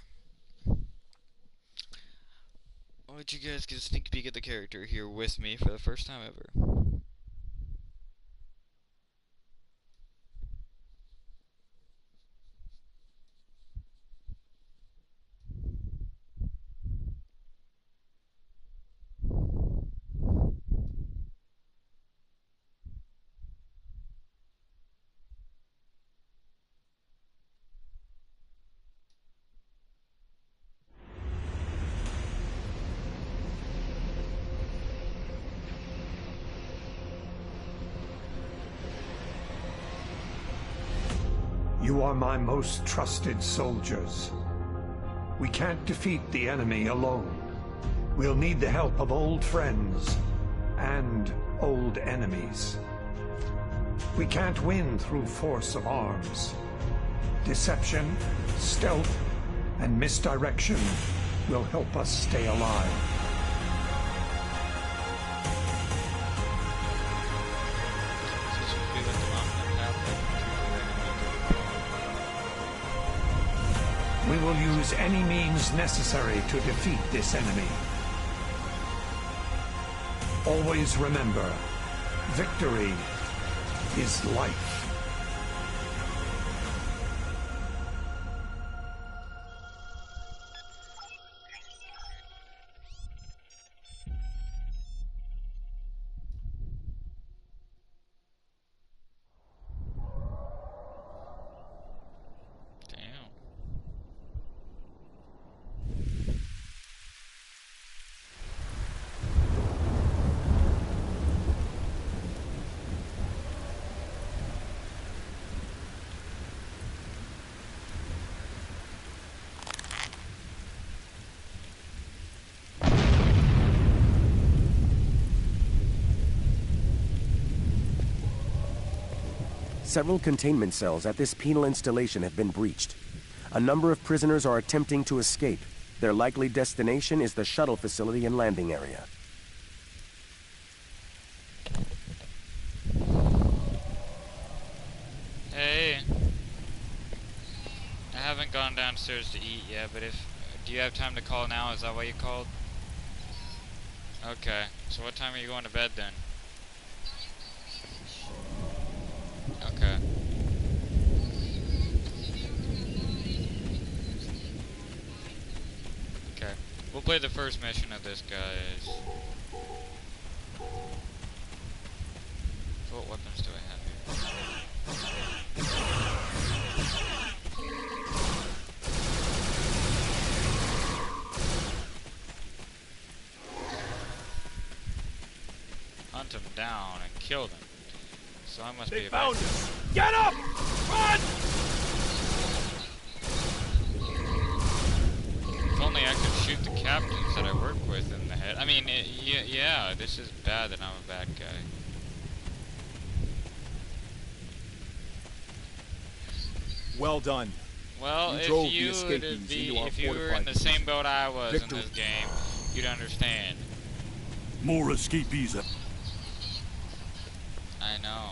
A: I'll let you guys get a sneak peek at the character here with me for the first time ever.
J: You are my most trusted soldiers. We can't defeat the enemy alone. We'll need the help of old friends and old enemies. We can't win through force of arms. Deception, stealth, and misdirection will help us stay alive. We will use any means necessary to defeat this enemy. Always remember, victory is life.
L: Several containment cells at this penal installation have been breached. A number of prisoners are attempting to escape. Their likely destination is the shuttle facility and landing area.
A: Hey. I haven't gone downstairs to eat yet, but do you have time to call now? Is that why you called? Okay. So what time are you going to bed then? Okay. Okay. We'll play the first mission of this, guys. What weapons do I have here? Hunt him down and kill them. So I must be
V: found us! Get up! Run!
A: If only I could shoot the captains that I work with in the head. I mean, yeah, this is bad that I'm a bad guy.
W: Well done.
A: Well, if you were in the same boat I was in this game, you'd understand.
V: More escapees.
A: I know.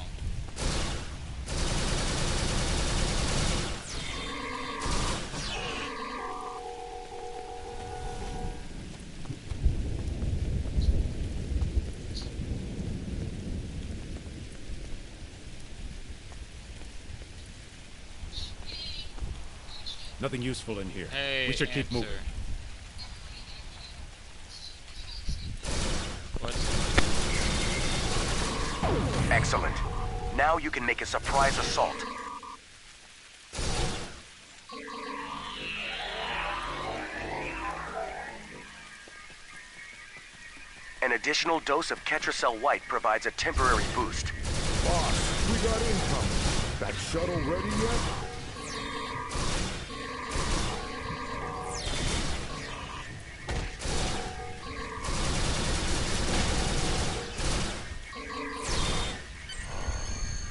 W: Nothing useful in here.
A: Hey,
W: we should keep moving.
L: Excellent. Now you can make a surprise assault. An additional dose of Ketracel White provides a temporary boost.
V: Boss, we got incoming. That shuttle ready yet?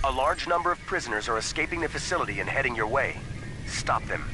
L: A large number of prisoners are escaping the facility and heading your way. Stop them.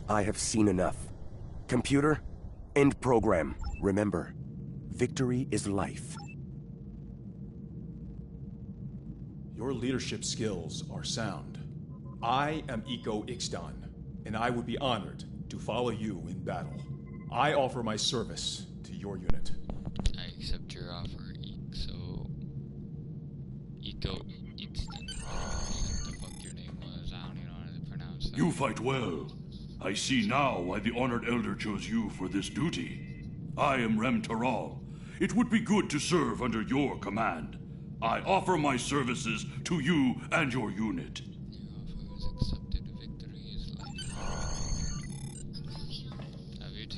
L: I have seen enough. Computer, end program. Remember, victory is life.
W: Your leadership skills are sound. I am Iko Ixdan, and I would be honored to follow you in battle. I offer my service to your unit.
A: I accept your offer, Iko Ixdan. What the fuck your name was? I don't even know how to pronounce that.
V: You fight well. I see now why the Honored Elder chose you for this duty. I am Rem Taral. It would be good to serve under your command. I offer my services to you and your unit.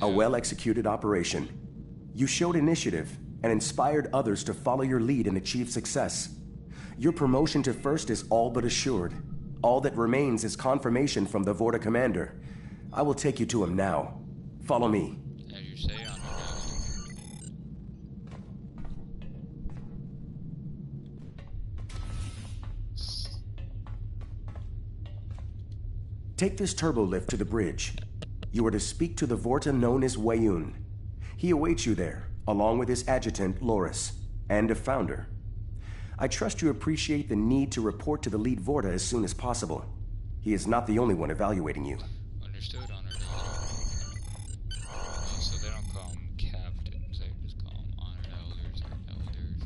L: A well-executed operation. You showed initiative and inspired others to follow your lead and achieve success. Your promotion to first is all but assured. All that remains is confirmation from the Vorta commander. I will take you to him now. Follow me.
A: As you say,
L: Take this turbo lift to the bridge. You are to speak to the Vorta known as Weyoun. He awaits you there, along with his adjutant, Loris, and a founder. I trust you appreciate the need to report to the lead Vorta as soon as possible. He is not the only one evaluating you.
A: Understood, Honored Elder. So they don't call them captains, they just call them Honored Elders or Elders.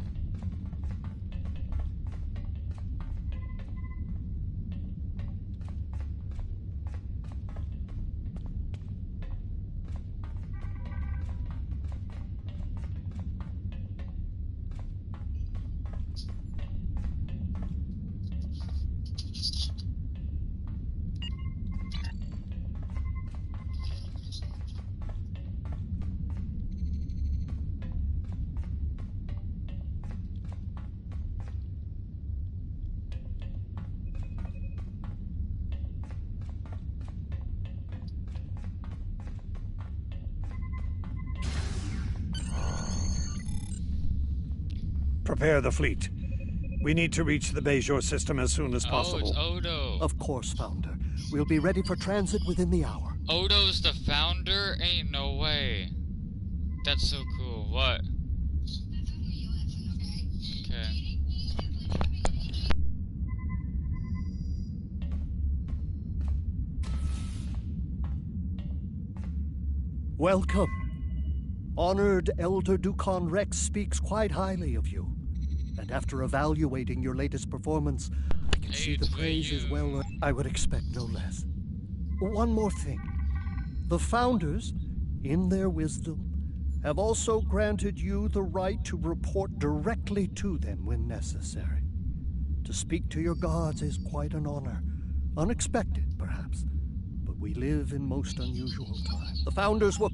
J: Prepare the fleet. We need to reach the Bajor system as soon as possible.
A: It's Odo.
K: Of course, Founder. We'll be ready for transit within the hour.
A: Odo's the founder? Ain't no way. That's so cool. What? Okay.
K: Welcome. Honored Elder Dukan Rex speaks quite highly of you. And after evaluating your latest performance, I can see the praise is well earned. I would expect no less. One more thing. The Founders, in their wisdom, have also granted you the right to report directly to them when necessary. To speak to your gods is quite an honor. Unexpected, perhaps, but we live in most unusual times. The Founders will...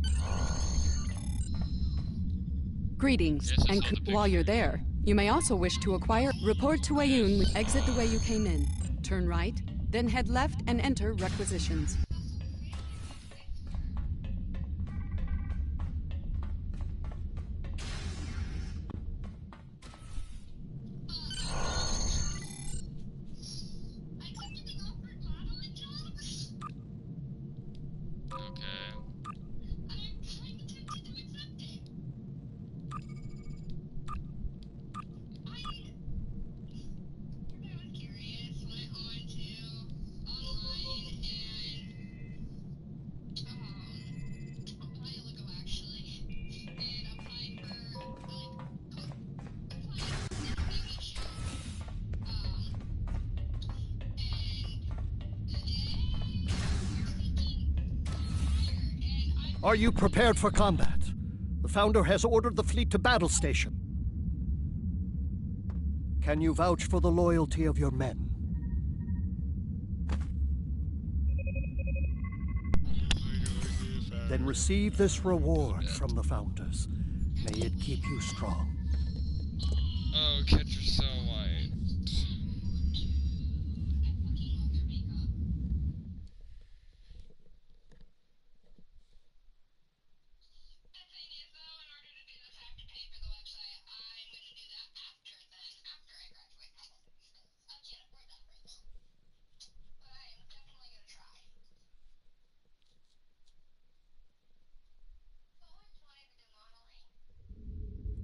M: Greetings, and while you're there, you may also wish to acquire... Report to Aoun, exit the way you came in. Turn right, then head left and enter requisitions.
K: Are you prepared for combat? The Founder has ordered the fleet to battle station. Can you vouch for the loyalty of your men? Then receive this reward from the Founders. May it keep you strong.
A: Oh, catch yourself white.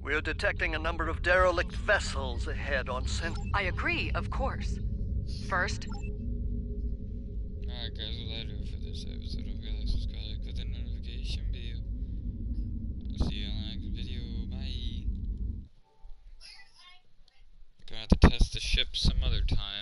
K: We're detecting a number of derelict vessels ahead on
M: I agree, of course. First...
A: Alright guys, well that'll do it for this episode of Galaxy Subscribe, click the notification bell. I'll see you on the next video, bye. Gonna have to test the ship some other time.